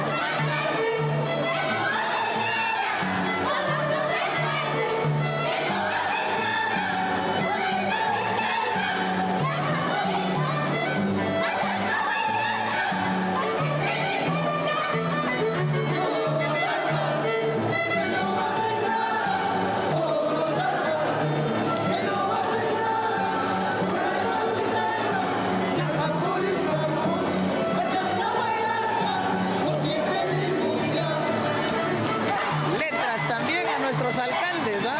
Nuestros alcaldes, ¿ah?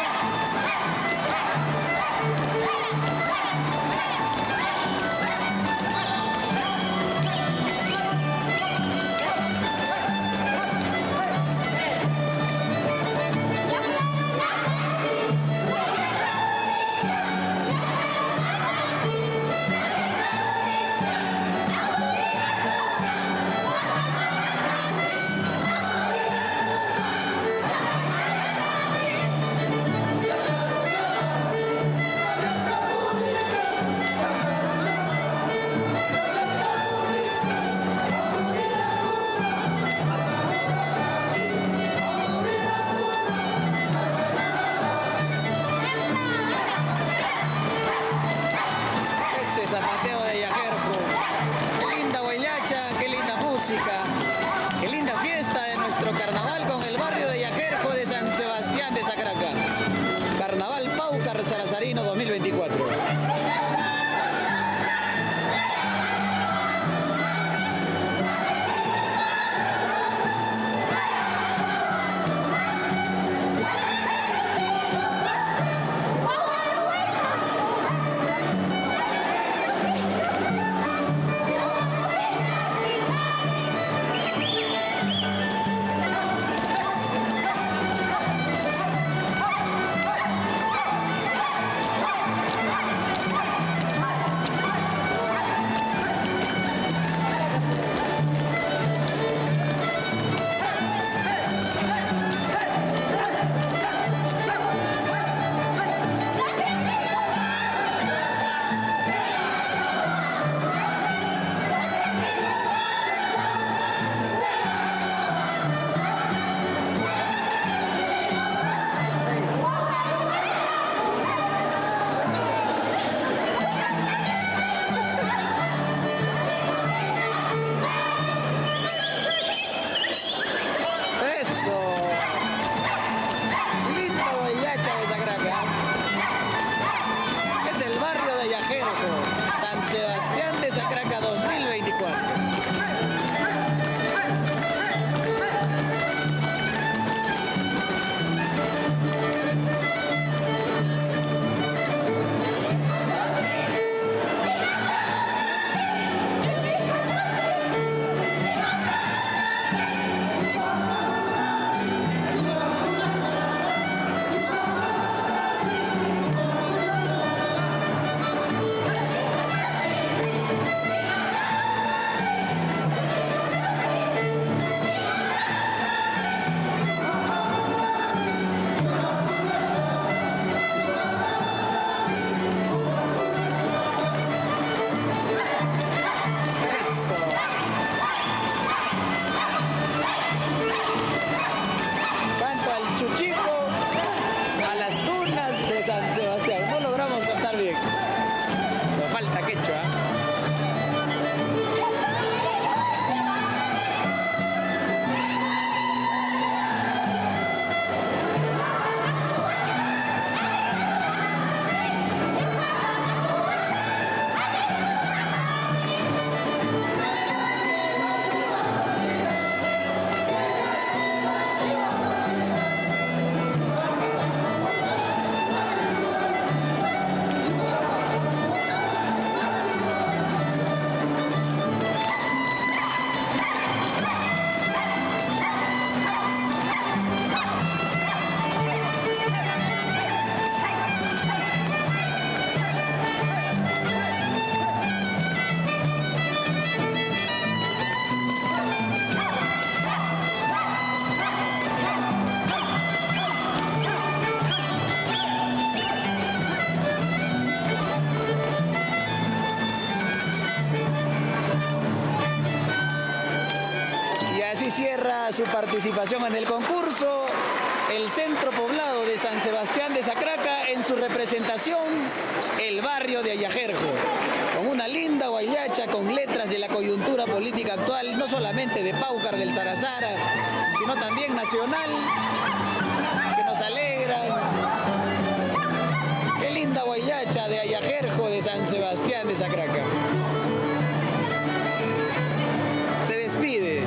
Zapateo de Yajerjo. Qué linda huayacha, qué linda música, qué linda fiesta de nuestro carnaval con el barrio de Yajerjo de San Sebastián de Sacraca. Carnaval Paucar Sarazarino 2024. cierra su participación en el concurso el centro poblado de San Sebastián de Sacraca, en su representación el barrio de Ayajerjo, con una linda guayacha con letras de la coyuntura política actual, no solamente de Paucar del Sarazara, sino también nacional, que nos alegra. Qué linda guayacha de Ayajerjo de San Sebastián de Sacraca. Se despide.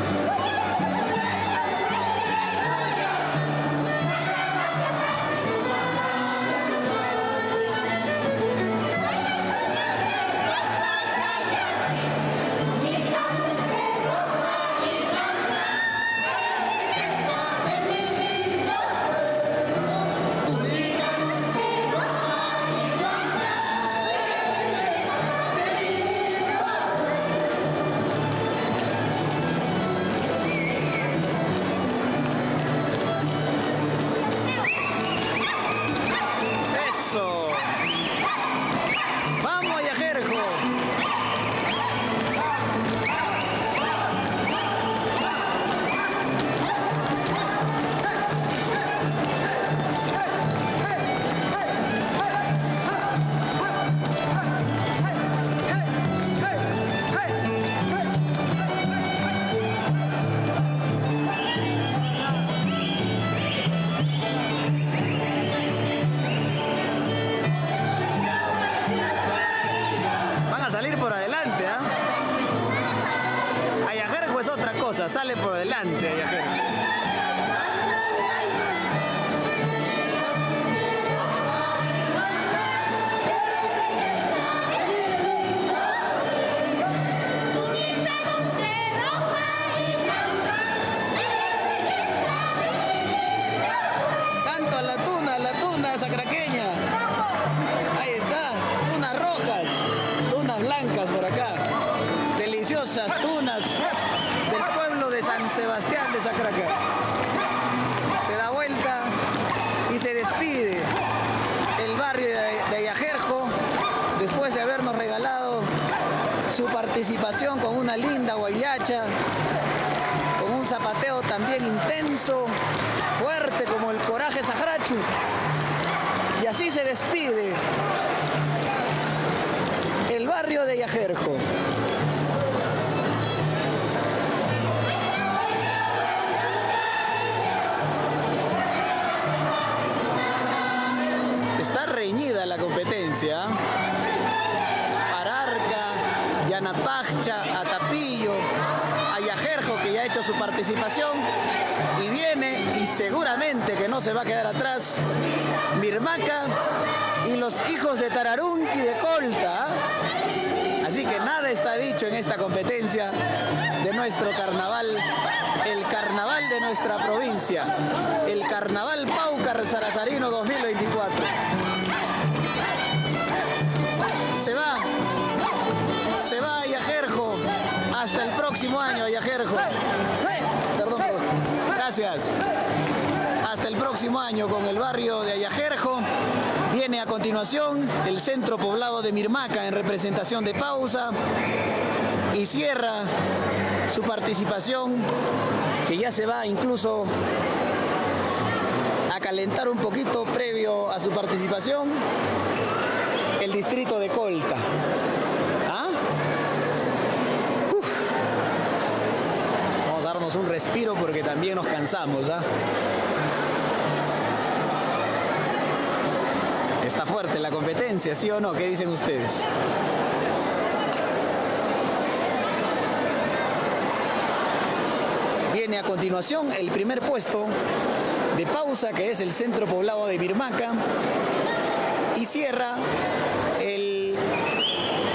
Sale por delante, Ayajerjo. Canto a la tuna sacraqueña. Ahí está, tunas rojas, tunas blancas por acá. Deliciosas tunas del pueblo de San Sebastián de Sacraca. Se da vuelta y se despide el barrio de Ayajerjo después de habernos regalado su participación con una linda guayacha, con un zapateo también intenso, fuerte como el coraje sajarachu. Y así se despide el barrio de Ayajerjo. Está reñida la competencia. Ararca, Yanapajcha, Atapillo, Ayajerjo, que ya ha hecho su participación, y viene, y seguramente que no se va a quedar atrás, Mirmaca y los hijos de Tararunqui de Colta. Así que nada está dicho en esta competencia de nuestro carnaval, el carnaval de nuestra provincia, el carnaval Paucar Sarazarino 2024. Se va Ayajerjo, hasta el próximo año Ayajerjo. Perdón. Gracias. Hasta el próximo año con el barrio de Ayajerjo. Viene a continuación el centro poblado de Mirmaca en representación de Pausa, y cierra su participación, que ya se va incluso a calentar un poquito previo a su participación, el distrito de Colta. ¿Ah? Vamos a darnos un respiro porque también nos cansamos, ¿ah? Está fuerte la competencia, ¿sí o no? ¿Qué dicen ustedes? Viene a continuación el primer puesto de Pausa, que es el centro poblado de Mirmaca, y cierra el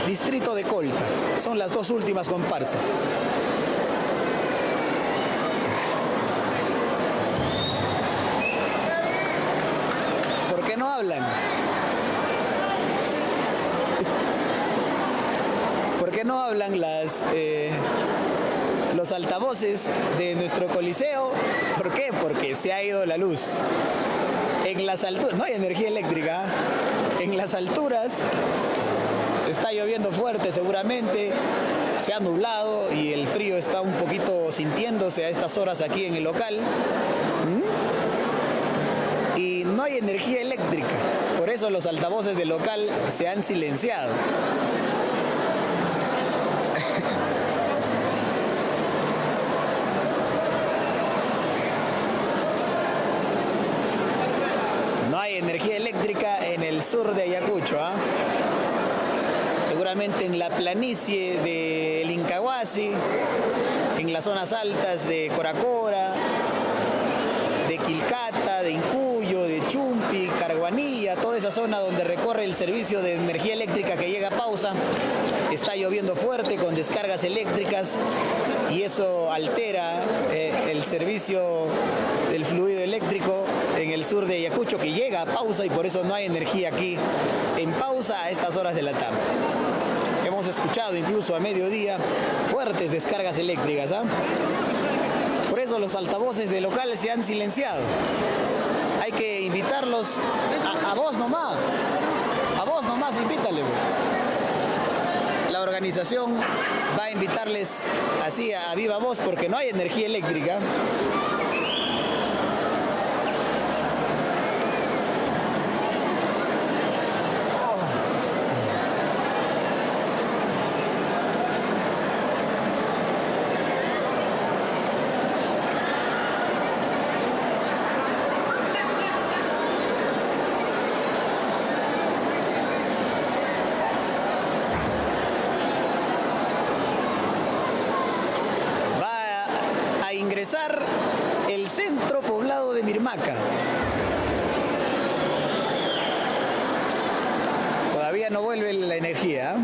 distrito de Colta. Son las dos últimas comparsas. ¿Por qué no hablan? ¿Por qué no hablan los altavoces de nuestro coliseo? ¿Por qué? Porque se ha ido la luz. En las alturas, no hay energía eléctrica. En las alturas está lloviendo fuerte seguramente. se ha nublado y el frío está un poquito sintiéndose a estas horas aquí en el local. Y no hay energía eléctrica, por eso los altavoces del local se han silenciado. No hay energía eléctrica en el sur de Ayacucho, ¿ah? Seguramente en la planicie del Incahuasi, en las zonas altas de Coracora, de Quilcata, de Incuyo, de Chumpi, Carguanilla, toda esa zona donde recorre el servicio de energía eléctrica que llega a Pausa, está lloviendo fuerte con descargas eléctricas y eso altera el servicio del fluido eléctrico en el sur de Ayacucho que llega a Pausa y por eso no hay energía aquí en Pausa a estas horas de la tarde. Hemos escuchado incluso a mediodía fuertes descargas eléctricas, ¿ah? Por eso los altavoces de locales se han silenciado. Hay que invitarlos a vos nomás. A vos nomás, invítale. La organización va a invitarles así a viva voz porque no hay energía eléctrica. El centro poblado de Mirmaca. Todavía no vuelve la energía.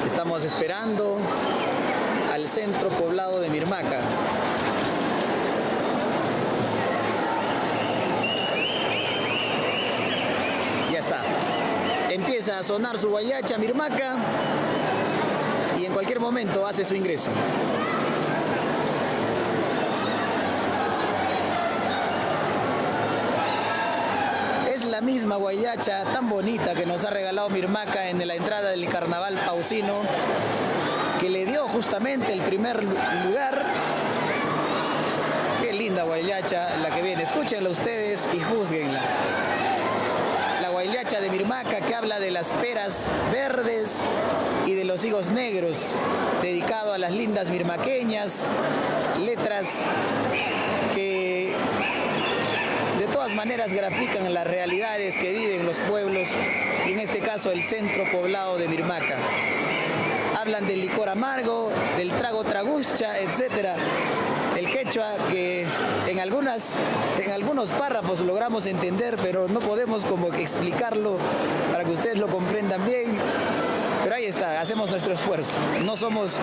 Estamos esperando al centro poblado de Mirmaca. Ya está. Empieza a sonar su guayacha Mirmaca y en cualquier momento hace su ingreso. Es la misma guayacha tan bonita que nos ha regalado Mirmaca en la entrada del carnaval pausino, que le dio justamente el primer lugar. Qué linda guayacha la que viene. Escúchenla ustedes y juzguenla. La guayacha de Mirmaca que habla de las peras verdes y de los higos negros, dedicado a las lindas mirmaqueñas, letras que de todas maneras grafican las realidades que viven los pueblos, y en este caso el centro poblado de Mirmaca. Hablan del licor amargo, del trago tragucha, etc. El quechua que en algunos párrafos logramos entender, pero no podemos como que explicarlo para que ustedes lo comprendan bien. Pero ahí está, hacemos nuestro esfuerzo. No somos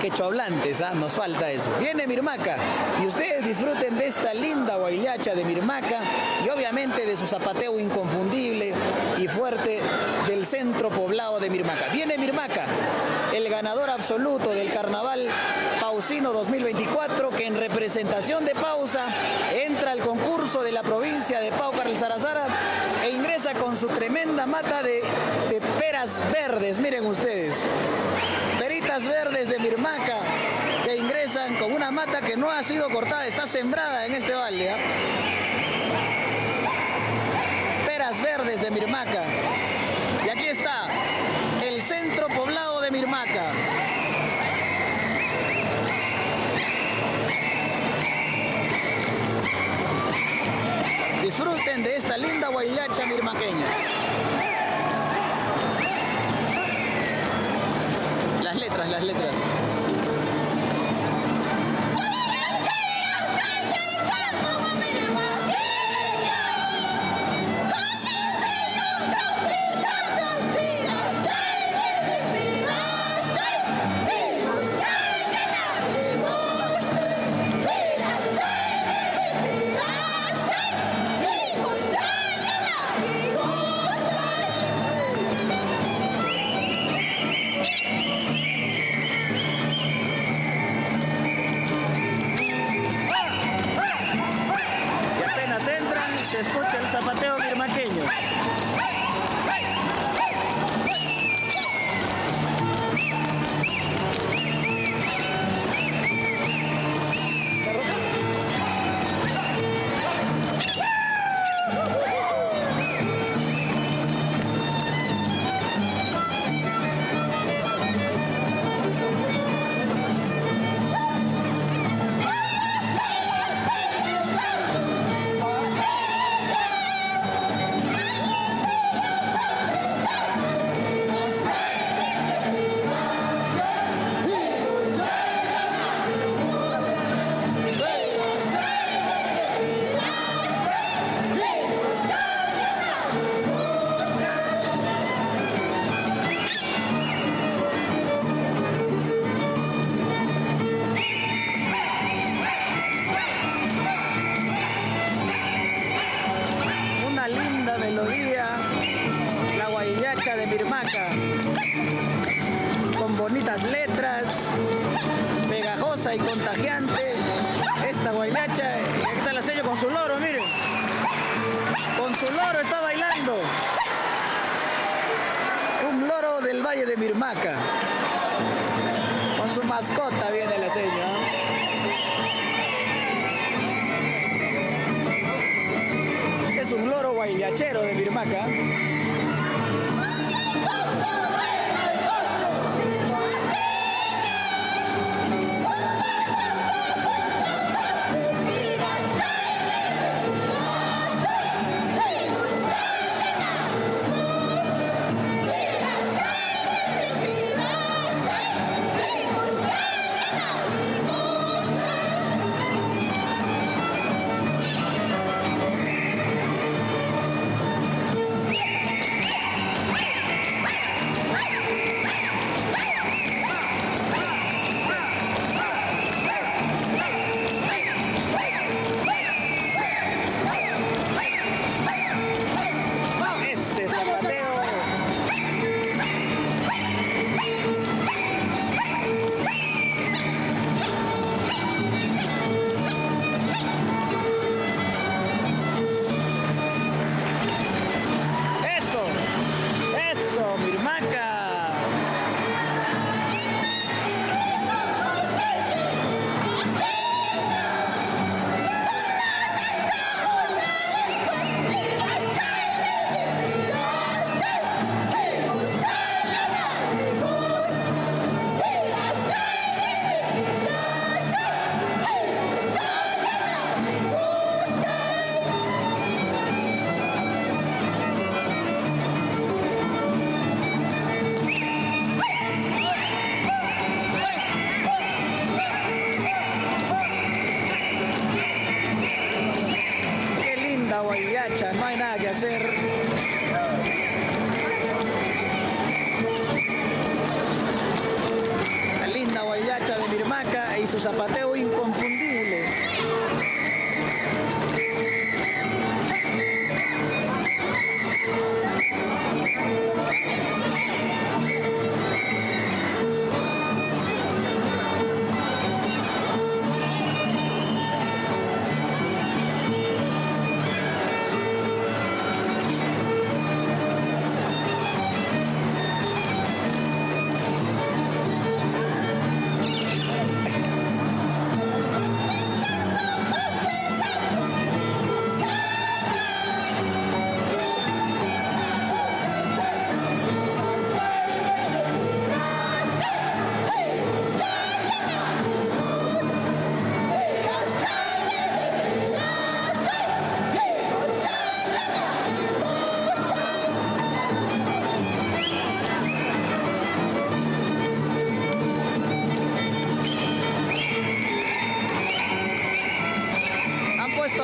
quechohablantes, ¿ah? Nos falta eso. Viene Mirmaca y ustedes disfruten de esta linda guayacha de Mirmaca y obviamente de su zapateo inconfundible y fuerte del centro poblado de Mirmaca. Viene Mirmaca, el ganador absoluto del carnaval pausino 2024, que en representación de Pausa entra al concurso de la provincia de Pau Carl Sarazara e ingresa con su tremenda mata de peras verdes. Miren ustedes, peritas verdes de Mirmaca que ingresan con una mata que no ha sido cortada, está sembrada en este balde, ¿eh? Peras verdes de Mirmaca. Y aquí está el centro poblado de Mirmaca. Disfruten de esta linda guayacha mirmaqueña. Las letras. zapateo birmaqueño. De Mirmaca, con bonitas letras, pegajosa y contagiante. Esta guaylacha, y aquí está la sello con su loro, miren, con su loro está bailando, un loro del Valle de Mirmaca, con su mascota viene la sello, ¿eh? Es un loro guaylachero de Mirmaca. No hay nada que hacer. La linda guaylacha de Mirmaca y su zapateo inconfundible.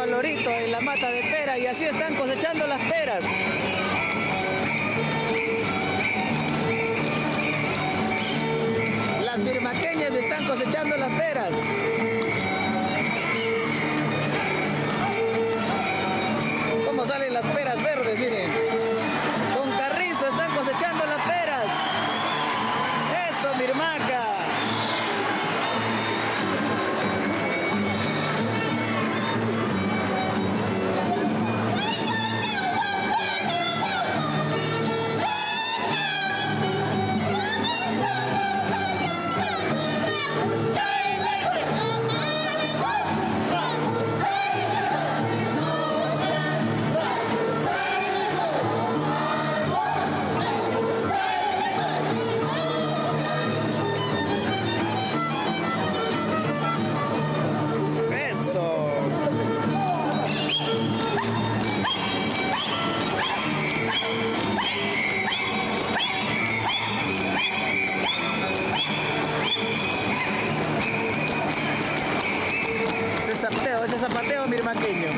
Al lorito en la mata de pera y así están cosechando las peras. Las birmaqueñas están cosechando las peras. Cómo salen las peras verdes, miren. Con carrizo están cosechando las peras. Eso, Mirmaca. ese zapateo mirmaqueño.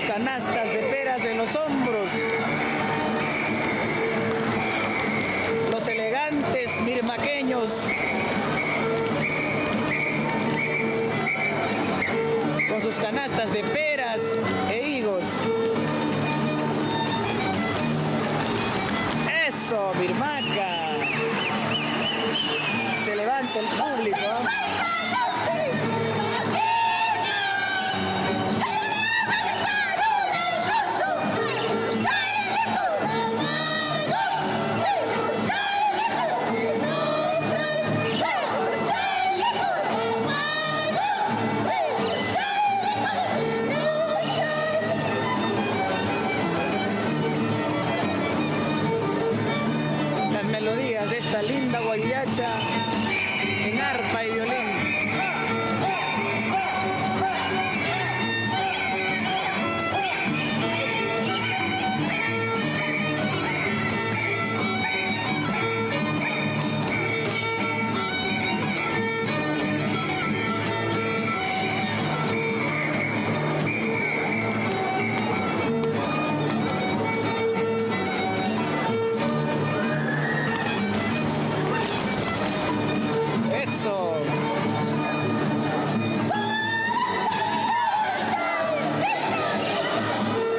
Canastas de peras en los hombros, los elegantes mirmaqueños con sus canastas de peras e higos. Eso, Mirmaca. Se levanta el público, ¿eh? Melodías de esta linda guayacha en arpa y violín.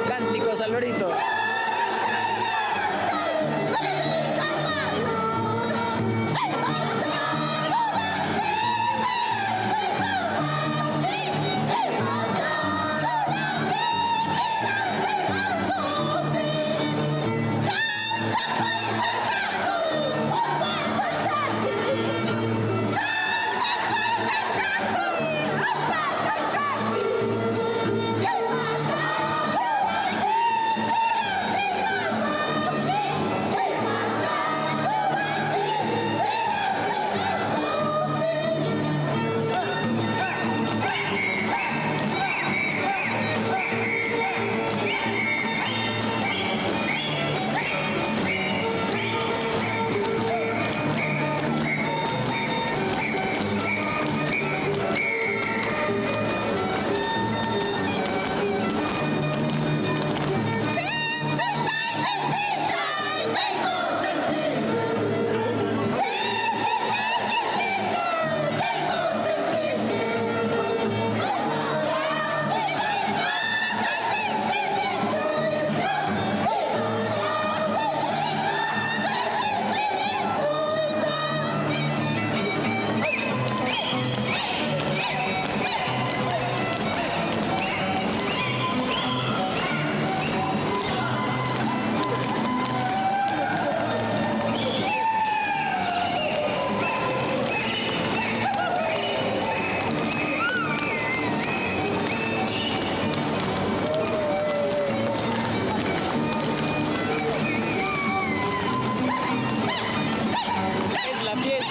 Cánticos al lorito.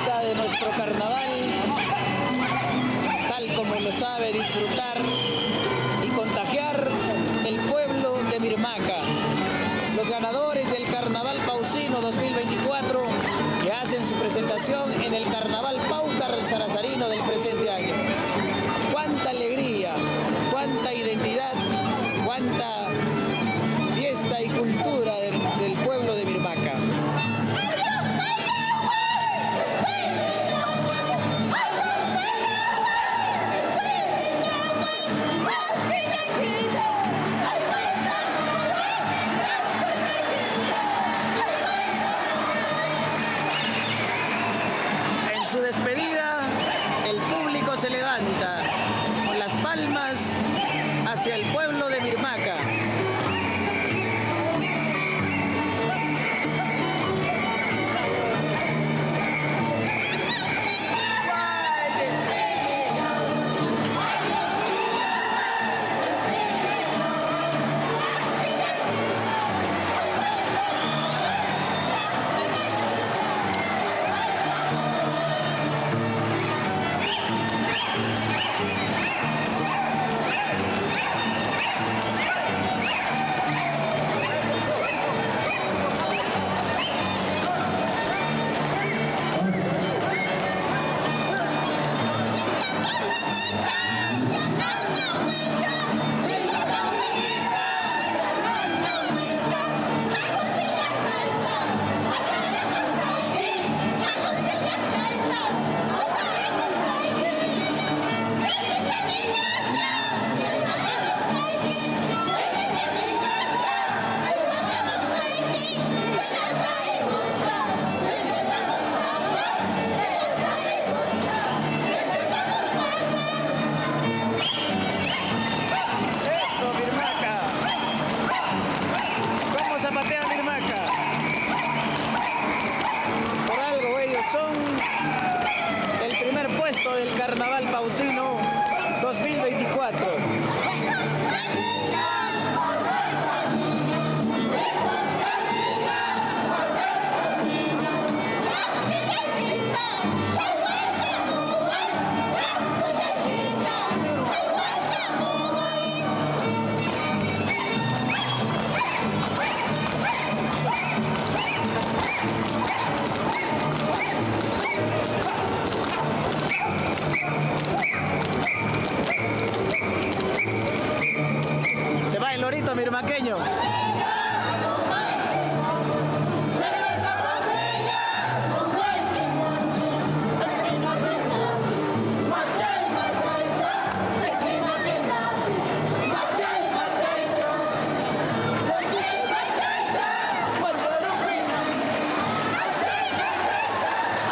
De nuestro carnaval, tal como lo sabe disfrutar y contagiar el pueblo de Mirmaca. Los ganadores del Carnaval Pausino 2024 que hacen su presentación en el Carnaval Paucar Sarazarino del presente año. Cuánta alegría, cuánta identidad, cuánta fiesta y cultura del pueblo de Mirmaca. año.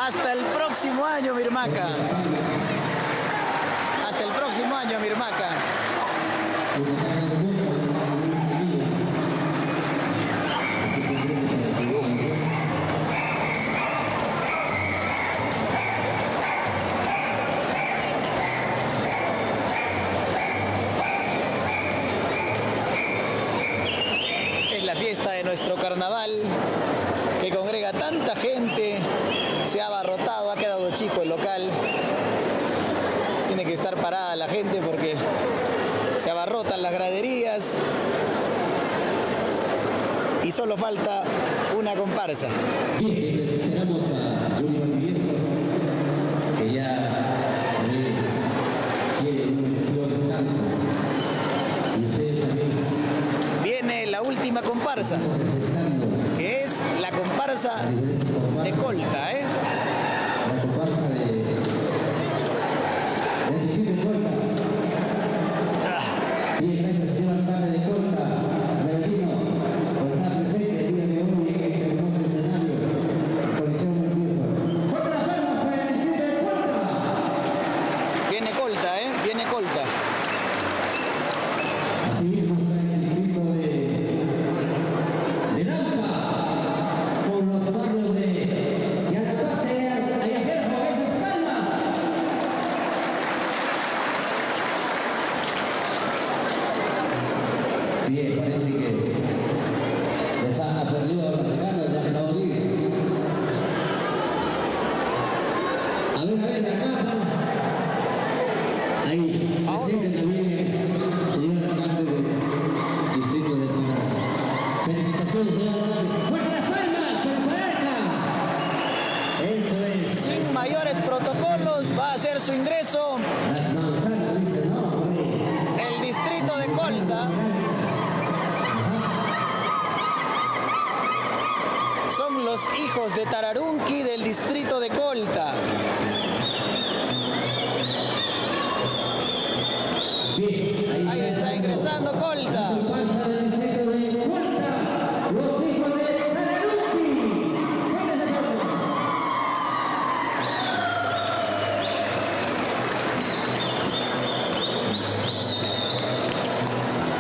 Hasta el próximo año, Mirmaca. Hasta el próximo año, Mirmaca. Es la fiesta de nuestro carnaval que congrega tanta gente. Se ha abarrotado, ha quedado chico el local. Tiene que estar parada la gente porque se abarrotan las graderías. Y solo falta una comparsa. Bien, les esperamos a Juli Valdivieso, que ya quiere un merecido descanso. Y ustedes también. Viene la última comparsa, que es la comparsa de Colta, ¿eh? La comparsa del distrito de Colta. Bien, gracias, señor alcalde de Colta, Laurino, por estar presente el día de hoy en este hermoso escenario, el Coliseo Nervioso. ¡Fuerte las palmas para el distrito de Colta! Viene Colta, ¿eh? Viene Colta. Asimismo está en el distrito de Lampa, con los barrios de Yanapase, Ayaferjo, esas palmas. Bien, parece que les ha perdido las ganas de aplaudir. A ver, acá, ahí, presenten también, señor alcalde del distrito de Tonalá. Felicitaciones, señor alcalde. ¡Fuerte las palmas para Pararca! Eso es. Sin mayores protocolos va a hacer su ingreso Las manzanas, dice, no, hombre. el distrito de Colta. Son los hijos de Tararunqui del distrito de Colta. Bien, Ahí está ingresando Colta. comparsa del distrito de Colta, los hijos de Tararunqui. ¡Fuertes aplausos!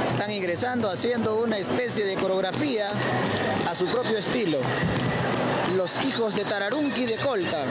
Están ingresando haciendo una especie de coreografía a su propio estilo. Los hijos de Tararunqui de Colta.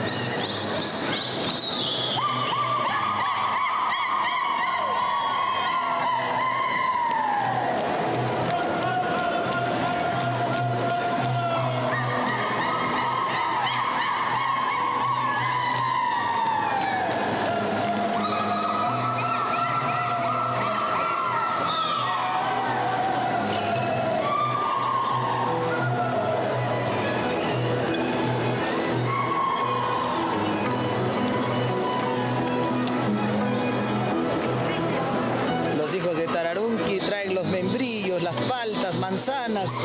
Los hijos de Tararunqui traen los membrillos, las paltas, manzanas,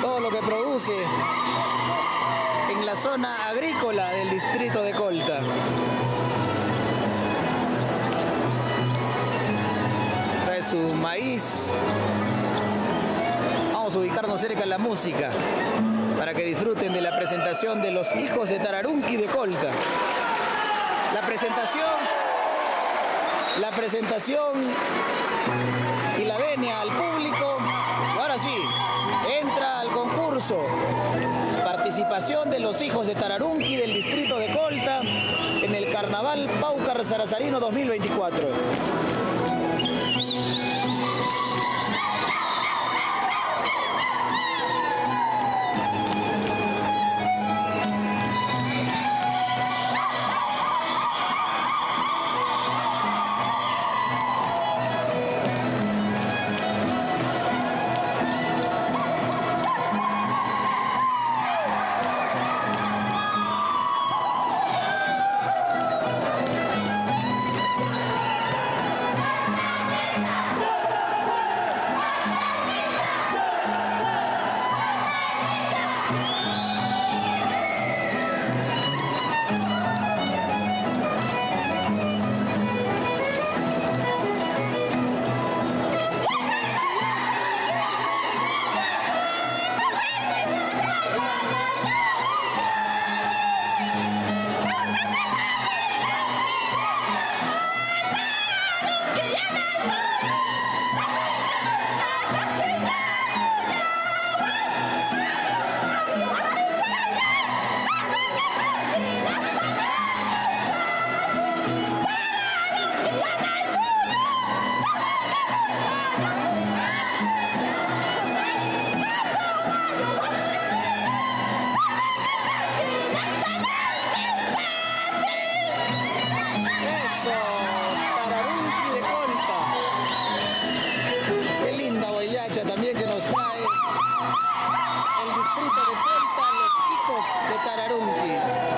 todo lo que produce en la zona agrícola del distrito de Colta. Trae su maíz. Vamos a ubicarnos cerca de la música para que disfruten de la presentación de los hijos de Tararunqui de Colta. La presentación y la venia al público. Ahora sí, entra al concurso. Participación de los hijos de Tararunqui del distrito de Colta en el Carnaval Paucar Sarazarino 2024. de Tararunqui.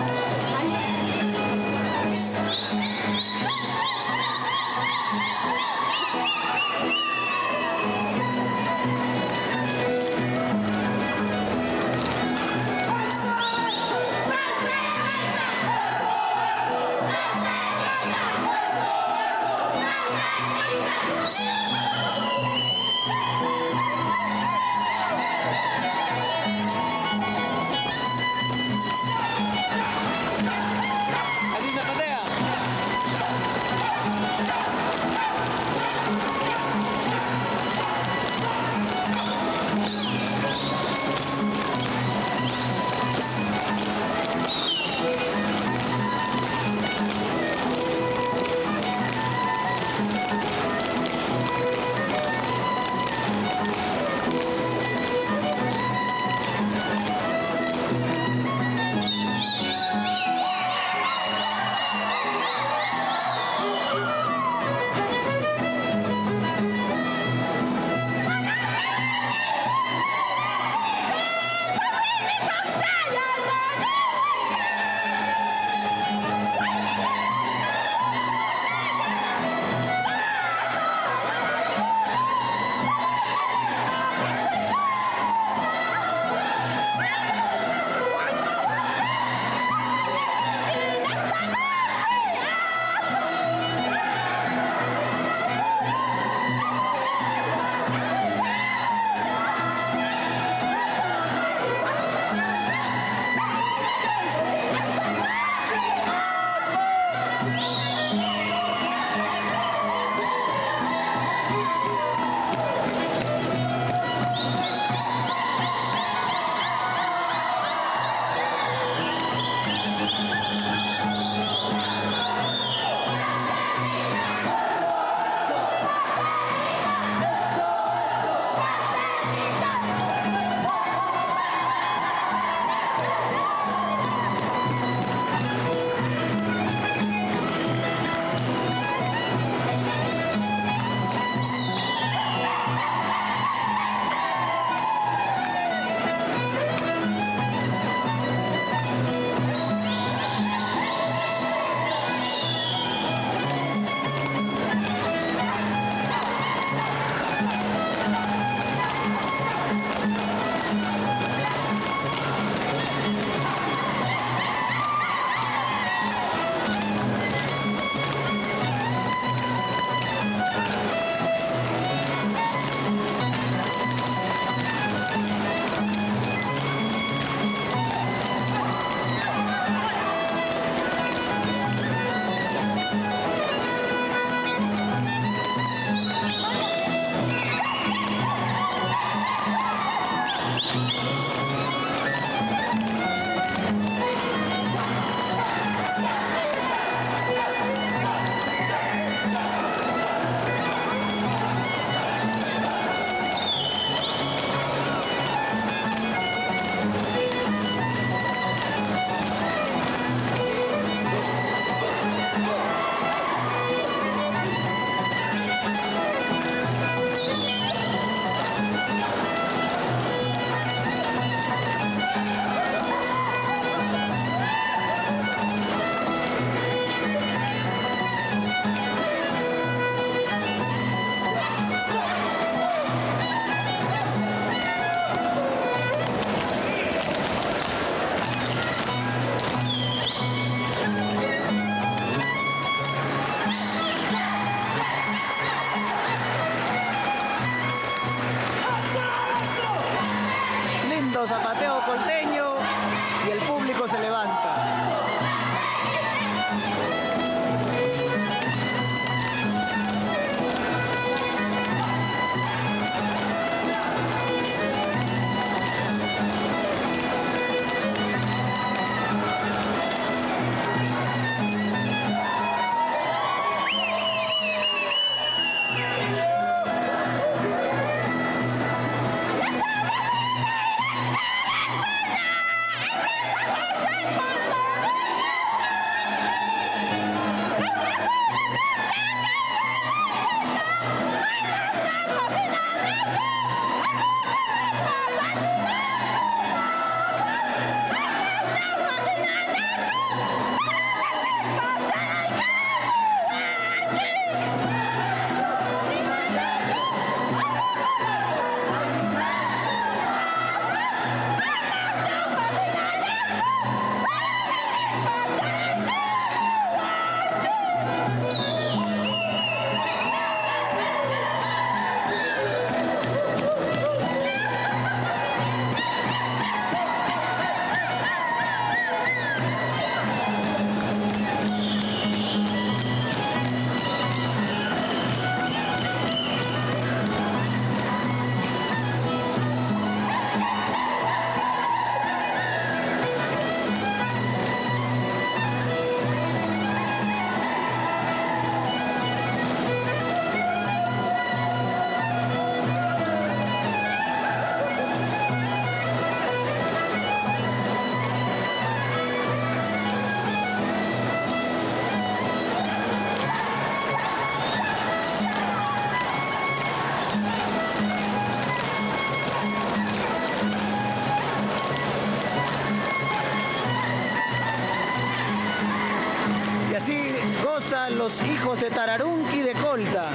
Pausa, los hijos de Tararunqui de Colta.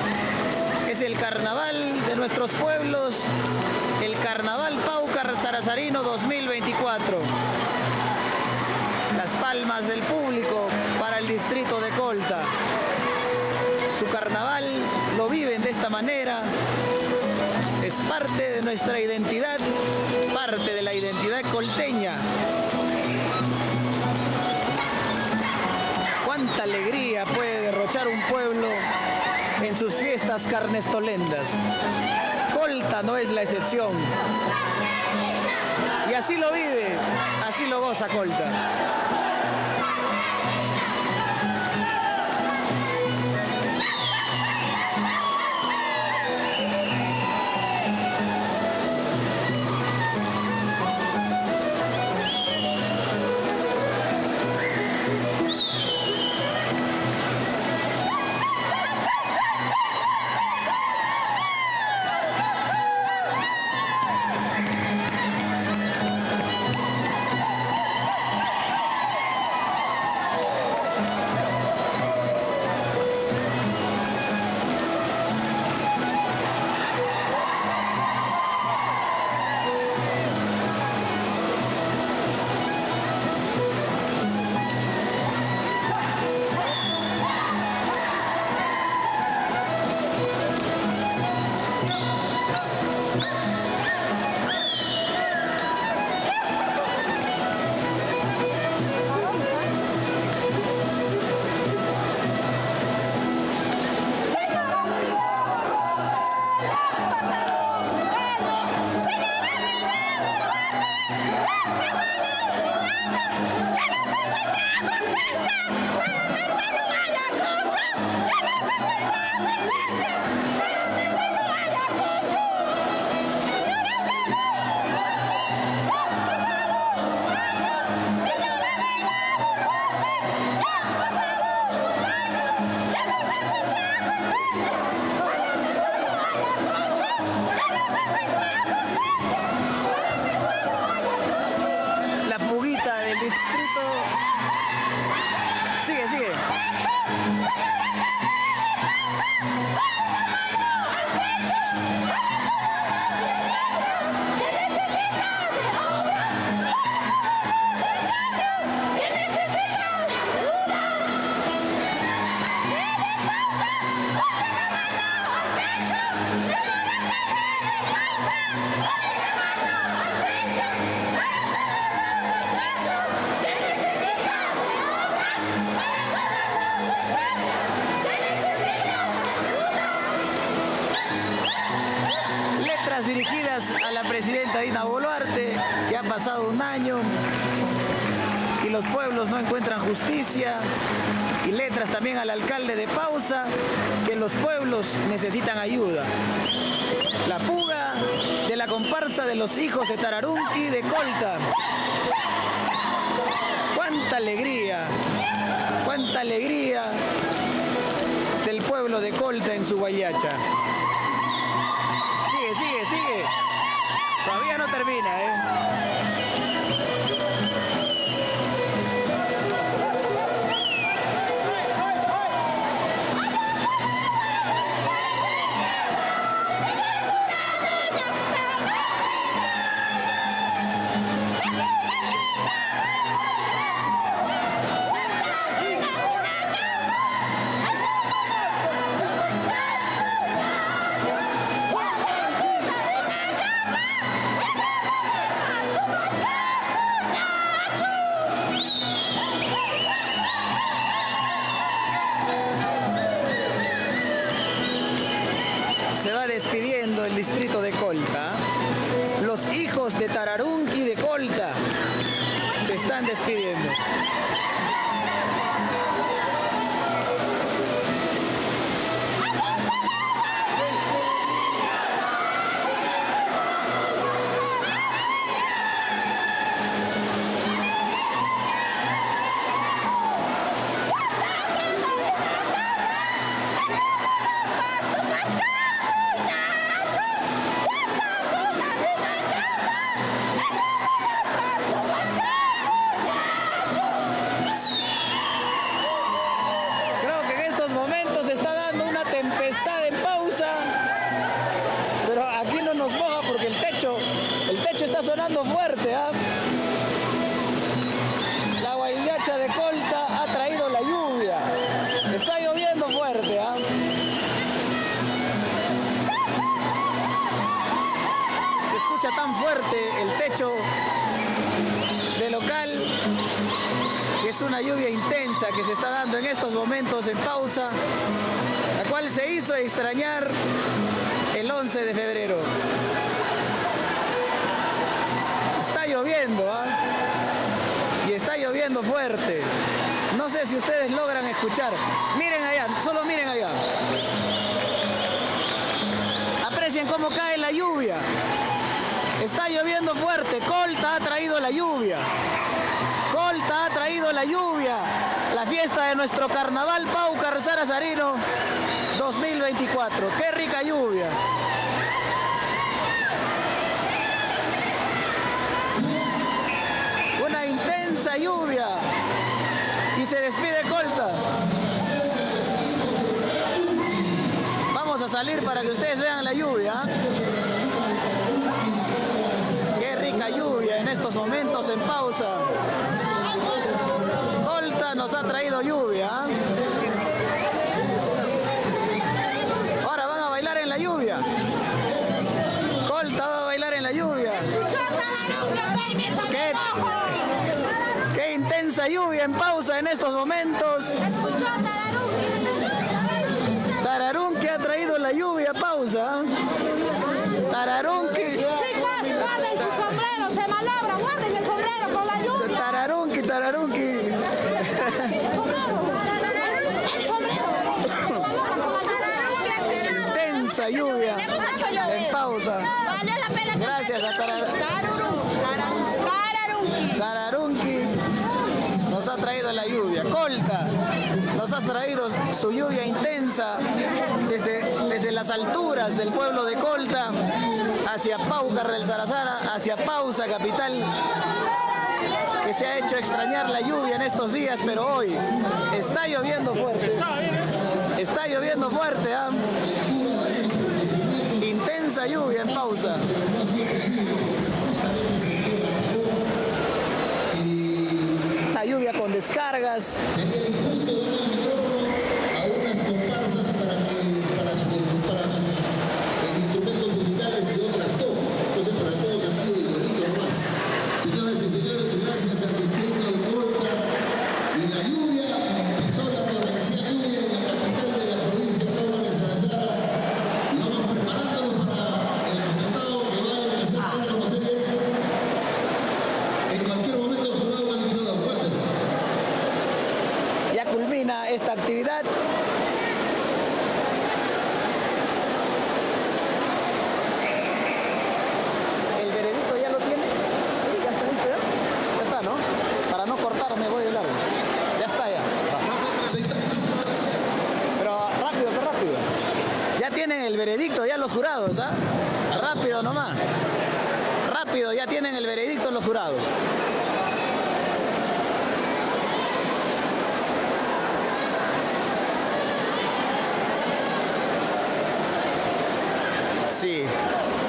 Es el carnaval de nuestros pueblos, el Carnaval Paucar Sarazarino 2024. Las palmas del público para el distrito de Colta. Su carnaval lo viven de esta manera. Es parte de nuestra identidad, parte de la identidad colteña. Cuánta alegría puede derrochar un pueblo en sus fiestas carnestolendas. Colta no es la excepción. Y así lo vive, así lo goza Colta. Dirigidas a la presidenta Dina Boluarte, que ha pasado un año y los pueblos no encuentran justicia, y letras también al alcalde de Pausa, que los pueblos necesitan ayuda. La fuga de la comparsa de los hijos de Tararunqui de Colta. Cuánta alegría del pueblo de Colta en su guayacha. Sigue. Todavía no termina, ¿eh? Se va despidiendo el distrito de Colta. Los hijos de Tararunqui de Colta se están despidiendo. dando fuerte, ¿ah? La Guayllacha de Colta ha traído la lluvia. Está lloviendo fuerte, ¿ah? Se escucha tan fuerte el techo del local, que es una lluvia intensa que se está dando en estos momentos en pausa, la cual se hizo extrañar el 11 de febrero. Está lloviendo, ¿ah? Y está lloviendo fuerte. No sé si ustedes logran escuchar. Miren allá, solo miren allá. Aprecien cómo cae la lluvia. Está lloviendo fuerte. Colta ha traído la lluvia. Colta ha traído la lluvia. La fiesta de nuestro carnaval Paucar Sarazarino 2024. ¡Qué rica lluvia! Una intensa lluvia. Y se despide Colta. Vamos a salir para que ustedes vean la lluvia. Qué rica lluvia en estos momentos en pausa. Colta nos ha traído lluvia. Ahora van a bailar en la lluvia. Colta va a bailar en la lluvia. Qué intensa lluvia en pausa en estos momentos. Tararunqui ha traído la lluvia, pausa. Tararunqui. Chicos, guarden su sombrero, se malabra, guarden el sombrero con la lluvia. Tararunqui, tararunqui. El sombrero. Intensa lluvia en pausa. Vale la pena que Gracias a Tararunqui nos ha traído la lluvia. Colta nos ha traído su lluvia intensa desde las alturas del pueblo de Colta hacia Paucar del Sarazara, hacia Pausa capital, que se ha hecho extrañar la lluvia en estos días, pero hoy está lloviendo fuerte. Está lloviendo fuerte, ¿ah? Intensa lluvia en pausa. La lluvia con descargas. Sería injusto dar el micrófono a unas comparsas para sus instrumentos musicales y otras no. Entonces para todos ha sido igualito nomás. Señoras y señores, gracias al distrito de Colta. Y la lluvia, empezó la torrencial lluvia en la capital de la provincia de Paucar de Sarazara. Y vamos preparándonos para el resultado que va a empezar a conocer bien. En cualquier momento el jurado va a emitir a Walter. Ya culmina esta actividad. ¿El veredicto ya lo tiene? Sí, ya está listo, ¿ya? Ya está, ¿no? Para no cortarme voy de largo. Ya está, ya. Pero rápido, pero rápido. Ya tienen el veredicto, ya los jurados, ¿ah? Rápido nomás. Rápido, ya tienen el veredicto los jurados. Sí,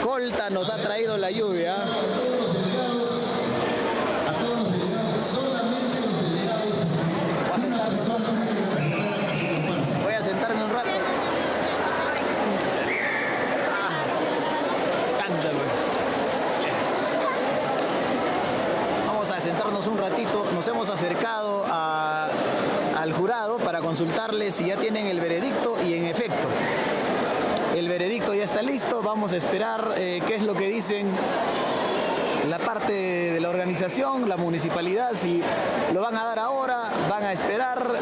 Colta nos ha traído la lluvia. A todos los delegados, solamente los delegados. Voy a sentarme un rato. Cántalo. Vamos a sentarnos un ratito. Nos hemos acercado al jurado para consultarles si ya tienen el veredicto y en efecto. El veredicto ya está listo, vamos a esperar qué es lo que dicen la parte de la organización, la municipalidad, si lo van a dar ahora, van a esperar,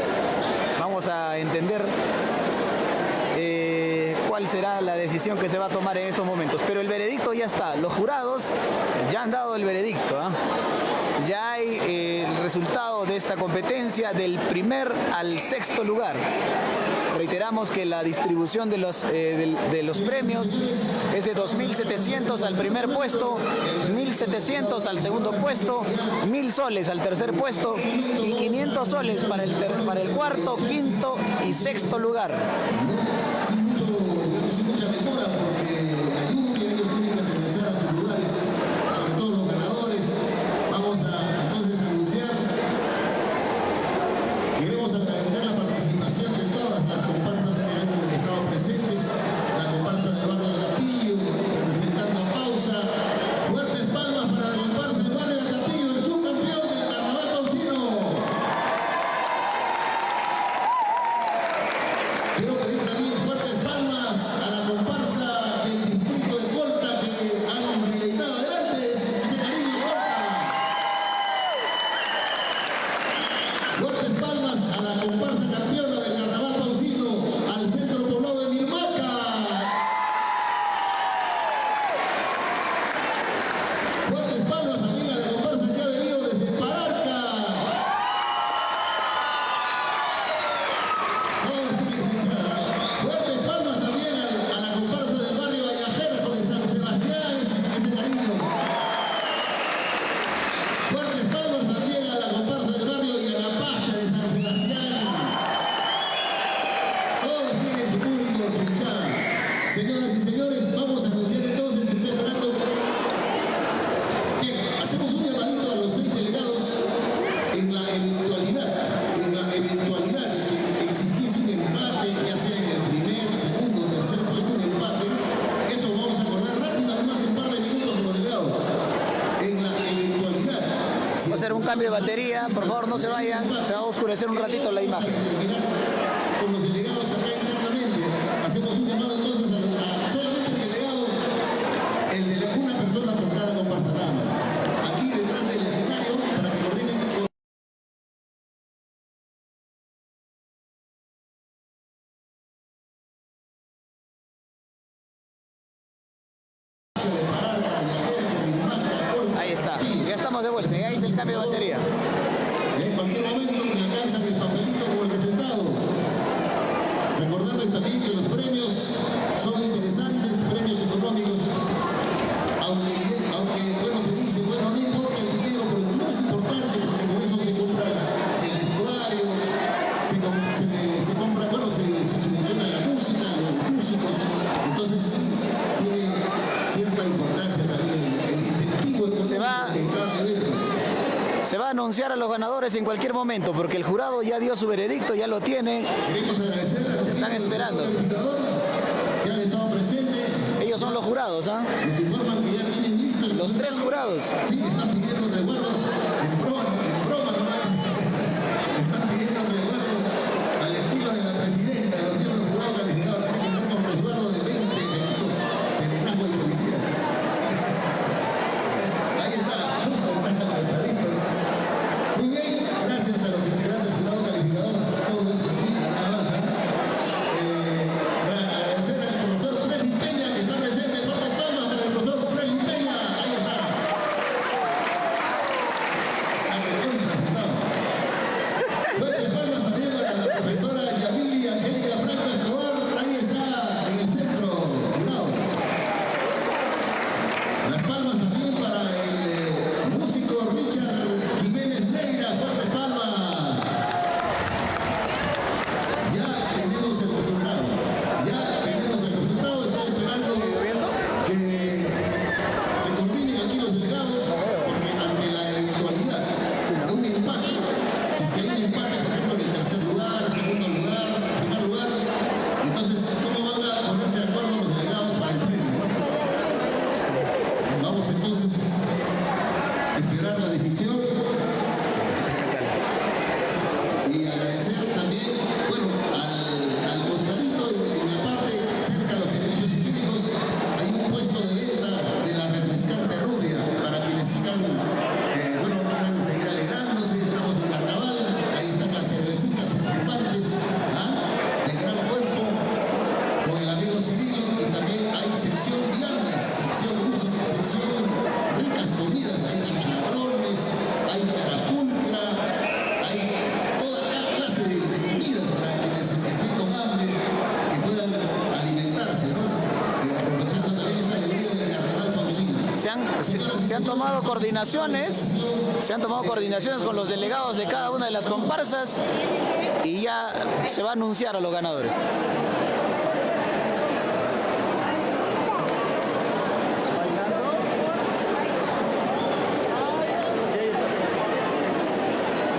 vamos a entender cuál será la decisión que se va a tomar en estos momentos. Pero el veredicto ya está, los jurados ya han dado el veredicto, ¿eh? Ya hay el resultado de esta competencia del primer al sexto lugar. Reiteramos que la distribución de los premios es de 2.700 al primer puesto, 1.700 al segundo puesto, 1.000 soles al tercer puesto y 500 soles para el cuarto, quinto y sexto lugar. Sin mucha demora porque la lluvia ellos tienen que regresar a sus lugares, sobre todo los ganadores. cambio de batería, por favor no se vayan, se va a oscurecer un ratito la imagen. Con los delegados acá internamente, hacemos un llamado entonces a solamente el delegado, una persona por cada comparsa nada más. Aquí detrás del escenario para que coordinen con Ahí está, ya estamos de vuelta, ya hice el cambio de batería. y en cualquier momento me alcanzan el papelito con el resultado. Recordarles también que los premios son interesantes, premios económicos, aunque bueno, se dice, bueno, no importa el dinero, pero el dinero es importante porque con eso se compra el vestuario, se compra, bueno, se subvenciona la música, los músicos, entonces sí, tiene cierta importancia también el incentivo económico en cada evento. Se va a anunciar a los ganadores en cualquier momento porque el jurado ya dio su veredicto, ya lo tiene. Queremos agradecer a los Están esperando. que han estado presentes. Ellos son los jurados, ¿ah? Nos informan que ya tienen listos Los tres jurados. Sí, están pidiendo resguardo en broma nomás. Están pidiendo resguardo al estilo de la presidenta, los miembros jurados calificados tienen que andar con resguardo de 20 efectivos, serenazgo y policías. Ahí está, justo están acostaditos. Muy bien, gracias a los integrantes del jurado calificador, todo esto nada más. Para agradecer al profesor Freddy Peña que está presente, fuerte palmas para el profesor Freddy Peña, ahí está. Fuerte palmas también para la profesora Yamili Angélica Franco Escobar, ahí está, en el centro, jurado. Las palmas también para el músico Richard Jiménez Neira, fuerte palmas. Ya tenemos el resultado, estoy esperando que coordinen aquí los delegados, porque ante la eventualidad de un empate, si hay un empate, por ejemplo, en el tercer lugar, segundo lugar, primer lugar, entonces, ¿cómo van a ponerse de acuerdo los delegados para el premio? Vamos entonces a esperar la decisión y agradecer también, bueno, al costadito, en la parte cerca de los servicios higiénicos, hay un puesto de venta de la refrescante rubia para quienes sigan, bueno, quieran seguir alegrándose, estamos en carnaval, ahí están las cervecitas espumantes, de gran cuerpo, con el amigo Cirilo, y también hay sección viandas, sección ricas comidas, hay chicharrones, hay carapulcra, hay toda clase de comidas para quienes estén con hambre y puedan alimentarse, ¿no? Aprovechando también esta alegría del carnaval pausino. Se han tomado coordinaciones con los delegados de cada una de las comparsas y ya se va a anunciar a los ganadores.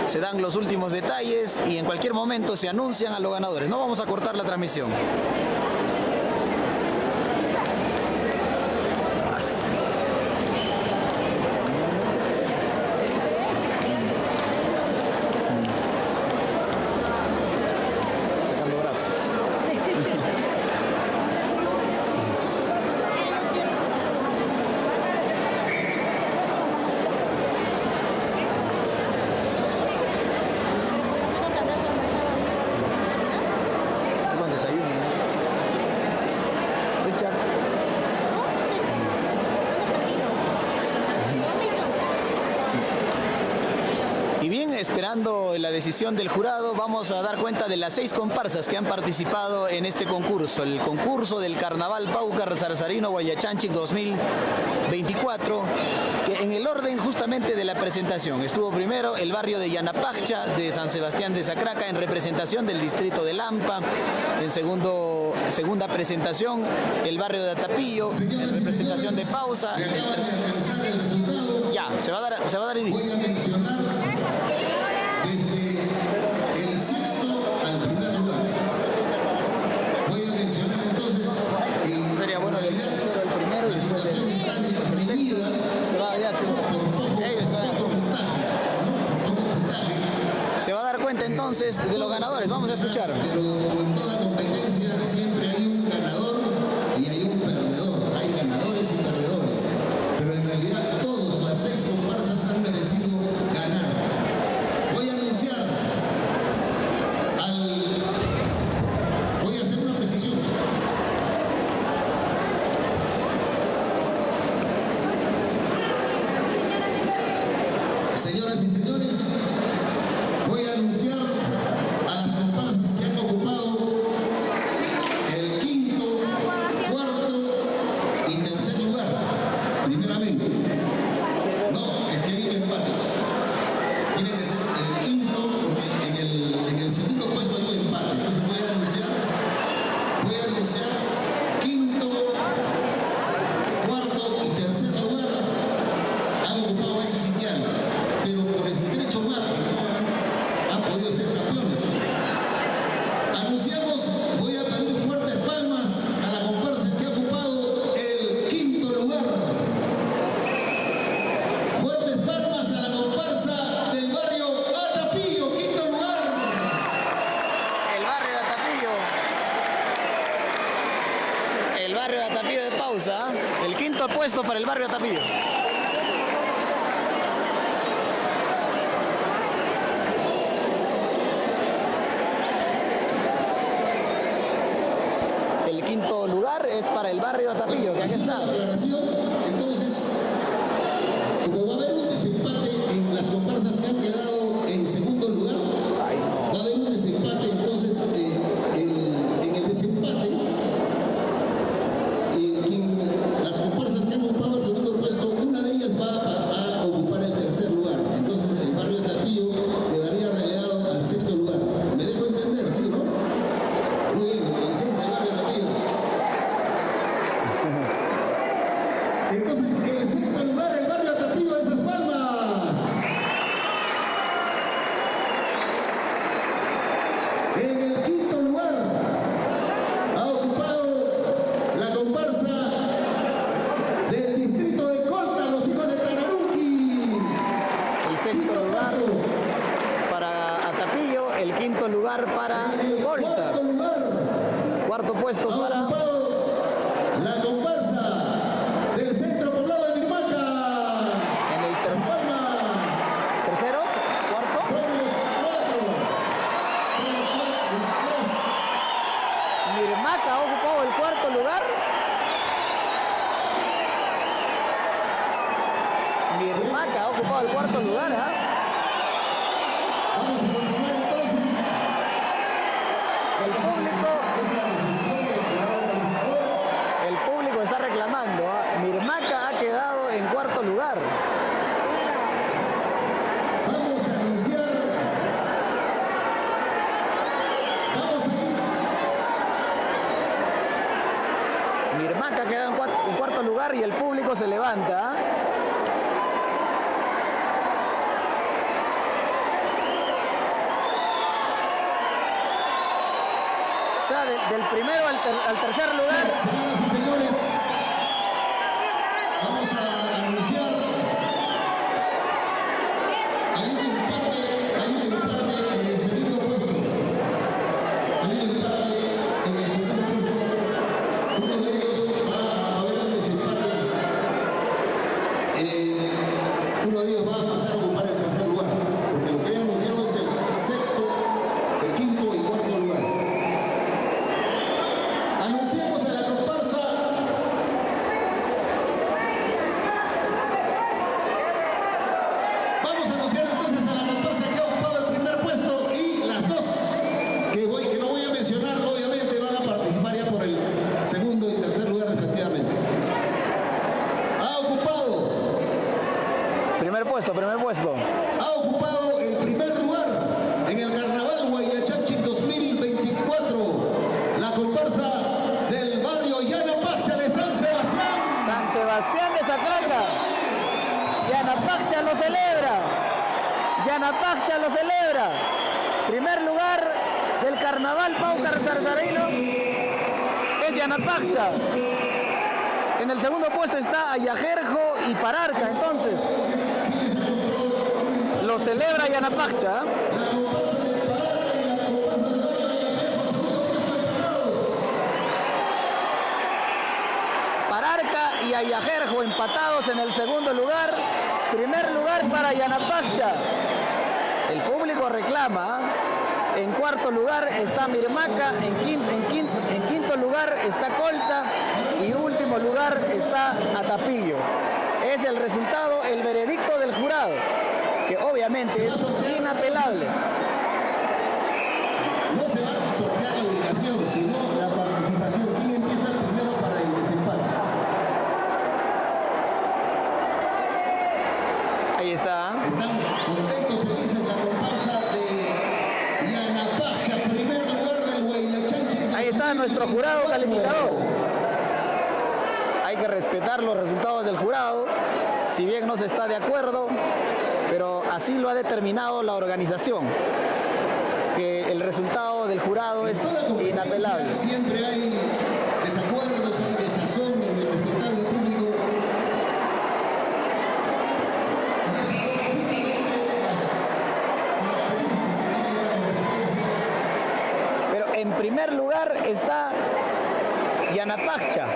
Se dan los últimos detalles y en cualquier momento se anuncian a los ganadores. No vamos a cortar la transmisión. Sacando brazos. Buen desayuno, ¿no? Richard. Y bien, esperando la decisión del jurado, vamos a dar cuenta de las 6 comparsas que han participado en este concurso. El concurso del Carnaval Paucar Sarsarino Guayachanchic 2024, que en el orden justamente de la presentación. Estuvo primero el barrio de Yanapajcha de San Sebastián de Sacraca en representación del distrito de Lampa. En segunda presentación el barrio de Atapillo en representación de Pausa. Ya, se va a dar inicio. Voy a mencionar desde el sexto al primer lugar. Voy a mencionar entonces Sería bueno del tercero al primero y la situación está reprimida se va ya por poco puntaje, ¿no? entonces de los ganadores. Vamos a escuchar. Pero como en toda competencia siempre hay un ganador y hay un perdedor. Hay ganadores y perdedores. Pero en realidad todas las 6 comparsas han merecido ganar. Voy a anunciar voy a hacer una precisión. Señoras y señores, voy a anunciar a las comparsas que han ocupado el 5º, 4º y 3er lugar. Primeramente, no, es que hay un empate. Tiene que ser el 5º, porque en el 2º puesto hay un empate. Entonces voy a anunciar 5º, 4º y 3er lugar. Han ocupado ese sitial, pero por estrecho margen no han podido ser campeones. Anunciamos, voy a pedir fuertes palmas a la comparsa que ha ocupado el 5º lugar. Fuertes palmas a la comparsa del barrio Atapillo, 5º lugar. El barrio de Atapillo. El barrio de Atapillo de Pausa. El 5º puesto para el barrio de Atapillo. El 5º lugar es para el barrio de Atapillo, que aquí está. Aclaración, entonces, como va a haber un desempate en las comparsas que han quedado en 2º lugar, va a haber un desempate, entonces en el desempate, las comparsas que han ocupado el 2º puesto, una de ellas va a ocupar el 3er lugar. Entonces el barrio de Atapillo quedaría relegado al 6º lugar. ¿Me dejo entender? ¿Sí, no? Muy bien, inteligente el barrio de Atapillo. Entonces, en el 6º lugar, el barrio Atapillo de Esas Palmas. En el 5º lugar ha ocupado la comparsa del distrito de Colta, los hijos de Tararuki. El 6º lugar para Atapillo, el 5º lugar para Colta. 4º lugar 4º puesto ha para ocupado la comparsa del centro poblado de Mirmaca. en el Las Palmas. tercero, cuarto. Son los 4. Son los 3. Mirmaca ha ocupado el 4º lugar. Mirmaca ha ocupado el 4º lugar, ¿ah? Vamos a continuar entonces. El público, Es la decisión del jurado calificador. el público está reclamando, ¿ah? Mirmaca ha quedado en 4º lugar. Vamos a anunciar. Vamos a ir. Mirmaca queda en 4º lugar y el público se levanta, ¿ah? O sea, del primero al tercer lugar. Señoras y señores, vamos a anunciar. Hay un empate en el 2º puesto. Hay un empate en el 2º puesto. Uno de ellos va a haber un desempate. Uno de ellos va a pasar a ocupar el 3er lugar. Porque lo que he anunciado es el 6º, el 5º y 4º lugar. Anunciamos a la comparsa. Vamos a anunciar entonces a la comparsa que ha ocupado el 1er puesto y las 2 que no voy a mencionar, obviamente van a participar ya por el 2º y 3er lugar respectivamente. Ha ocupado Primer puesto. ha ocupado el 1er lugar en el Carnaval Guayachachi 2024, la comparsa del barrio Yanapacha de San Sebastián. San Sebastián de Sacraca. Yanapacha lo celebra. Yanapacha lo celebra. Primer lugar del Carnaval Paucar Sarsarino es Yanapacha. En el 2º puesto está Ayajerjo y Pararca, entonces. Lo celebra Yanapacha. La comparsa de Pararca Pararca y Ayajerjo empatados en el segundo lugar. Primer lugar para Yanapacha. El público reclama. En cuarto lugar está Mirmaca, en quinto lugar está Colta y último lugar está Atapillo. Es el resultado, el veredicto del jurado, que obviamente es inapelable. No se va a sortear la ubicación, sino la participación. ¿Quién empieza primero para el desempate? Ahí está. Están contentos, felices la comparsa de Yanapacha, primer lugar del Huaylachanchi. Ahí está nuestro jurado calificador. Hay que respetar los resultados del jurado, si bien no se está de acuerdo, pero así lo ha determinado la organización, que el resultado del jurado es inapelable. Siempre hay desacuerdos, hay desazón en el respetable público. Y esas son justamente las Pero en primer lugar está Yanapacha.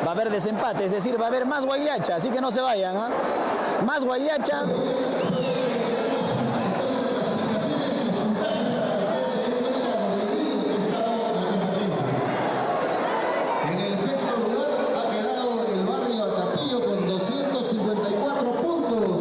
Va a haber desempate, es decir, va a haber más Huaylacha, así que no se vayan, ¿ah? Más Huaylacha. En el sexto lugar ha quedado el barrio Atapillo con 254 puntos.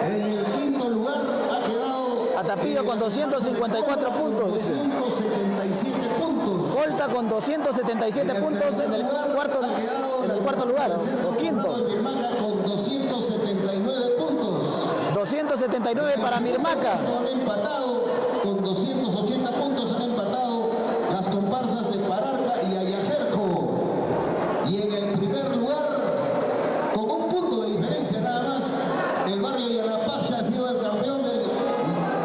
En el quinto lugar ha quedado Atapillo con 254 puntos, dice. 277 puntos. Colta con 277 puntos en el cuarto lugar, o quinto. Mirmaca con 279 puntos. 279 para Mirmaca. Han empatado con 280 puntos, han empatado las comparsas de Pararca y Ayajerjo. Y en el primer lugar, con un punto de diferencia nada más, el barrio Yanapacha ha sido el campeón del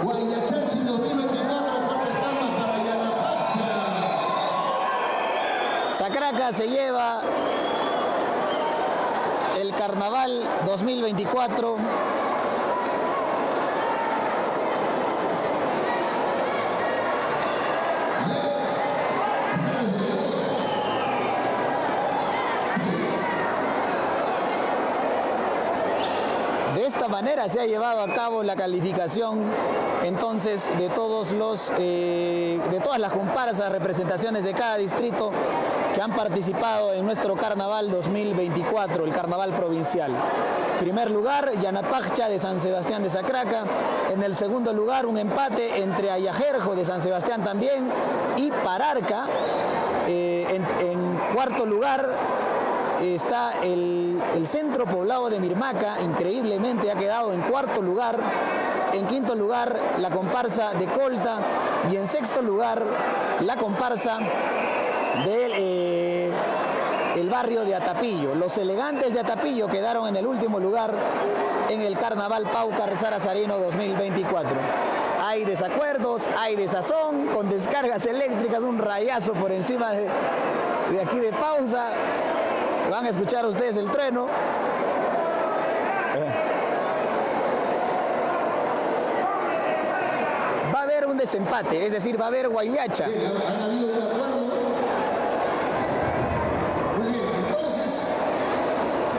Huaylachanchi 2024. Fuertes palmas para Yanapacha. Sacraca se lleva el Carnaval 2024. De esta manera se ha llevado a cabo la calificación entonces de todas las comparsas, representaciones de cada distrito que han participado en nuestro Carnaval 2024, el Carnaval provincial. Primer lugar, Yanapacha de San Sebastián de Sacraca. En el segundo lugar, un empate entre Ayajerjo de San Sebastián también y Pararca. En cuarto lugar está el centro poblado de Mirmaca, increíblemente ha quedado en cuarto lugar. En quinto lugar, la comparsa de Colta. Y en sexto lugar, la comparsa del el barrio de Atapillo. Los elegantes de Atapillo quedaron en el último lugar en el Carnaval Paucar Sarazarino 2024. Hay desacuerdos, hay desazón, con descargas eléctricas, un rayazo por encima de aquí de pausa. Van a escuchar ustedes el trueno. Va a haber un desempate, es decir, va a haber Huaylacha. Han habido un acuerdo. Muy bien, entonces,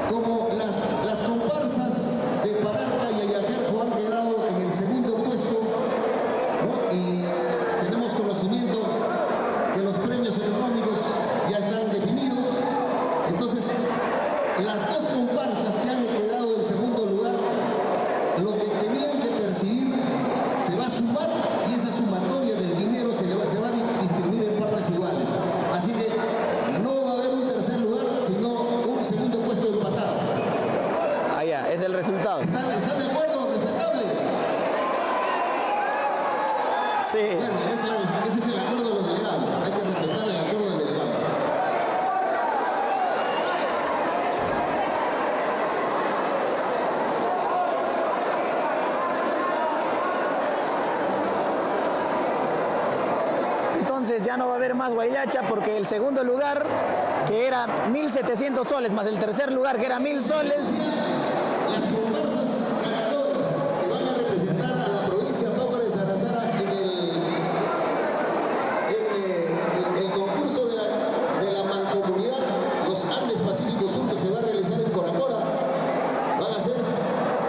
como las comparsas de Pararca y Ayajerjo han quedado en el segundo puesto, ¿no? Y tenemos conocimiento que los premios económicos ya están definidos, entonces las dos comparsas que han quedado en segundo lugar, lo que tenían que percibir se va a sumar y esa sumatoria del dinero se va a distribuir en partes iguales. Así que no va a haber un tercer lugar, sino un segundo puesto empatado. Allá, es el resultado. ¿Están de acuerdo? ¿Respetable? Sí. Bueno, ese es el acuerdo de los delegados. Hay que respetar el acuerdo de delegados. entonces ya no va a haber más guayacha porque el segundo lugar, que era 1.700 soles, más el tercer lugar, que era 1.000 soles. Las comparsas ganadoras que van a representar a la provincia Paucar de Sarazara en el concurso de la mancomunidad Los Andes Pacífico Sur, que se va a realizar en Coracora, van a ser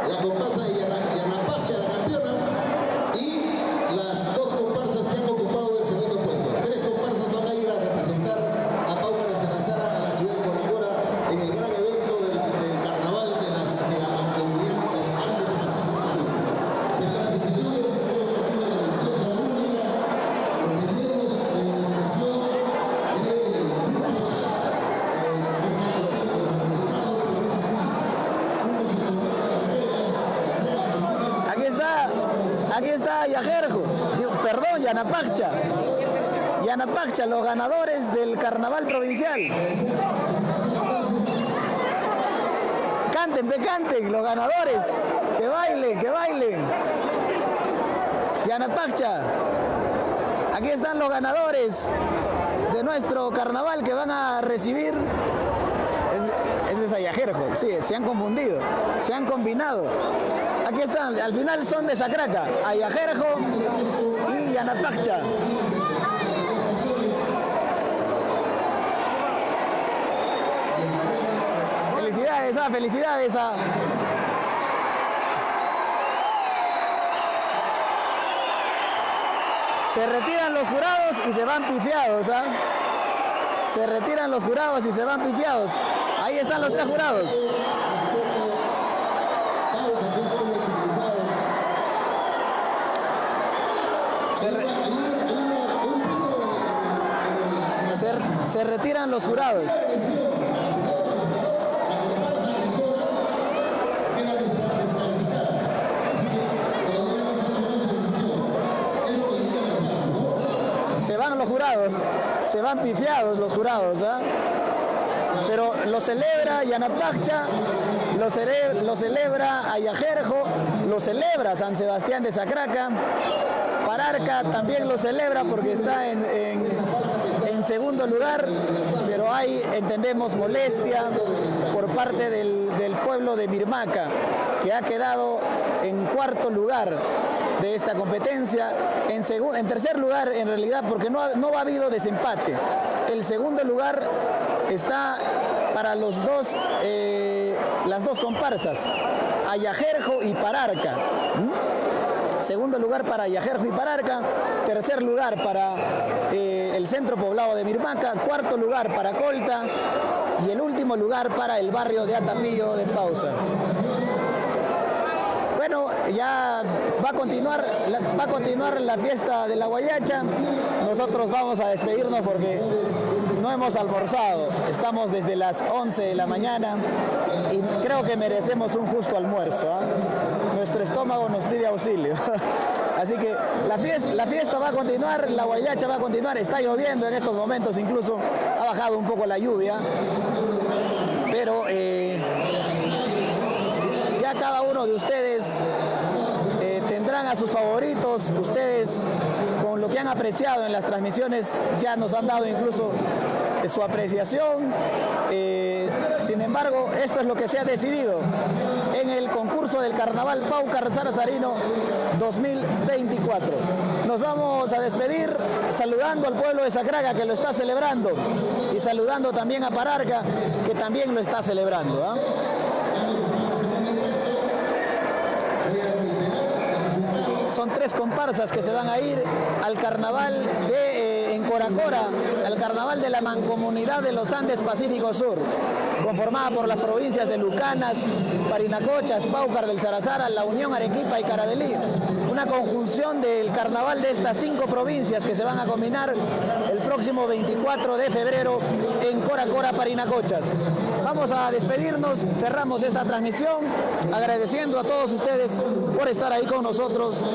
la comparsa de Yanapacha, la campeona, y las dos comparsas que han ocupado el segundo puesto. 3 comparsas van a ir a representar a Paucar de Sarazara, a la ciudad de Coracora, en el gran evento del carnaval de la mancomunidad Los Andes Pacífico Sur. Señoras y señores, creo que ha sido una deliciosa única. Entendemos la inundación de muchos Aquí está Yajerjo, perdón, Yanapacha. Yanapacha, los ganadores del carnaval provincial. Canten, los ganadores. Que bailen. Yanapacha. Aquí están los ganadores de nuestro carnaval que van a recibir. Ese es Ayajerjo, sí, se han confundido, se han combinado. Aquí están, al final son de Sacraca, Ayajerjo y Yanapacha. Felicidades a... Se retiran los jurados y se van pifiados, ¿ah? Se retiran los jurados y se van pifiados. Ahí están los 3 jurados. Se retiran los jurados. Se van los jurados, se van pifiados los jurados, ¿ah? Pero lo celebra Yanapacha, lo celebra Ayajerjo, lo celebra San Sebastián de Sacraca, Pararca también lo celebra porque está en segundo lugar, pero hay, entendemos, molestia por parte del pueblo de Mirmaca, que ha quedado en 4º lugar de esta competencia, en tercer lugar en realidad porque no ha habido desempate. El segundo lugar está para las dos comparsas, Ayajerjo y Pararca. Segundo lugar para Ayajerjo y Pararca, tercer lugar para el centro poblado de Mirmaca, 4º lugar para Colta y el último lugar para el barrio de Atapillo de Pausa. Bueno, ya va a continuar la fiesta de la guayacha. Nosotros vamos a despedirnos porque no hemos almorzado. Estamos desde las 11 de la mañana y creo que merecemos un justo almuerzo, ¿eh? Nuestro estómago nos pide auxilio. Así que la fiesta va a continuar, la guayacha va a continuar. Está lloviendo en estos momentos, incluso ha bajado un poco la lluvia. Pero ya cada uno de ustedes tendrán a sus favoritos. Ustedes, con lo que han apreciado en las transmisiones, ya nos han dado incluso su apreciación. Sin embargo, esto es lo que se ha decidido en el concurso del Carnaval Paucar Sarazarino 2024. Nos vamos a despedir saludando al pueblo de Sacraca, que lo está celebrando, y saludando también a Pararca, que también lo está celebrando, ¿eh? Son 3 comparsas que se van a ir al carnaval en Coracora, al carnaval de la Mancomunidad de los Andes Pacífico Sur, conformada por las provincias de Lucanas, Parinacochas, Paucar del Sarazara, La Unión, Arequipa y Carabalí. Una conjunción del carnaval de estas 5 provincias que se van a combinar el próximo 24 de febrero en Coracora, Parinacochas. Vamos a despedirnos, cerramos esta transmisión agradeciendo a todos ustedes por estar ahí con nosotros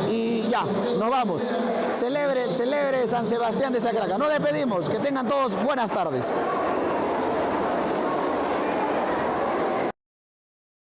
y ya, nos vamos. Celebre San Sebastián de Sacraca. Nos despedimos, que tengan todos buenas tardes.